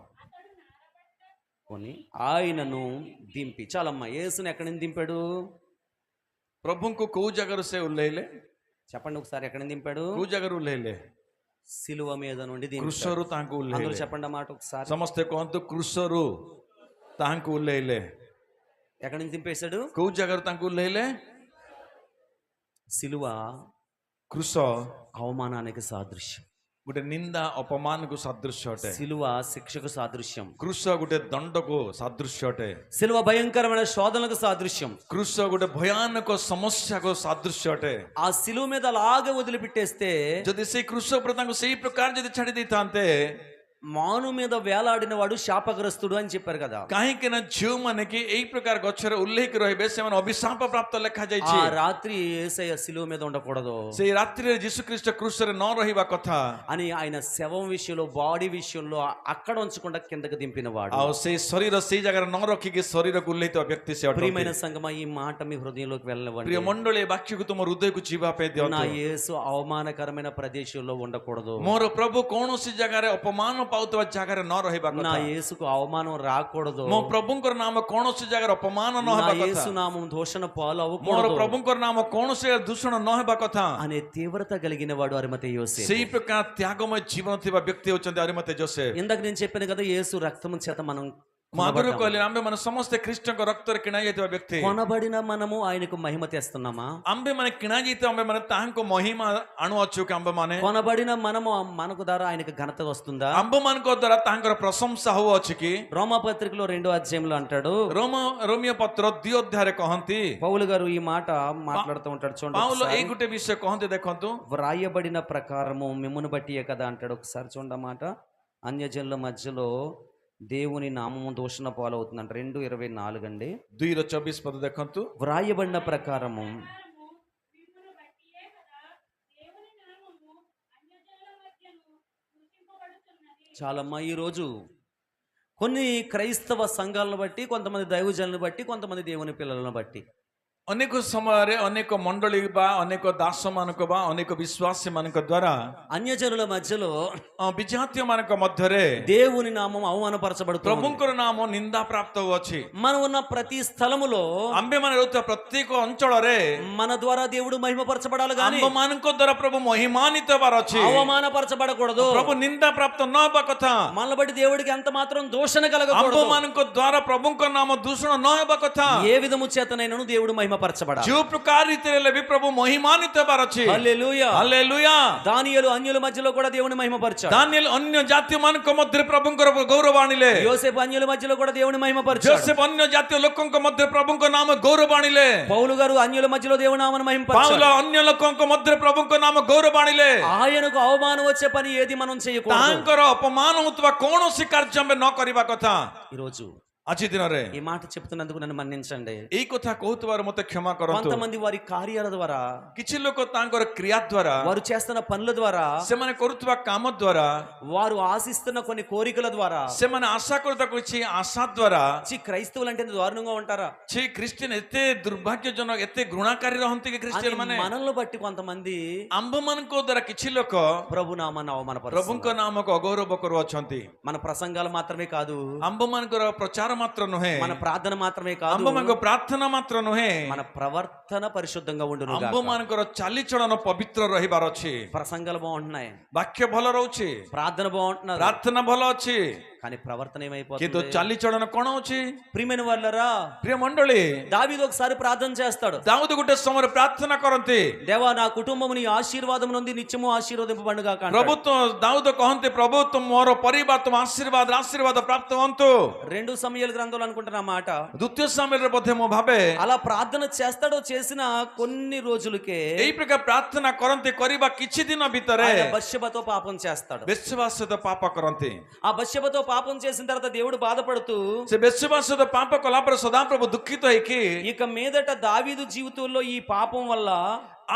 కొని ఆయనను దింపి, చాలమ్మా, యేసుని ఎక్కడి నుంచి దింపాడు? ପ୍ରଭୁଙ୍କୁ କୋଉ ଜାଗାରୁ ସେ ଓହ୍ଲେଇଲେ? చెప్పండి ఒకసారి, ఎక్కడి నుంచి దింపాడు? କୋଉ ଜାଗାରୁ ଓହ୍ଲେଇଲେ? సిలువ మీద నుండి దింపాడు. କ୍ରୁଶରୁ ତାଙ୍କୁ అందరూ ଓହ୍ଲେଇଲେ। చెప్పండి మాట ఒకసారి. ସମସ୍ତେ କୁହନ୍ତୁ, କ୍ରୁଶରୁ ତାଙ୍କୁ ଓହ୍ଲେଇଲେ। ఎక్కడి నుంచి దింపేశాడు? କୋଉ ଜାଗାରୁ ତାଙ୍କୁ ଓହ୍ଲେଇଲେ? సిలువ କ୍ରୁଶ అవమానానికి సాదృశ్యం. ଗୋଟେ ନିନ୍ଦା ଅପମାନକୁ ସାଦୃଶ୍ୟ ଅଟେ। సిలువ శిక్షకు సాదృశ్యం. କ୍ରୁଶ ଗୋଟେ ଦଣ୍ଡକୁ ସାଦୃଶ୍ୟ ଅଟେ। సిలువ భయంకరమైన శోధనకు సాదృశ్యం. କ୍ରୁଶ ଗୋଟେ ଭୟାନକ ସମସ୍ୟାକୁ ସାଦୃଶ୍ୟ ଅଟେ। ఆ సిలువ మీద అలాగే వదిలిపెట్టేస్తే ଯଦି ସେଇ କ୍ରୁଶ ଉପରେ ତାଙ୍କୁ ସେଇ ପ୍ରକାର ଯଦି ଛାଡି ଦେଇଥାନ୍ତେ, మాను మీద వేలాడిన వాడు శాపగ్రస్తుడు అని చెప్పారు కదా. କାହିଁକି ନା ଝିଅମାନେ ଏଇ ପ୍ରକାର ଗଛରେ ଉଲ୍ଲେଖ ରହିବେ ସେମାନେ ଅଭିଶାପ ପ୍ରାପ୍ତ ఆ ଲେଖାଯାଇଛି। రాత్రి యేసయ్య సిలువ మీద ఉండకూడదు ସେଇ ରାତ୍ରିରେ ଯୀଶୁଖ୍ରୀଷ୍ଟ କ୍ରୁଶରେ ନ ରହିବା କଥା అని ఆయన శవం విషయంలో, బాడీ విషయంలో అక్కడ ఉంచకుండా కిందకి దింపిన వాడు. ଆଉ ସେଇ ଶରୀର ସେଇ ଜାଗାରେ ନ ରଖିକି ଶରୀରକୁ ଉଲ୍ଲେଖିତ ବ୍ୟକ୍ତି ସେ ଅଟନ୍ତି। ప్రియమైన సంగమా, ఈ మాట మీ హృదయంలోకి వెళ్ళనివ్వండి. ପ୍ରିୟ ମଣ୍ଡଳୀ, ଏ ବାକ୍ୟକୁ ତୁମ ହୃଦୟକୁ ଯିବା ପାଇଁ నా ଦିଅନ୍ତୁ। యేసు అవమానకరమైన ప్రదేశంలో ఉండకూడదు. ମୋର ପ୍ରଭୁ କୌଣସି ଜାଗାରେ ଅପମାନ ପାଉଥିବା ଜାଗାରେ ନ ରହିବା నా କଥା। యేసుకు అవమానం రాకూడదు. ମୋ ପ୍ରଭୁଙ୍କର ନାମ କୌଣସି ଜାଗାରେ ଅପମାନ ନ నా ହେବା କଥା। యేసు నామం దూషణ పాలు ମୋର అవ్వకూడదు ପ୍ରଭୁଙ୍କର ନାମ କୌଣସି ଜାଗାରେ ଦୂଷଣ ନ ହେବା କଥା। అనే తీవ్రత కలిగిన వాడు అరిమతెయ యోసేపు. ସେଇ ପ୍ରକାର ତ୍ୟାଗମୟ ଜୀବନ ଥିବା ବ୍ୟକ୍ତି ହଉଛନ୍ତି ଅରିମତେ ଯୋସେଫ। ఇందాక నేను చెప్పాను కదా, యేసు రక్తము చేత మనం ମୁଁ ଆଗରୁ కొనబడ్డాము. କହିଲି ଆମ୍ଭେ ମାନେ ସମସ୍ତେ ଖ୍ରୀଷ୍ଟଙ୍କ ରକ୍ତରେ କିଣା ଯାଇଥିବା ବ୍ୟକ୍ତି। కొనబడిన మనము ఆయనకు మహిమ తెస్తున్నామా? ଆମ୍ଭେ ମାନେ କିଣା ଯାଇଥିବା ଆମ୍ଭେ ମାନେ ତାହାଙ୍କ ମହିମା ଆଣୁଅଛୁ କି ଆମ୍ଭେ ମାନେ కొనబడిన మనము మనకు ద్వారా ఆయనకు ఘనత వస్తుందా? ଆମ୍ଭ ମାନଙ୍କ ଦ୍ୱାରା ତାଙ୍କର ପ୍ରଶଂସା ହଉଅଛି କି? రోమా పత్రికలో 2వ అధ్యాయంలో అంటాడు, ରୋମିଓ ପତ୍ର 2 ଅଧ୍ୟାୟରେ କହନ୍ତି, పౌలు గారు ఈ మాట మాట్లాడుతూ ఉంటాడు. చూడండి ପାଉଲ ఒకసారి. ଏଇ ଗୋଟେ ବିଷୟ କହନ୍ତି, ଦେଖନ୍ତୁ। వ్రాయబడిన ప్రకారము మిమ్మును బట్టియే కదా అంటాడు. ఒకసారి చూడండి మాట. అన్యజనుల మధ్యలో దేవుని నామము దూషణ పాలవుతుందంట. 2:24 అండి. 2:24 పద ଦେଖନ୍ତୁ। వ్రాయబడిన ప్రకారము చాలమ్మా. ఈరోజు కొన్ని క్రైస్తవ సంఘాలను బట్టి, కొంతమంది దైవజనులను బట్టి, కొంతమంది దేవుని పిల్లలను బట్టి ଅନେକ ସମୟରେ ଅନେକ ମଣ୍ଡଳୀ ବା ଅନେକ ଦାସ ମାନଙ୍କ ବା ଅନେକ ବିଶ୍ୱାସୀ ମାନଙ୍କ ଦ୍ୱାରା అన్యజనుల మధ్యలో ବିଜାତୀୟ ମାନଙ୍କ ମଧ୍ୟରେ దేవుని నామం అవమానపరచబడుతుంది. ପ୍ରଭୁଙ୍କର ନାମ ନିନ୍ଦା ପ୍ରାପ୍ତ ହଉଅଛି। మనం ఉన్న ప్రతి స్థలములో ଆମ୍ଭେମାନେ ରହୁଥିବା ପ୍ରତ୍ୟେକ ଅଞ୍ଚଳରେ మన ద్వారా దేవుడు మహిమపరచబడాలి గాని ଆମ୍ଭ ମାନଙ୍କ ଦ୍ୱାରା ପ୍ରଭୁ ମହିମାନିତ ହେବାର ଅଛି। అవమానపరచబడకూడదు. ପ୍ରଭୁ ନିନ୍ଦା ପ୍ରାପ୍ତ ନ ହେବା କଥା। మనల్ని బట్టి దేవుడికి ఎంత మాత్రం దూషణ ଆମ୍ଭ కలగకూడదు. ମାନଙ୍କ ଦ୍ୱାରା ପ୍ରଭୁଙ୍କ నామ ଦୂଷଣ ନ ହେବା କଥା। ఏ విధము చేతనైనను దేవుడు మహిమపరచబడాలి. ଯେଉଁ ପ୍ରକାର ରୀତିରେ ହେଲେ ବି ପ୍ରଭୁ ମହିମାନିତ ହେବାର ଅଛି। హల్లెలూయా. ହାଲେଲୁୟା। దానియేలు అన్యుల మధ్యలో కూడా దేవుని మహిమపరచాడు. ଦାନିଏଲ ଅନ୍ୟ ଜାତୀୟ ମାନଙ୍କ ମଧ୍ୟରେ ପ୍ରଭୁଙ୍କର ଗୌରବ ଆଣିଲେ। యోసేపు అన్యుల మధ్యలో కూడా దేవుని మహిమపరచాడు. ଜୋସେଫ ଅନ୍ୟ ଜାତୀୟ ଲୋକଙ୍କ ମଧ୍ୟରେ ପ୍ରଭୁଙ୍କ ନାମ ଗୌରବ ଆଣିଲେ। పౌలు గారు అన్యుల మధ్యలో దేవుని నామమును ପାଉଲ మహిమపరచాడు. ଅନ୍ୟ ଲୋକଙ୍କ ମଧ୍ୟରେ ପ୍ରଭୁଙ୍କ ନାମ గౌరବ ଆଣିଲେ। ఆయనకు అవమానం వచ్చే పని ఏది మనం చేయకూడదు. ତାଙ୍କର ଅପମାନ ହଉଥିବା କୌଣସି କାର୍ଯ୍ୟ ଆମେ ନ କରିବା କଥା। ఈరోజు ଆଜି ଦିନରେ ఈ మాట చెప్తున్నందుకు నన్ను మన్నించండి. ଏଇ କଥା କହୁଥିବାରୁ ମତେ କ୍ଷମା କରନ୍ତୁ। కొంతమంది వారి కార్యాల ద్వారా, କିଛି ଲୋକ ତାଙ୍କର କ୍ରିୟା ଦ୍ୱାରା, వారు చేస్తున్న పనుల ద్వారా, ସେମାନେ କରୁଥିବା କାମ ଦ୍ୱାରା, వారు ఆశిస్తున్న కొన్ని కోరికల ద్వారా, ସେମାନେ ଆଶା କରୁଥିବା କିଛି ଆଶା ଦ୍ୱାରା క్రైస్తవులు అంటే దారుణంగా ఉంటారా ସେ ଖ୍ରୀଷ୍ଟିଆନ ଏତେ ଦୁର୍ଭାଗ୍ୟଜନକ, ଏତେ ଘୃଣାକାରୀ ରହନ୍ତି କି ଖ୍ରୀଷ୍ଟିଆନ ମାନେ? మనల్ని బట్టి కొంతమంది ଆମ୍ଭ ମାନଙ୍କ ଦ୍ୱାରା କିଛି ଲୋକ ప్రభు నామాన్ని అవమానపరుస్తారు. ପ୍ରଭୁଙ୍କ ନାମକୁ ଅଗୌରବ କରୁଅଛନ୍ତି। మన ప్రసంగాలు మాత్రమే కాదు, ଆମ୍ଭ ମାନଙ୍କର ପ୍ରଚାର ମାତ୍ର ନୁହେଁ, మన ప్రార్థన మాత్రమే కాదు, ଆମ୍ଭ ମାନଙ୍କ ପ୍ରାର୍ଥନା ମାତ୍ର ନୁହେଁ, మన ప్రవర్తన పరిశుద్ధంగా ఉండును ଆମ୍ଭ గాక. ମାନଙ୍କର ଚାଲିଚଳନ ପବିତ୍ର ରହିବାର ଅଛି। ప్రసంగాలు బాగుంటున్నాయి, ବାକ୍ୟ ଭଲ ରହୁଛି, ప్రార్థన బాగుంటున్నారు, ପ୍ରାର୍ଥନା ଭଲ ଅଛି, కానీ ప్రవర్తన କିନ୍ତୁ ఏమైపోతుంది? ଚାଲିଚଳନ କଣ ଅଛି? ప్రియమైన వాళ్ళరా, ପ୍ରିୟ ମଣ୍ଡଳୀ, దావీదు ఒకసారి ప్రార్థన చేస్తాడు. ଦାଉଦ ଗୋଟେ ସମୟରେ ପ୍ରାର୍ଥନା କରନ୍ତି, దేవా నా కుటుంబము నీ ఆశీర్వాదం నుండి నిత్యము ఆశీర్వదింపబడును గాక అంటాడు. ପ୍ରଭୁ ଦାଉଦ କହନ୍ତି, ପ୍ରଭୁ ତୁମ ମୋର ପରିବାର ତୁମ ଆଶୀର୍ବାଦ ପ୍ରାପ୍ତ ହୁଅନ୍ତୁ। 2 సమూయేలు గ్రంథంలో అనుకుంటున్న మాట. ଦ୍ୱିତୀୟ ସମୟରେ ବୋଧେ ମୁଁ ଭାବେ అలా ప్రార్థన చేస్తాడో చేసిన కొన్ని రోజులకే ଏଇ ପ୍ରକାର ପ୍ରାର୍ଥନା କରନ୍ତି, କରିବା କିଛି ଦିନ ଭିତରେ ఆయన బత్షెబతో పాపం చేస్తాడు. ବେଶ୍ୟାବା ସହିତ ପାପ କରନ୍ତି। ఆ బత్షెబతో పాపం చేసిన తర్వాత దేవుడు బాధపడుతూ ସେ ବେଶ୍ୟାବା ସହିତ ପାପ କଲା ପରେ ସଦାପ୍ରଭୁ ଦୁଃଖିତ ହେଇକି ఇక మీదట దావీదు జీవితంలో ఈ పాపం వల్ల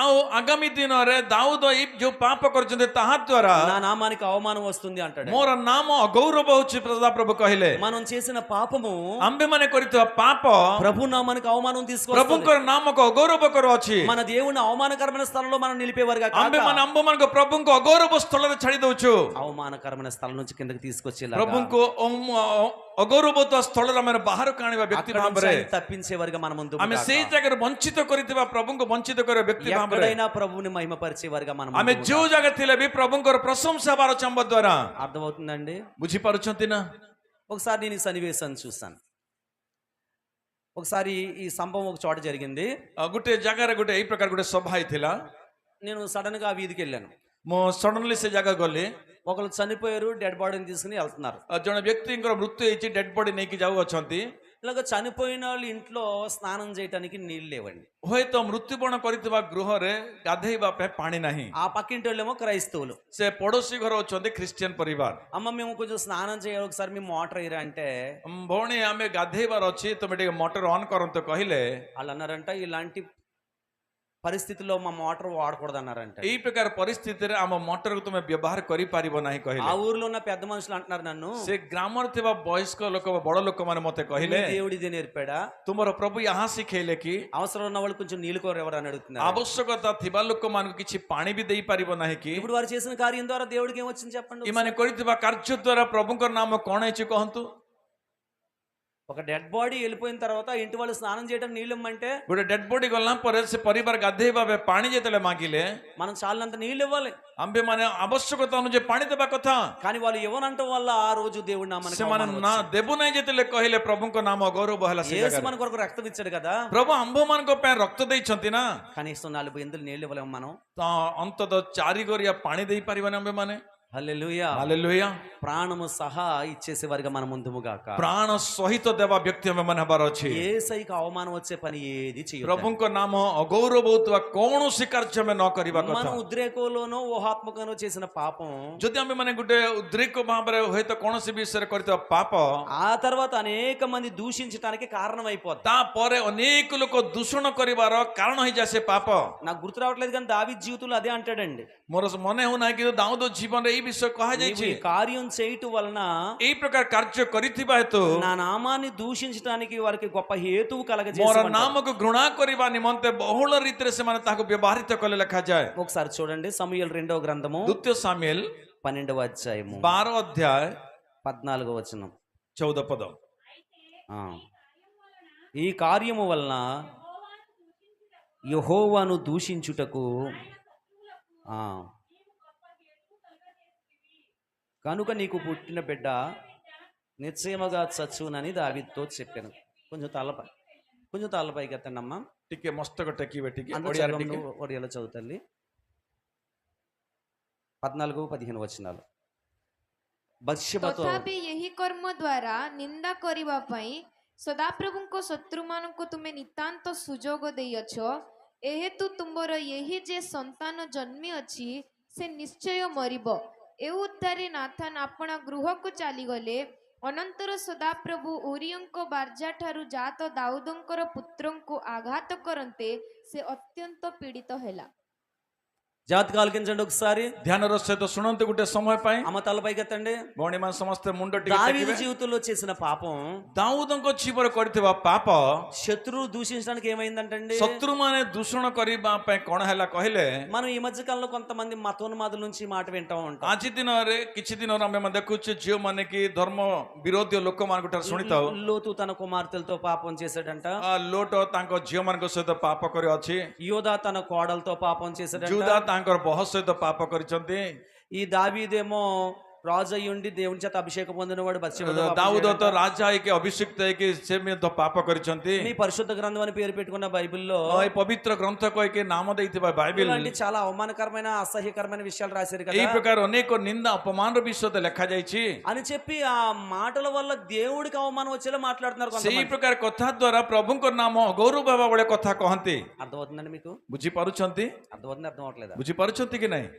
ଆଉ ଆଗାମୀ ଦିନରେ ଦାଉଦ ଏଇ ଯୋଉ ପାପ କରିଛନ୍ତି ତାହା ଦ୍ୱାରା నా నామానికి అవమానం వస్తుంది అంటాడు. ମୋର నాମ ଅଗୌରବ ହଉଛି, ସଦାପ୍ରଭୁ କହିଲେ। మనం చేసిన పాపము ଆମ୍ଭେମାନେ କରିଥିବା ପାପ ప్రభు నామానికి అవమానం తీసుకొస్తుంది. ପ୍ରଭୁଙ୍କର ନାମକୁ ଅଗୌରବ କରୁଅଛି। మన దేవుని అవమానకరమైన స్థలంలో మనం నిలిపేవారుగా కాక, ଆମ୍ଭେମାନେ ଆମ୍ଭମାନଙ୍କ ପ୍ରଭୁଙ୍କ ଅଗୌରବ ସ୍ଥଳରେ ଛାଡି ଦଉଛୁ। అవమానకరమైన స్థలం నుంచి కిందకి తీసుకొచ్చేలా ପ୍ରଭୁଙ୍କୁ ଅଗୌରବତ୍ୱ ସ୍ଥଳରେ ଆମେ ବାହାରକୁ ଆଣିବା ବ୍ୟକ୍ତି ଭାବରେ తప్పించేవారుగా మన ముందు ଆମେ ସେଇ ଜାଗାରେ ବଞ୍ଚିତ କରିଥିବା ପ୍ରଭୁଙ୍କୁ ବଞ୍ଚିତ କରିବା ବ୍ୟକ୍ତି ଭାବରେ ఎక్కడైనా ప్రభువుని మహిమపరిచేవారుగా మనం ଆମେ ଯୋଉ ଜାଗା ଥିଲେ ବି ପ୍ରଭୁଙ୍କର ପ୍ରଶଂସା ହେବାର ଚମ୍ବ ଦ୍ୱାରା। అర్థమవుతుందండి? ବୁଝିପାରୁଛନ୍ତି ନା? ఒకసారి నేను ఈ సన్నివేశాన్ని చూశాను. ఒకసారి ఈ సంభవం ఒక చోట జరిగింది. ଗୋଟେ ଜାଗାରେ ଗୋଟେ ଏଇ ପ୍ରକାର ଗୋଟେ ସଭା ହେଇଥିଲା। నేను సడన్ గా ఆ వీధికి వెళ్ళాను. ମୁଁ ସଡନଲି ସେ ଜାଗା ଗଲି। ఒకళ్ళు చనిపోయారు, డెడ్ బాడీని తీసుకుని వెళ్తున్నారు. ଜଣେ ବ୍ୟକ୍ତିଙ୍କର ମୃତ୍ୟୁ ହେଇଛି, ଡେଡ୍ ବଡି ନେଇକି ଯାଉଅଛନ୍ତି। ఇలాగ చనిపోయిన వాళ్ళ ఇంట్లో స్నానం చేయడానికి నీళ్ళు లేవండి. ହୁଏତ ମୃତ୍ୟୁବରଣ କରିଥିବା ଗୃହରେ ଗାଧେଇବା ପାଇଁ ପାଣି ନାହିଁ। ఆ పక్కింటి వాళ్ళేమో క్రైస్తవులు. ସେ ପଡୋଶୀ ଘର ଅଛନ୍ତି ଖ୍ରୀଷ୍ଟିଆନ ପରିବାର। అమ్మ మేము కొంచెం స్నానం చేయాలి, ఒకసారి మీ మోటార్ వేయరా అంటే ଭଉଣୀ ଆମେ ଗାଧେଇବାର ଅଛି, ତମେ ଟିକେ ମଟର ଅନ୍ କରନ୍ତୁ କହିଲେ వాళ్ళు అన్నారంట ఇలాంటి పరిస్థితుల్లో మా మోటార్ వాడకూడదు అన్నారంట. ଏଇ ପ୍ରକାର ପରିସ୍ଥିତିରେ ଆମ ମଟରକୁ ତୁମେ ବ୍ୟବହାର କରିପାରିବ ନାହିଁ ఆ କହିଲେ। ఊర్లో ఉన్న పెద్ద మనుషులు అంటున్నారు నన్ను, ସେ ଗ୍ରାମରେ ଥିବା ବୟସ୍କ ଲୋକ ବଡ ଲୋକମାନେ ମତେ କହିଲେ "మీ దేవుడు ఇది నేర్పాడా? ତୁମର ପ୍ରଭୁ ଏହା ଶିଖେଇଲେ କି అవసరం ఉన్న వాళ్ళు కొంచెం నీళ్ళు కోరు ఎవరు అని అడుగుతున్నారు. ଆବଶ୍ୟକତା ଥିବା ଲୋକମାନଙ୍କୁ କିଛି ପାଣି ବି ଦେଇପାରିବ ନାହିଁ କି? ఇప్పుడు వారు చేసిన కార్యం ద్వారా దేవుడికి ఏమొచ్చింది చెప్పండి. ଏମାନେ କରିଥିବା କାର୍ଯ୍ୟ ଦ୍ୱାରା ପ୍ରଭୁଙ୍କର ନାମ କଣ ହେଇଛି କହନ୍ତୁ? ఒక డెడ్ బాడీ వెళ్ళిపోయిన తర్వాత ఇంటి వాళ్ళు స్నానం చేయడం నీళ్ళు ఇమ్మంటే ଗୋଟେ ଡେଡ୍ ବଡି ଗଲା ପରେ ସେ ପରିବାର ଗାଧେଇବା ପାଇଁ ପାଣି ଯେତେବେଳେ ମାଗିଲେ మనం చాలినంత నీళ్ళు ఇవ్వాలి. ଆମ୍ଭେ ମାନେ ଆବଶ୍ୟକତା ଅନୁଯାୟୀ ପାଣି ଦେବା କଥା। కానీ వాళ్ళు ఇవ్వనంటం వల్ల ఆ రోజు దేవుడి నామానికి ସେମାନେ అవమానం ନା వచ్చింది. ଦେବୁ ନାହିଁ ଯେତେବେଳେ କହିଲେ ପ୍ରଭୁଙ୍କ ନାମ ଗୌରବ ହେଲା ସେ యేసు ଜାଗାରେ। మన కొరకు రక్తం ఇచ్చాడు కదా, ପ୍ରଭୁ ଆମ୍ଭମାନଙ୍କ ପାଇଁ ରକ୍ତ ଦେଇଛନ୍ତି ନା, కనీసం 4 బిందెలు నీళ్ళు ఇవ్వలేము మనం. ତ ଅନ୍ତତଃ 4 ଗରିଆ ପାଣି ଦେଇପାରିବାନି ଆମ୍ଭେ ମାନେ। హల్లెలూయా. ହାଲେଲୁୟା। ప్రాణము సహా ఇచ్చేసే వారిగా మనం ముందుముగాక. ପ୍ରାଣ ସହିତ ଦେବା ବ୍ୟକ୍ତି ଆମେ ମାନେ ହେବାର ଅଛି। యేసయ్యకి అవమానం వచ్చే పని ఏది చేయొద్దు. ପ୍ରଭୁଙ୍କ ନାମ ଅଗୌରବ ହଉଥିବା କୌଣସି କାର୍ଯ୍ୟ ଆମେ ନ କରିବା କଥା। మనం ఉద్రేకంలోనో ఊహాత్మకంలో చేసిన పాపం ଯଦି ଆମେ ମାନେ ଗୋଟେ ଉଦ୍ରେକ ଭାବରେ ହୁଏତ କୌଣସି ବିଷୟରେ କରିଥିବା ପାପ, ఆ తర్వాత అనేక మంది దూషించడానికి కారణం అయిపోద్ది. ତାପରେ ଅନେକ ଲୋକ ଦୂଷଣ କରିବାର କାରଣ ହେଇଯାଏ ସେ ପାପ। నాకు గుర్తు రావట్లేదు కానీ దావీదు జీవితంలో అదే అంటాడండి. ମୋର ମନେ ହଉନାହିଁ କିନ୍ତୁ ଦାଉଦ ଜୀବନରେ ଏଇ ବିଷୟ నీవు କୁହାଯାଇଛି। ఈ కార్యం చేయటం వలన ଏଇ ପ୍ରକାର କାର୍ଯ୍ୟ କରିଥିବା ହେତୁ నా నామాన్ని దూషించడానికి వారికి గొప్ప హేతువు ମୋର కలగజేసి ନାମକୁ ଘୃଣା କରିବା ନିମନ୍ତେ ବହୁଳ ରୀତିରେ ସେମାନେ ତାହାକୁ ବ୍ୟବହୃତ କଲେ ଲେଖାଯାଏ। ఒకసారి చూడండి సమూయేలు 2వ గ్రంథము ଦ୍ୱିତୀୟ ସାମୁଏଲ 12వ అధ్యాయము 12 ଅଧ୍ୟାୟ 14వ వచనం. 14 ପଦ। ఆ. ఈ కార్యము వలన యెహోవాను దూషించుటకు కనుక నీకు పుట్టిన బిడ్డ నిశ్చయముగా చచ్చునని దావీదుతో చెప్పాను. కొంచెం తలపైకి ఎత్తండి అమ్మా. ଟିକେ ମସ୍ତକ ଟେକିବେ ଟିକେ అందరూ ଓଡ଼ିଆରେ చదవండి, ଟିକେ। ఒడియాలో చదువుతండి. 14-15 వచనాలు. బత్షెబతో ତଥାପି ଏହି କର୍ମ ଦ୍ୱାରା ନିନ୍ଦା କରିବା ପାଇଁ ସଦାପ୍ରଭୁଙ୍କ ଶତ୍ରୁମାନଙ୍କୁ ତୁମେ ନିତାନ୍ତ ସୁଯୋଗ ଦେଇଅଛ। ଏହେତୁ ତୁମର ଏହି ଯେ ସନ୍ତାନ ଜନ୍ମି ଅଛି ସେ ନିଶ୍ଚୟ ମରିବ। ଏ ଉତ୍ତାରେ ନାଥାନ ଆପଣା ଗୃହକୁ ଚାଲିଗଲେ। ଅନନ୍ତର ସଦାପ୍ରଭୁ ଉରିୟଙ୍କ ବାର୍ଜା ଠାରୁ ଜାତ ଦାଉଦଙ୍କର ପୁତ୍ରଙ୍କୁ ଆଘାତ କରନ୍ତେ ସେ ଅତ୍ୟନ୍ତ ପୀଡ଼ିତ ହେଲା। జాతి కాల్కించండి ఒకసారి. ଧ୍ୟାନର ସହିତ ଶୁଣନ୍ତୁ ଗୋଟେ ସମୟ ପାଇଁ। అమ్మ తలపైకి ఎత్తండి. ଭଉଣୀମାନେ ସମସ୍ତେ ମୁଣ୍ଡ ଟିକେ దావీదు ଟେକିବେ। జీవితంలో చేసిన పాపం ଦାଉଦଙ୍କ ଜୀବନରେ କରିଥିବା ପାପ శత్రువు దూషించడానికి ఏమైందంటండి? ଶତ୍ରୁମାନେ ଦୂଷଣ କରିବା ପାଇଁ କଣ ହେଲା କହିଲେ, మనం ఈ మధ్య కాలంలో కొంతమంది మతోన్మాదుల నుంచి మాట వింటూ ఉంటాం. ଆଜି ଦିନରେ କିଛି ଦିନରୁ ଆମେ ଦେଖୁଛୁ ଝିଅମାନେ କି ଧର୍ମ ବିରୋଧୀ ଲୋକମାନଙ୍କ ଠାରୁ ଶୁଣିଥାଉ లోతు తన కుమార్తెలతో పాపం చేశాడంట. ଲୋଟ ତାଙ୍କ ଝିଅମାନଙ୍କ ସହିତ ପାପ କରିଅଛି, యోధా తన కోడలతో పాపం చేశాడంట. ଜୁଦା ତାଙ୍କର ବହ ସହିତ ପାପ କରିଛନ୍ତି, ఈ దావీదేమో రాజు అయి ఉండి దేవుని చేత అభిషేకం పొందినవాడు బత్షెబతో పాపం ଦାଉଦ ତ చేయడంట. ରାଜା ହେଇକି ଅଭିଷିକ୍ତ ହେଇକି ସେ ମଧ୍ୟ ପାପ କରିଛନ୍ତି। మీ పరిశుద్ధ గ్రంథం అని పేరు పెట్టుకున్న బైబిల్లో ଏଇ ପବିତ୍ର ଗ୍ରନ୍ଥ କହିକି ନାମ ଦେଇଥିବା ବାଇବେଲ ఇలాంటి చాలా అవమానకరమైన అసహ్యకరమైన విషయాలు రాశారు ଏଇ కదా ପ୍ରକାର ଅନେକ ନିନ୍ଦା ଅପମାନର ବିଷୟ ଲେଖାଯାଇଛି। అని చెప్పి ఆ మాటల వల్ల దేవుడికి అవమానం వచ్చేలా మాట్లాడుతున్నారు ସେଇ కొంతమంది. ପ୍ରକାର କଥା ଦ୍ୱାରା ପ୍ରଭୁଙ୍କ ନାମ ଗୌରବ ହେବା ଭଳି କଥା କହନ୍ତି। అర్థమవుతుందండి మీకు? ବୁଝିପାରୁଛନ୍ତି? అర్థమవుతుంది అర్థం అవట్లేదా? ବୁଝିପାରୁଛନ୍ତି କି ନାହିଁ?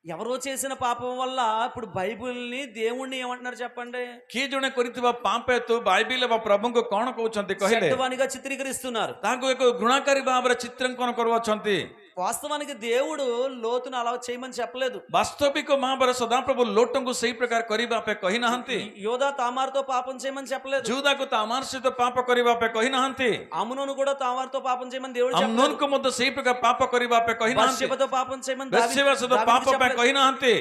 ఎవరో చేసిన పాపం వల్ల ఇప్పుడు బైబిల్ని దేవుణ్ణి ఏమంటున్నారు చెప్పండి? କିଏ ଜଣେ କରିଥିବା ପାପ ହେତୁ ବାଇବେଲ ବା ପ୍ରଭୁଙ୍କୁ କଣ କହୁଛନ୍ତି କହିଲେ, చెడ్డవానిగా చిత్రీకరిస్తున్నారు. ତାଙ୍କୁ ଏକ ଘୃଣାକାରୀ ଭାବରେ ଚିତ୍ରାଙ୍କନ କରୁଅଛନ୍ତି। వాస్తవానికి దేవుడు లోతును అలా చేయమని చెప్పలేదు. ବାସ୍ତବିକ ଭାବରେ ସଦାପ୍ରଭୁ ଲୋଟଙ୍କୁ ସେଇ ପ୍ରକାର କରିବା ପାଇଁ କହିନାହାନ୍ତି। యోధా తామారుతో పాపం చేయమని చెప్పలేదు. ଜୁଦାକୁ ତାମାର ସହିତ ପାପ କରିବା ପାଇଁ କହିନାହାନ୍ତି। అమ్నోను కూడా తామారుతో పాపం చేయమని దేవుడు చెప్పలేదు. అమ్నోన్କୁ ମଧ୍ୟ ସେଇ ପ୍ରକାର ପାପ କରିବା ପାଇଁ କହିନାହାନ୍ତି। బత్షెబతో పాపం చేయమని ବେଶ୍ୟାବା ସହିତ ପାପ ପାଇଁ କହିନାହାନ୍ତି।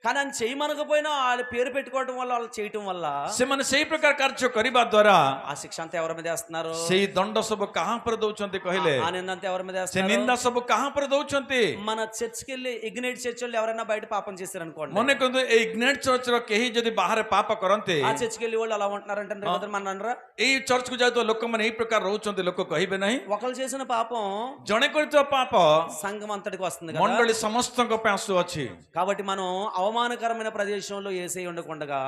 కానీ ఆయన చేయమనకపోయినా వాళ్ళ పేరు పెట్టుకోవడం వల్ల వాళ్ళు చేయటం వల్ల ସେମାନେ ସେଇ ପ୍ରକାର କାର୍ଯ୍ୟ କରିବା ଦ୍ୱାରା ఆ శిక్ష అంతా ఎవరి మీద వేస్తున్నారు? ସେଇ ଦଣ୍ଡ ସବୁ କାହା ଉପରେ ଦଉଛନ୍ତି କହିଲେ, ఆ నింద అంతా ఎవరి మీద ସେ వేస్తున్నారు? ନିନ୍ଦା ସବୁ କାହା ଉପରେ దଉଛନ୍ତି? మన చర్చ్కి వెళ్ళి ఇగ్నైట్ చర్చ్ వాళ్ళు ఎవరైనా బయట పాపం చేశారు అనుకోండి, ମନେ କରନ୍ତୁ ଏଇ ଇଗ୍ନେଟ୍ ଚର୍ଚ୍ଚର କେହି ଯଦି ବାହାରେ ପାପ କରନ୍ତି, ఆ చర్చ్కి వెళ్ళి వాళ్ళు అలా ఉంటున్నారంటే మన అనరా? ଏଇ ଚର୍ଚ୍ଚକୁ ଯାଉଥିବା ଲୋକମାନେ ଏଇ ପ୍ରକାର ରହୁଛନ୍ତି, ଲୋକ କହିବେ ନାହିଁ। ఒకళ్ళు చేసిన పాపం ଜଣେ କରିଥିବା ପାପ సంఘం అంతటికి వస్తుంది కదా. ମଣ୍ଡଳୀ ସମସ୍ତଙ୍କ ପାଇଁ ଆସୁଅଛି। కాబట్టి మనం అవమానకరమైన ప్రదేశంలో యేసయ్య ఉండకుండగా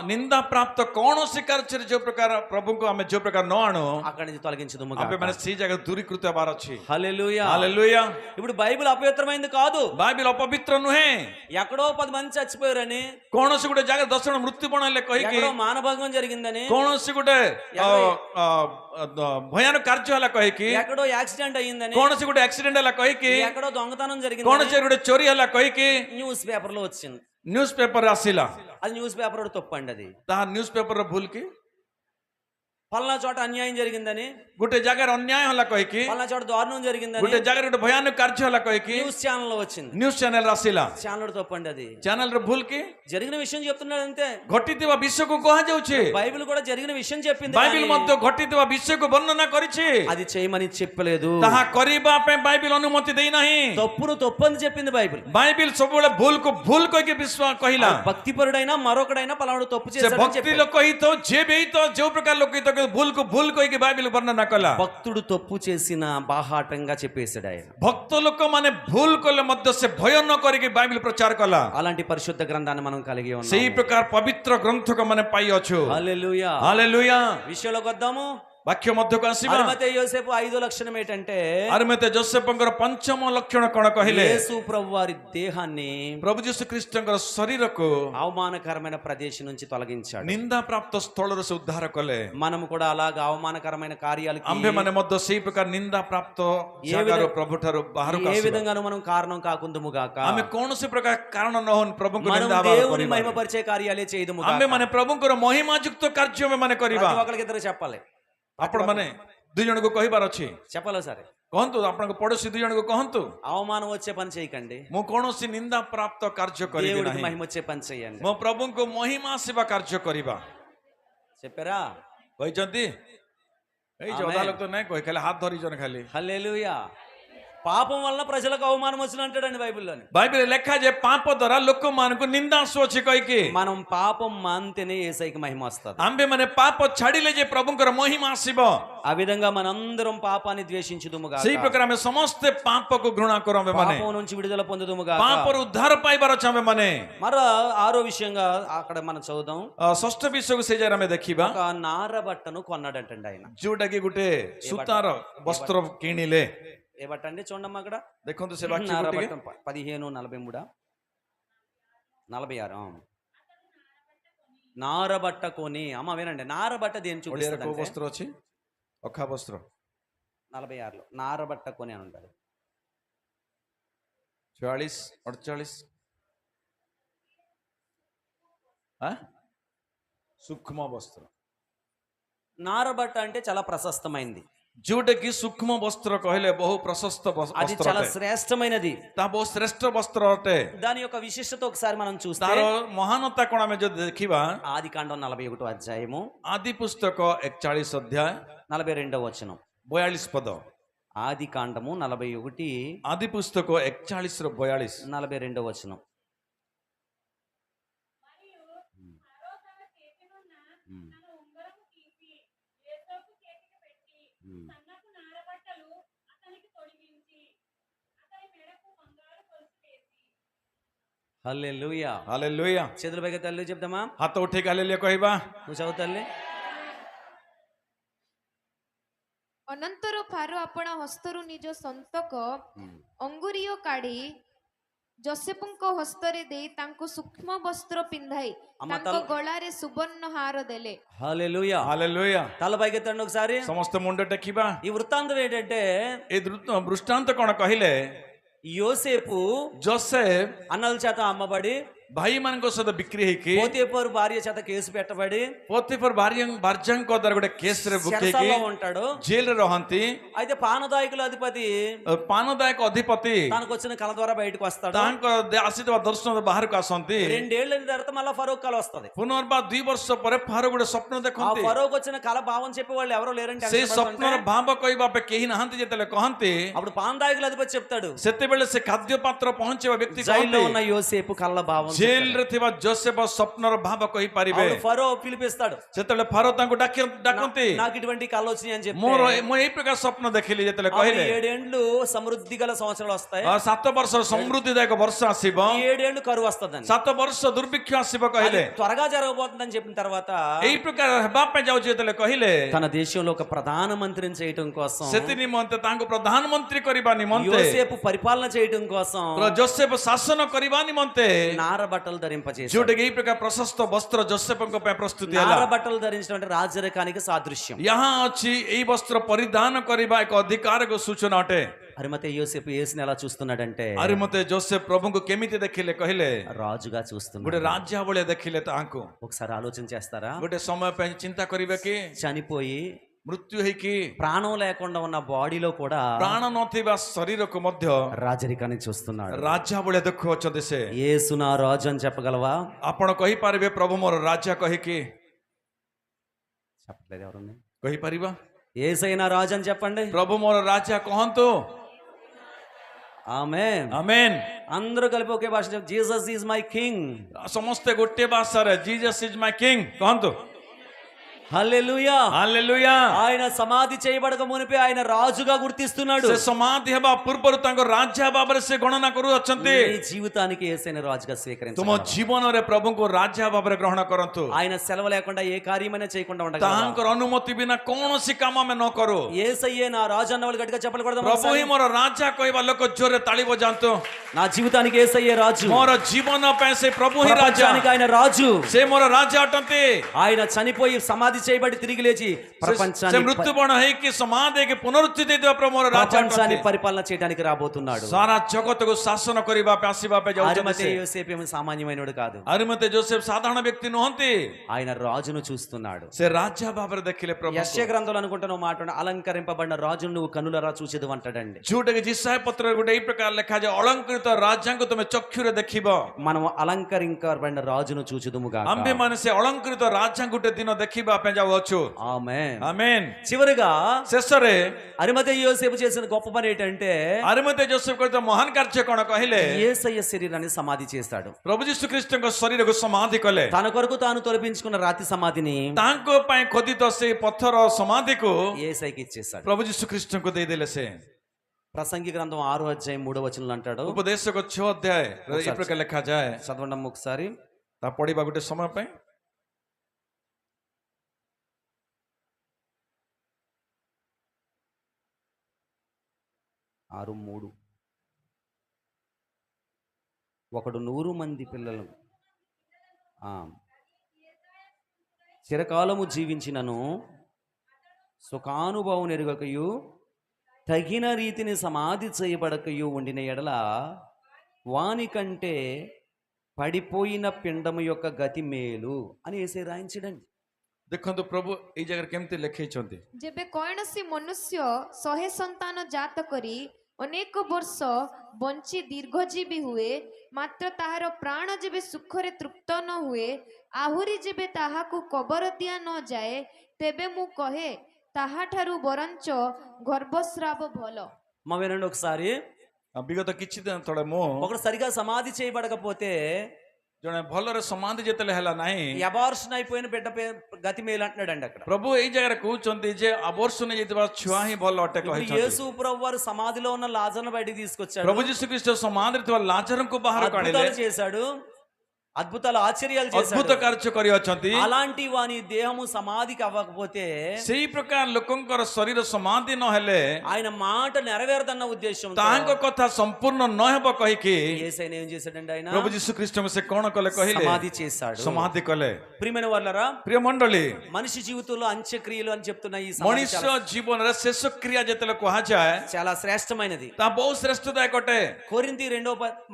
निंदा प्राप्त कौनसी कार्य जो प्रकार प्रभु को हमें जो प्रकार न आणु అక్కడి నుంచి తొలగించుదుము अबे मैंने सी जगह दूरीकृत हेबार अछि హల్లెలూయా. हालेलुया ఇప్పుడు బైబిల్ అపవిత్రమైంది కాదు, बाइबल अपवित्र नुहे ఎక్కడో 10 మంది చచ్చిపోయారని, कौनसी गुटे जगह 10 जन मृत्यु बनले कहि कि ఎక్కడో మానభంగం జరిగిందని, कौनसी गुटे भयानक कार्य हला कहि कि ఎక్కడో యాక్సిడెంట్ అయ్యిందని, कौनसी गुटे एक्सीडेंट हला कहि कि ఎక్కడో దొంగతనం జరిగిందని कौनसी गुटे चोरी हला कहि कि న్యూస్ పేపర్ లో వచ్చింది. न्यूज पेपर आसिला అది న్యూస్ పేపర్ తప్పండి. అది ता न्यूज पेपर भूल की పలానా చోట అన్యాయం జరిగిందని, गुटे जगह अन्याय हला कहि कि పలానా చోట దారుణం జరిగిందని गुटे जगह गुटे भयानक कार्य हला कहि कि న్యూస్ ఛానల్ లో వచ్చింది. न्यूज चैनल आसिला ఛానల్ తప్పండి. అది चैनल रे भूल की జరిగిన విషయం చెప్తున్నాడు అంతే. घटिथिबा विषय को कहा जाउछि బైబిల్ కూడా జరిగిన విషయం చెప్పింది, बाइबल కానీ मध्य घटिथिबा विषय को वर्णना करिछि అది చేయమని చెప్పలేదు. ताहा करिबा पे बाइबल अनुमति देई नाही తప్పును తప్పని చెప్పింది బైబిల్. बाइबल सबले भूल को भूल कहि के विश्वास कहिला భక్తిపరుడైనా మరొకడైనా పలానాడు తప్పు से చేశాడని भक्ति చెప్పాడు. लोग कहि तो जे बेई तो जो प्रकार लोग कहि तो भूल को भूल कहि के बाइबल वर्णना कला భక్తుడు తప్పు చేసిన బాహాటంగా చెప్పేశాడు ఆయన. भक्त लोक माने भूल कले मध्य से भय न करि के बाइबल प्रचार कला అలాంటి పరిశుద్ధ గ్రంథాన్ని మనం కలిగి सेही ఉన్నాము. प्रकार पवित्र ग्रंथ को माने पाई अछु హల్లెలూయా. हालेलुया విషయంలోకి వద్దాము. वाक्य मध्य को आसीबा అరిమతయి యోసేపు 5వ లక్షణం ఏంటంటే, अरमेते जोसेफंकर पंचम लक्षण कोन कहिले యేసు ప్రభు వారి దేహాన్ని प्रभु यीशु ख्रीष्टंकर शरीर को అవమానకరమైన ప్రదేశం నుంచి తొలగించాడు. निंदा प्राप्त स्थल से उद्धार कले మనము కూడా అలాగా అవమానకరమైన కార్యాలకి आंबे माने मध्य सेही प्रकार निंदा प्राप्त जगार प्रभु ठारो बाहर ఏ విధంగానూ మనం కారణం కాకుందుము గాక. आमे कौन से प्रकार कारण न होन प्रभु को మనం निंदा बाहर దేవుని करिबा మహిమపరిచే కార్యాలే చేయదుము గాక. आंबे माने प्रभु को महिमा युक्त कार्य में माने करिबा ప్రతి ఒక్కరికి ఇద్దరు చెప్పాలి. आपण माने दुई जन को कहिबार अछि చెప్పాలి సరే. कहंतु आपन को पड़ोसी दुई जन को कहंतु అవమానం వచ్చే పని చేయకండి, मु कौनसी निंदा प्राप्त कार्य करिबि దేవుడికి नाही మహిమ వచ్చే పని చేయండి. मु प्रभु को महिमा सेवा कार्य करिबा చెప్పారా? कहिचंती एई जो आमेन। अदा लोग तो नहीं कहि खाली हाथ धरि जन खाली హల్లెలూయా. పాపం వలన ప్రజలకు అవమానం వచ్చిన అంటాడండి బైబిల్లోని. बाइबल लेखा जे पाप द्वारा लोक मान को निंदा सोची कहि के మనం పాపం మాంతేనే యేసయ్యకి మహిమ వస్తది. आंबे माने पाप छाड़िले जे प्रभुकर महिमा आसीबो ఆ విధంగా మనందరం పాపాన్ని ద్వేషించుదుము గాక. सेही प्रकार हमें समस्त पाप को घृणा करो हमें माने పాపం నుంచి విడుదల పొందుదుము గాక. पाप और उद्धार पाइबार छ हमें माने మరో ఆరో విషయంగా అక్కడ మనం చదువుదాం. षष्ठ विषय को से जरा में देखिबा ఒక నార బట్టను కొన్నాడంటండి ఆయన. जोटा की गुटे सूतार वस्त्र किणिले ఏ బట్ట అండి చూడమ్మా అక్కడ. देखंतु से वाक्य నార गुटे బట్ట 15:43 46 నార బట్ట కొని, అమ్మ వినండి, నార బట్ట దేని ओडिया को చూపిస్తుంది वस्त्र अछि अखा वस्त्र 46లో నార బట్ట కొని అని ఉంటారు. 44 48 सूक्ष्म वस्त्र నార బట్ట అంటే చాలా ప్రశస్తమైంది, जोटा की सूक्ष्म वस्त्र कहले बहु प्रशस्त అది वस्त्र చాలా अटे శ్రేష్టమైనది. ता बहु श्रेष्ठ वस्त्र अटे దాని యొక్క విశిష్టత ఒకసారి మనం చూస్తే तार महानता कोण में जो देखिबा ఆది కాండం 41వ అధ్యాయము आदि पुस्तक 41 अध्याय 42వ వచనం. 42 पद ఆది కాండము 41 आदि पुस्तक 41 रो 42 42వ వచనం. హల్లెలూయా. हालेलुया చేతుల పైకి తల్లి చెప్దామా? हाथ उठे के हालेलुया कहबा నువ్వు చదువు తల్లి. ଅନନ୍ତର ଫାରୋ ଆପଣା ହସ୍ତରୁ ନିଜ ସନ୍ତକ ଅଙ୍ଗୁରୀୟ କାଢି ଯୋସେଫଙ୍କ ହସ୍ତରେ ଦେଇ ତାଙ୍କୁ ସୂକ୍ଷ୍ମ ବସ୍ତ୍ର ପିନ୍ଧାଇ ତାଙ୍କ ଗଳାରେ ସୁବର୍ଣ୍ଣ ହାର ଦେଲେ. హల్లెలూయా. हालेलुया తల పైకి ఎత్తండి ఒకసారి. समस्त मुंड टेकिबा ఈ వృత్తాంతం ఏంటంటే, ए दृष्टांत कोण कहिले యోసేపు जोसेफ అన్నల చేత అమ్మబడి भाई मान को सद बिक्री है कि పోతీఫరు భార్య చేత కేసు పెట్టబడి पोतीफर बार्जंग को दर गोटे केस रे बुके చెరసాల్లో की ఉంటాడు. जेल रे रहंती అయితే పానదాయకుల అధిపతి पानदायक अधिपति తనకు వచ్చిన కళ ద్వారా బయటకు వస్తాడు. तांक आसीतबा दर्शन बाहर को आसंती 2 ఏళ్ల తర్వాత మళ్ళీ ఫరోక్ కళ వస్తది. पुनर्बार 2 वर्ष परे फारो गोटे स्वप्न ఆ देखंती ఫరోక్ వచ్చిన కళ భావం చెప్పే వాళ్ళు ఎవరో లేరంటే से स्वप्न भाव कहबा पे केही नहंती जेतले कहंती అప్పుడు పానదాయకుల అధిపతి చెప్తాడు, सेते बेले से खाद्य पात्र पहुंचेबा व्यक्ति జైల్లో कहंती ఉన్న యోసేపు కళ్ళ భావం ଜେଲ ରେ ଥିବା ଜୋସେଫ ସ୍ୱପ୍ନର ଭାବ କହିପାରିବେ అప్పుడు ఫరో పిలిపిస్తాడు, ଯେତେବେଳେ ଫାରୋ ତାଙ୍କୁ ଡାକନ୍ତି నాకు ఇటువంటి కళ వచ్చినాయి అని చెప్పి ମୁଁ ଏଇ ପ୍ରକାର ସ୍ୱପ୍ନ ଦେଖିଲି ଯେତେବେଳେ అప్పుడు କହିଲେ 7 ఏండ్లు సమృద్ధి గల సంవత్సరాలు వస్తాయి, 7 ବର୍ଷର ସମୃଦ୍ଧିଦାୟକ ବର୍ଷ ଆସିବ, ఈ 7 ఏండ్లు కరువు వస్తుందని, 7 ବର୍ଷ ଦୁର୍ଭିକ୍ଷ ଆସିବ କହିଲେ। త్వరగా జరగబోతుందని చెప్పిన తర్వాత ଏଇ ପ୍ରକାର ହେବା ପାଇଁ ଯାଉଛି ଯେତେବେଳେ କହିଲେ తన దేశంలో ఒక ప్రధాన మంత్రిని చేయటం కోసం, ସେଥି ନିମନ୍ତେ ତାଙ୍କୁ ପ୍ରଧାନମନ୍ତ୍ରୀ କରିବା ନିମନ୍ତେ యోసేపు పరిపాలన చేయటం కోసం ଜୋସେଫ ଶାସନ କରିବା ନିମନ୍ତେ నార బట్టలు ధరింపజేశాడు. ଯୋଉଟାକି ଏଇ ପ୍ରକାର ପ୍ରଶସ୍ତ ବସ୍ତ୍ର ଜୋସେଫଙ୍କ ପାଇଁ ପ୍ରସ୍ତୁତି ହେଲା। నార బట్టలు ధరించడం అంటే రాజరికానికి సాదృశ్యం. यहाँ ଅଛି ଏଇ ବସ୍ତ୍ର ପରିଧାନ କରିବା ଏକ ଅଧିକାରକୁ ସୂଚନା ଅଟେ। అరిమతే యోసేపు యేసుని ఎలా చూస్తున్నాడంటే ଆରେ ମତେ ଜୋସେଫ ପ୍ରଭୁଙ୍କୁ କେମିତି ଦେଖିଲେ କହିଲେ రాజుగా ଗୋଟେ చూస్తున్నాడు. ରାଜା ଭଳିଆ ଦେଖିଲେ ତାହାଙ୍କୁ। ఒకసారి ఆలోచన చేస్తారా? ଗୋଟେ ସମୟ ପାଇଁ ଚିନ୍ତା କରିବେ କି చనిపోయి ମୃତ୍ୟୁ ହେଇକି ప్రాణం లేకుండా ఉన్న బాడీలో కూడా ପ୍ରାଣ ନଥିବା ଶରୀରକୁ ମଧ୍ୟ రాజరికాన్ని చూస్తున్నాడు. ରାଜା ଭଳିଆ ଦେଖୁଅଛନ୍ତି ସେ। యేసు నా రాజు అని చెప్పగలవా? ଆପଣ କହିପାରିବେ ପ୍ରଭୁ ମୋର ରାଜା କହିକି? చెప్పలేదు ఎవరున్నా? କହିପାରିବା? యేసయ్య నా రాజు అని చెప్పండి. ପ୍ରଭୁ ମୋର ରାଜା କହନ୍ତୁ। ఆమేన్. ଆମେନ୍। అందరూ కలిపి ఒకే భాష జీసస్ ఈజ్ మై కింగ్. ସମସ୍ତେ ଗୋଟିଏ ଭାଷାରେ ଜିଜସ୍ ଇଜ ମାଇ କିଙ୍ଗ କହନ୍ତୁ। హల్లెలూయా. ହାଲେଲୁୟା। ఆయన సమాధి చేయబడక మునిపే ఆయన రాజుగా గుర్తిస్తున్నాడు. ସେ ସମାଧି ହେବା ପୂର୍ବରୁ ତାଙ୍କ ରାଜା ଭାବରେ ସେ ଗଣନା କରୁଅଛନ୍ତି। నీ జీవితానికి యేసయ్యను రాజుగా ତୁମ స్వీకరించగలవా? ଜୀବନରେ ପ୍ରଭୁଙ୍କୁ ରାଜା ଭାବରେ ଗ୍ରହଣ କରନ୍ତୁ। ఆయన సెలవు లేకుండా ఏ కార్యమైనా చేయకుండా ఉండగలవా? ତାହାଙ୍କର ଅନୁମତି ବିନା କୌଣସି କାମ ଆମେ ନ କରୁ। యేసయ్యే నా రాజు అన్న వాళ్ళు గట్టిగా చెప్పకూడదు? ପ୍ରଭୁ ହିଁ ମୋର ରାଜା କହିବା ଲୋକ ଜୋରରେ ତାଳି ବଜାନ୍ତୁ। నా జీవితానికి యేసయ్యే రాజు. ମୋର ଜୀବନ ପାଇଁ ସେ ପ୍ରଭୁ ହିଁ ରାଜା। ప్రపంచానికి ఆయన రాజు. ସେ ମୋର రాజା ଅଟନ୍ତି। ఆయన చనిపోయి సమాధి చేయబడి తిరిగి లేచి ସେ ప్రపంచాన్ని ମୃତ୍ୟୁବରଣ ହେଇକି ସମାଧି ହେଇକି ପୁନରୁତ୍ଥି ଦେଇଥିବା ପ୍ରଭୁ ମୋର ରାଜା ప్రపంచాన్ని ଅଟନ୍ତି। పరిపాలన చేయడానికి రాబోతున్నాడు. ସାରା ଜଗତକୁ ଶାସନ କରିବା ପାଇଁ ଆସିବା ପାଇଁ ଯାଉଛନ୍ତି అరిమతే ସେ। యోసేపు ఏమీ సామాన్యమైనడు కాదు. ଆରିମତେ ଜୋସେଫ ସାଧାରଣ ବ୍ୟକ୍ତି ନୁହନ୍ତି। ఆయన రాజును చూస్తున్నాడు. ସେ రాజା ଭାବରେ ଦେଖିଲେ ପ୍ରଭୁ। యెషయా గ్రంథంలో అనుకుంటున్న మాట అలంకరింపబడిన రాజును నువ్వు కన్నులరా చూసేది అంటాడండి. ଯୋଉଟାକି ଜିସାୟ ପତ୍ରରେ ଗୋଟେ ଏଇ ପ୍ରକାର ଲେଖାଯାଏ ଅଳଙ୍କୃତ ରାଜାଙ୍କୁ ତମେ ଚକ୍ଷୁରେ ଦେଖିବ। మనం అలంకరింపబడిన రాజును చూచుదుముగా. ଆମ୍ଭେମାନେ ସେ ଅଳଙ୍କୃତ ରାଜାଙ୍କୁ ଗୋଟେ ଦିନ ଦେଖିବା ପାଇଁ ଯାଉଅଛୁ। ఆమేన్. ଆମେନ୍। చివరిగా ଶେଷରେ అరిమతే యోసేపు చేసిన గొప్ప పని ఏంటంటే ଆରିମତେ ଜୋସେଫ କରିଥିବା ମହାନ କାର୍ଯ୍ୟ କଣ କହିଲେ? యేసయ్య శరీరాన్ని సమాధి చేస్తాడు. ପ୍ରଭୁ ଯୀଶୁ ଖ୍ରୀଷ୍ଟଙ୍କ ଶରୀରକୁ ସମାଧି କଲେ। తన కొరకు తాను తొలపించుకున్న రాతి సమాధిని ତାଙ୍କ ପାଇଁ ଖୋଦିତ ସେଇ ପଥର ସମାଧିକୁ యేసయ్యకి ఇచ్చేస్తాడు. ପ୍ରଭୁ ଯୀଶୁ ଖ୍ରୀଷ୍ଟଙ୍କୁ ଦେଇଦେଲେ ସେ। ప్రసంగి గ్రంథం 6వ అధ్యాయం 3వ వచనంలో అంటాడు. ଉପଦେଶକ 6 ଅଧ୍ୟାୟ ଏଇ ପ୍ରକାର ଲେଖାଯାଏ। చదవండి ఒకసారి. ତା ପଢିବା ଗୋଟେ ସମୟ ପାଇଁ। ఆరు 3 ఒకడు 100 మంది పిల్లలు చిరకాలము జీవించినను సుఖానుభవం ఎరుగకయు తగిన రీతిని సమాధి చేయబడకయు ఉండిన ఎడల వాని కంటే పడిపోయిన పిండము యొక్క గతి మేలు అని యేసే రాయించడండి. ଦେଖନ୍ତୁ ପ୍ରଭୁ ଏଇ ଜାଗାରେ କେମିତି ଲେଖେଇଛନ୍ତି। ଯେବେ କୌଣସି ମନୁଷ୍ୟ 100 ସନ୍ତାନ ଜାତ କରି ଅନେକ ବର୍ଷ ବଞ୍ଚି ଦୀର୍ଘଜୀବୀ ହୁଏ, ମାତ୍ର ତାହାର ପ୍ରାଣ ଯେବେ ସୁଖରେ ତୃପ୍ତ ନ ହୁଏ, ଆହୁରି ଯେବେ ତାହାକୁ କବର ଦିଆ ନ ଯାଏ, ତେବେ ମୁଁ କହେ ତାହାଠାରୁ ବରଞ୍ଚ ଗର୍ଭସ୍ରାବ ଭଲ। మా వినండి ఒకసారి. ବିଗତ କିଛି ଦିନ ତଳେ ମୁଁ ఒకడు సరిగా సమాధి చేయబడకపోతే ଜଣେ ଭଲରେ ସମାଧି ଯେତେବେଳେ ହେଲା ନାହିଁ, అబార్షన్ అయిపోయిన బిడ్డ గతి మేలు అంటున్నాడండి అక్కడ. ପ୍ରଭୁ ଏଇ ଜାଗାରେ କହୁଛନ୍ତି ଯେ ଆବର୍ଷଣ ହେଇଯାଇଥିବା ଛୁଆ ହିଁ ଭଲ ଅଟେ ఇప్పుడు କହିଛନ୍ତି। యేసు ప్రభు వారు సమాధిలో ఉన్న లాజరును బయటికి తీసుకొచ్చాడు. ପ୍ରଭୁ ଯୀଶୁ ଖ୍ରୀଷ୍ଟ ସମାଧିରେ ଥିବା ଲାଜରଙ୍କୁ ବାହାରକୁ ଆଣିଲେ। అద్భుతాలు చేశాడు, అద్భుతాలు ఆశ్చర్యాలు ଅଦ୍ଭୁତ చేశాడు. କାର୍ଯ୍ୟ କରିଅଛନ୍ତି। అలాంటి వాని దేహము సమాధికి అవ్వకపోతే ସେଇ ପ୍ରକାର ଲୋକଙ୍କର ଶରୀର ସମାଧି ନହେଲେ ఆయన మాట నెరవేరదన్న ఉద్దేశం ତାହାଙ୍କ କଥା ସମ୍ପୂର୍ଣ୍ଣ ନ ହେବ କହିକି యేసయ్య ఏం చేశాడండి? ఆయన ପ୍ରଭୁ ଯୀଶୁ ଖ୍ରୀଷ୍ଟଙ୍କୁ ସେ କଣ କଲେ କହିଲେ? సమాధి చేశాడు. ସମାଧି କଲେ। ప్రియమైన వాళ్ళరా, ପ୍ରିୟ ମଣ୍ଡଳୀ, మనిషి జీవితంలో అంత్యక్రియలు అని చెప్తున్న ఈ సమాధి ମଣିଷ ଜୀବନରେ ଶେଷ କ୍ରିୟା ଯେତେବେଳେ କୁହାଯାଏ చాలా శ్రేష్టమైనది. ତାହା ବହୁତ ଶ୍ରେଷ୍ଠଦାୟକ ଅଟେ। కొరింథీ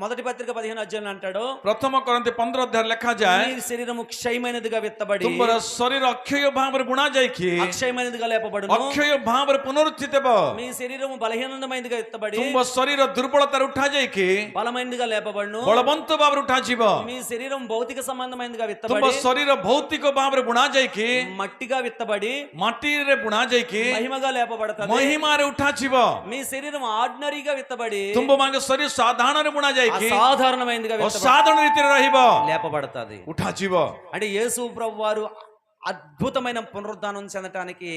మొదటి పత్రిక 15 అధ్యాయం అంటాడు, ପ୍ରଥମ କରନ୍ତି 15 ଅଧ୍ୟାୟ ଲେଖାଯାଏ మీ శరీరము క్షయమైనదిగా విత్తబడి ତୁମର ଶରୀର ଅକ୍ଷୟ ଭାବରେ ବୁଣା ଯାଇକି అక్షయమైనదిగా లేపబడును. ଅକ୍ଷୟ ଭାବରେ ପୁନରୁତ୍ଥିତ ହେବ। మీ శరీరము బలహీనమైనదిగా విత్తబడి ତୁମ ଶରୀର ଦୁର୍ବଳତାରେ ଉଠା ଯାଇକି బలమైనదిగా లేపబడును. ବଳବନ୍ତ ଭାବରେ ଉଠାଯିବ। మీ శరీరం భౌతిక సంబంధమైనదిగా ତୁମ విత్తబడి ଶରୀର ଭୌତିକ ଭାବରେ ବୁଣା ଯାଇକି మట్టిగా విత్తబడి ମାଟିରେ ବୁଣା ଯାଇକି మహిమగా లేపబడతాది. ମହିମାରେ ଉଠାଯିବ। మీ శరీరం ఆర్డినరీగా విత్తబడి ତୁମମାନଙ୍କ ଶରୀର ସାଧାରଣରେ ବୁଣା ଯାଇକି అసాధారణమైనదిగా విత్తబడి ଅସାଧାରଣ ରୀତିରେ ରହିବ, లేపబడతాది. ଉଠାଯିବ। అంటే యేసు ప్రభు వారు అద్భుతమైన పునరుద్ధానం చెందటానికి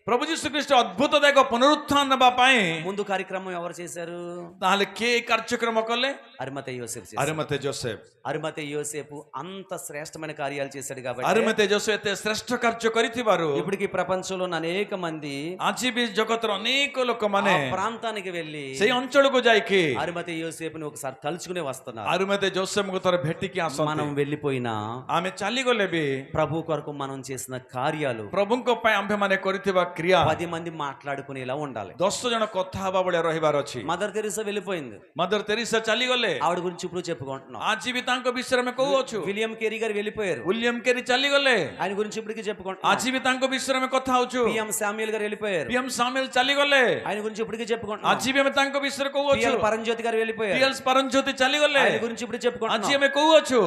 ପ୍ରଭୁ ଯୀଶୁ ଖ୍ରୀଷ୍ଟ ଅଦ୍ଭୁତଦାୟକ ପୁନରୁତ୍ଥାନ ନେବା ପାଇଁ ముందు కార్యక్రమం ఎవరు చేశారు? ତାହେଲେ କିଏ ଏ କାର୍ଯ୍ୟକ୍ରମ କଲେ? అరిమతయి యోసేపు చేశాడు. అరిమతే జోసెఫ్। అరిమతయి యోసేపు అంత శ్రేష్టమైన కార్యాలు చేశాడు కాబట్టి అరిమతే జోసెఫ్ ଏତେ ଶ୍ରେଷ୍ଠ କାର୍ଯ୍ୟ କରିଥିବାରୁ ఇప్పటికి ప్రపంచంలో అనేక మంది ଆଜି ବି ଜଗତର ଅନେକ ଲୋକମାନେ ఆ ప్రాంతానికి వెళ్ళి ସେଇ ଅଞ୍ଚଳକୁ ଯାଇକି అరిమతయి యోసేపుని ఒకసారి తలుచుకునే వస్తున్నారు. అరిమతే జోసెఫ్ଙ୍କୁ ଥରେ ଭେଟିକି మనం ଆସନ୍ତି। వెళ్ళిపోయినా ଆମେ ଚାଲିଗଲେ ବି ప్రభు కొరకు మనం చేసిన కార్యాలు ପ୍ରଭୁଙ୍କ ପାଇଁ ଆମ୍ଭେମାନେ କରିଥିବା କ୍ରିୟା 10 మంది మాట్లాడుకునేలా ఉండాలి. 10 ଜଣ କଥା ହବା ଭଳିଆ ରହିବାର ଅଛି। మదర్ తెరీసా వెళ్ళిపోయింది, ମଦର ତେରେସା ଚାଲିଗଲେ, ఆవిడ గురించి ఇప్పుడు చెప్పుకుంటున్నాం. ଆଜି ବି ତାଙ୍କ ବିଷୟରେ ଆମେ କହୁଅଛୁ। విలియం కేరీ గారు వెళ్ళిపోయారు, ୱିଲିୟମ କେରି ଚାଲିଗଲେ, ఆయన గురించి ఇప్పటికి చెప్పుకుంటున్నాం. ଆଜି ବି ତାଙ୍କ ବିଷୟରେ ଆମେ କଥା ହଉଛୁ। పిఎం శామ్యూల్ గారు వెళ్ళిపోయారు, ପିଏମ ସାମୁଏଲ ଚାଲିଗଲେ, ఆయన గురించి ఇప్పటికి చెప్పుకుంటున్నాం. ଆଜି ବି ଆମେ ତାଙ୍କ ବିଷୟରେ କହୁଅଛୁ। పిఎల్ పరంజ్యోతి గారు వెళ్ళిపోయారు, ପିଏଲ ପରଞ୍ଜ୍ୟୋତି ଚାଲିଗଲେ, ఆయన గురించి ఇప్పుడు ଆଜି చెప్పుకుంటున్నాం. ଆମେ କହୁଅଛୁ।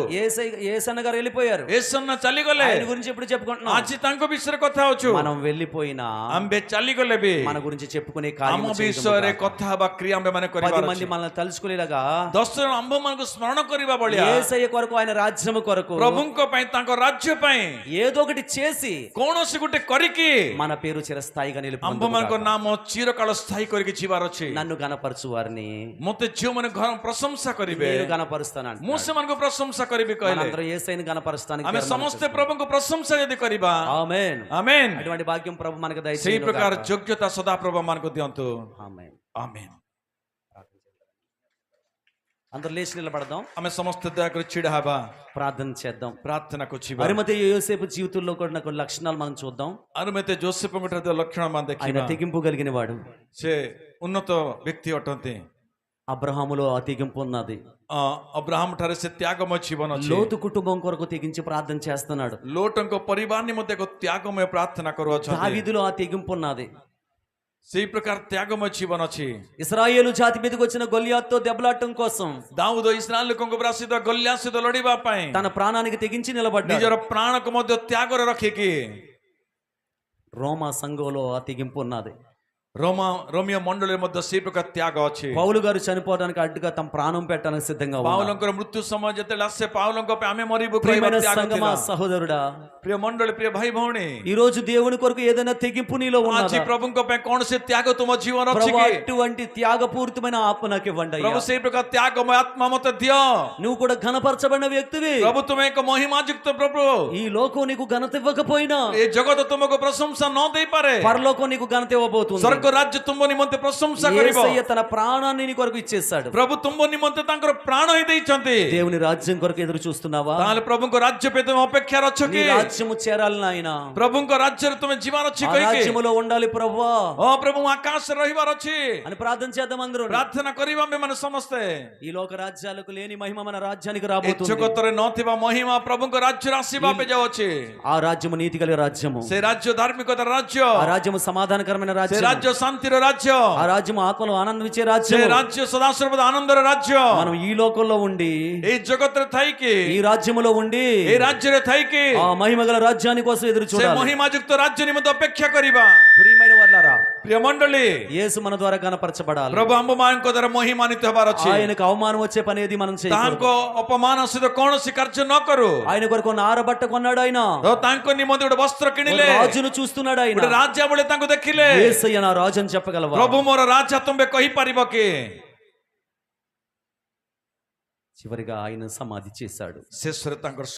ఏసన్న గారు వెళ్ళిపోయారు, ଏସନ୍ନ ଚାଲିଗଲେ, ఆయన గురించి ఇప్పుడు చెప్పుకుంటున్నాం. ଆଜି ତାଙ୍କ ବିଷୟରେ କଥା ହଉଛୁ। మనం వెళ్ళిపోయినా ଆମ୍ଭେ ଚାଲିଗଲେ ବି మన గురించి చెప్పుకునే ଆମ కార్యము ବିଷୟରେ କଥା ହବା କ୍ରିୟା ଆମ୍ଭେ ମାନେ 10 କରିବାର మంది ଅଛି। మనల్ని తలుచుకునేలాగా 10 ଜଣ ଆମ୍ଭମାନଙ୍କୁ ସ୍ମରଣ କରିବା ଭଳିଆ యేసయ్య కొరకు, ఆయన రాజ్యము కొరకు ପ୍ରଭୁଙ୍କ ପାଇଁ, ତାଙ୍କ ରାଜ୍ୟ ପାଇଁ ఏదో ఒకటి చేసి କୌଣସି ଗୋଟେ କରିକି మన పేరు చిరస్థాయిగా ଆମ୍ଭମାନଙ୍କ నిలుపుకుందుము. ନାମ ଚିରକାଳ ସ୍ଥାୟୀ କରିକି ଯିବାର ଅଛି। నన్ను గణపరచు వారిని ମତେ ଝିଅମାନେ ପ୍ରଶଂସା କରିବେ, నేను గణపరుస్తాను. ମୁଁ ସେମାନଙ୍କୁ ପ୍ରଶଂସା କରିବି କହିଲେ। మనందరం యేసయ్యని గణపరుస్తానికి ଆମେ ସମସ୍ତେ ପ୍ରଭୁଙ୍କୁ ପ୍ରଶଂସା ଯଦି କରିବା, ఆమేన్. ଆମେନ୍, అటువంటి భాగ్యం ప్రభు మనకు ସେଇ దయచేయును ପ୍ରକାର గాక. ଯୋଗ୍ୟତା ସଦାପ୍ରଭୁ ମାନଙ୍କୁ ଦିଅନ୍ତୁ। ఆమేన్. ଆମେନ୍। అందరూ లేచి నిలబడదాం, ଆମେ ସମସ୍ତେ ଦୟାକରି ଛିଡ଼ା ହେବା, ప్రార్థన చేద్దాం. ପ୍ରାର୍ଥନାକୁ ଯିବା। అరిమతయి యోసేపు జీవితంలో కూడా కొన్ని లక్షణాలు మనం చూద్దాం. ଆରୁମତେ ଜୋସେଫଙ୍କ ଠାରୁ ଲକ୍ଷଣ ମାନ ఆయన ଦେଖିବା। తెగింపు కలిగిన వాడు. ସେ ଉନ୍ନତ ବ୍ୟକ୍ତି ଅଟନ୍ତି। అబ్రహాములో ఆ తెగింపు ఉన్నది. ଅବ୍ରାହମ ଠାରେ ସେ ତ୍ୟାଗମୟ ଜୀବନ ଅଛି। లోతు కుటుంబం కొరకు తెగించి ప్రార్థన చేస్తున్నాడు. ଲୋଟଙ୍କ ପରିବାର ନିମନ୍ତେ ଏକ ତ୍ୟାଗମୟ ପ୍ରାର୍ଥନା କରୁଅଛନ୍ତି। దావీదులో ఆ తెగింపు ఉన్నది. ସେଇ ପ୍ରକାର ତ୍ୟାଗମୟ ଜୀବନ ଅଛି। ఇశ్రాయేలు జాతి మీదకి వచ్చిన గొలియాతుతో దెబ్బలాడటం కోసం ଦାଉଦ ଇସ୍ରାଏଲ ଲୋକଙ୍କ ଉପରେ ଆସିଥିବା ଗଲିଆତ ସହିତ ଲଢିବା ପାଇଁ తన ప్రాణానికి తెగించి నిలబడ్డాడు. ନିଜର ପ୍ରାଣକୁ ମଧ୍ୟ ତ୍ୟାଗରେ ରଖିକି రోమా సంఘంలో ఆ తెగింపు ఉన్నది. ରୋମିଓ ମଣ୍ଡଳୀରେ ମଧ୍ୟ ସେଇ ପ୍ରକାର ତ୍ୟାଗ ଅଛି। పౌలు గారు చనిపోవడానికి అడ్డుగా తమ ప్రాణం పెట్టడానికి సిద్ధంగా ఉన్నారు. ପାଉଲଙ୍କର ମୃତ୍ୟୁ ସମୟ ଯେତେବେଳେ ଆସେ ପାଉଲଙ୍କ ପାଇଁ ଆମେ ମରିବୁ ప్రియమైన କହିବା ତ୍ୟାଗ సంఘమా, ଥିଲା। సహోదరుడా, ପ୍ରିୟ ମଣ୍ଡଳୀ, ପ୍ରିୟ ଭାଇ ଭଉଣୀ, ఈ రోజు దేవుని కొరకు ఏదైనా తెగింపు నీలో ଆଜି ఉన్నదా? ପ୍ରଭୁଙ୍କ ପାଇଁ କୌଣସି ତ୍ୟାଗ ତୁମ ଜୀବନ ଅଛି ప్రభు, କି? అటువంటి త్యాగపూరితమైన ఆత్మ నాకు ఇవ్వండి అయ్యా. ପ୍ରଭୁ ସେଇ ପ୍ରକାର ତ୍ୟାଗମୟ ଆତ୍ମା ମତେ ଦିଅ। నువ్వు కూడా ఘనపరచబడిన వ్యక్తివి. ପ୍ରଭୁ ତୁମେ ଏକ ମହିମାଯୁକ୍ତ ପ୍ରଭୁ। ఈ లోకం నీకు ఘనత ఇవ్వకపోయినా ଏ ଜଗତ ତୁମକୁ ପ୍ରଶଂସା ନ ଦେଇପାରେ, పరలోకం నీకు ఘనత ఇవ్వబోతుంది. ସ୍ୱର୍ଗ ରାଜ୍ୟ ତୁମ ନିମନ୍ତେ ପ୍ରଶଂସା କରିବ। యేసయ్య తన ప్రాణాన్ని నీ కొరకు ఇచ్చేస్తాడు. ପ୍ରଭୁ ତୁମ ନିମନ୍ତେ ତାଙ୍କର ପ୍ରାଣ ହିଁ ଦେଇଛନ୍ତି। దేవుని రాజ్యం కొరకు ఎదురు చూస్తున్నావా? ତାହେଲେ ପ୍ରଭୁଙ୍କ ରାଜ୍ୟ ପାଇଁ ତୁମେ ଅପେକ୍ଷାରେ ଅଛ నీ କି? రాజ్యము చేరాలి నాయన. ପ୍ରଭୁଙ୍କ ରାଜ୍ୟରେ ତୁମେ ଯିବାର ଅଛି ఆ କହିକି, రాజ్యములో ఉండాలి ప్రభువా ପ୍ରଭୁ ମୁଁ ଆକାଶରେ ରହିବାର ଅଛି అని ప్రార్థన చేద్దాం అందరూ. ପ୍ରାର୍ଥନା କରିବା ଆମେ ମାନେ ସମସ୍ତେ। ఈ లోక రాజ్యాలకు లేని మహిమ మన రాజ్యానికి ଏ రాబోతుంది. ଜଗତରେ ନଥିବା ମହିମା ପ୍ରଭୁଙ୍କ ରାଜ୍ୟରେ ଆସିବା ପାଇଁ ଯାଉଅଛି। ఆ రాజ్యము నీతి కలిగిన రాజ్యము. ସେ ରାଜ୍ୟ ଧାର୍ମିକତାର ରାଜ୍ୟ, ఆ రాజ్యము సమాధానకరమైన ସେ రాజ్యం. ରାଜ୍ୟ ଶାନ୍ତିର ରାଜ୍ୟ, ఆ రాజ్యము ఆత్మలో ఆనందించే ସେ రాజ్యం. ରାଜ୍ୟ ସଦାସର୍ବଦା ଆନନ୍ଦର ରାଜ୍ୟ। మనం ఈ లోకంలో ఉండి, ଏଇ ଜଗତରେ ଥାଇକି, ఈ రాజ్యములో ఉండి ଏଇ ରାଜ୍ୟରେ ଥାଇକି ఆ మహిమగల రాజ్యాని కోసం ఎదురు ସେ చూడాలి. ମହିମାଯୁକ୍ତ ରାଜ୍ୟ నిమిత్ତ ଅପେକ୍ଷା କରିବା। ప్రియమైన వాళ్ళారా, ପ୍ରିୟ ମଣ୍ଡଳୀ, యేసు మన ద్వారా కనపరచబడాలి. ପ୍ରଭୁ ଆମ୍ଭମାନଙ୍କ ଦ୍ୱାରା ମହିମାନିତ ହେବାର ଅଛି। ఆయనకు అవమానం వచ్చే పని ఏది మనం ତାଙ୍କ చేయకూడదు. ଅପମାନ ସହିତ କୌଣସି କାର୍ଯ୍ୟ ନ କରୁ। ఆయన కొరకు నారబట్ట కొన్నాడు ఆయన. ତାଙ୍କ ନିମନ୍ତେ ଗୋଟେ ବସ୍ତ୍ର କିଣିଲେ, రాజును చూస్తున్నాడు ఆయన. ଗୋଟେ ରାଜା ଭଳି ତାଙ୍କୁ ଦେଖିଲେ। యేసయ్య నా రాజు అని చెప్పగలవా? ପ୍ରଭୁ ମୋର ରାଜା ତୁମେ କହିପାରିବ କି? చివరిగా ఆయన సమాధి చేశాడు. ଶେଷରେ ତାଙ୍କର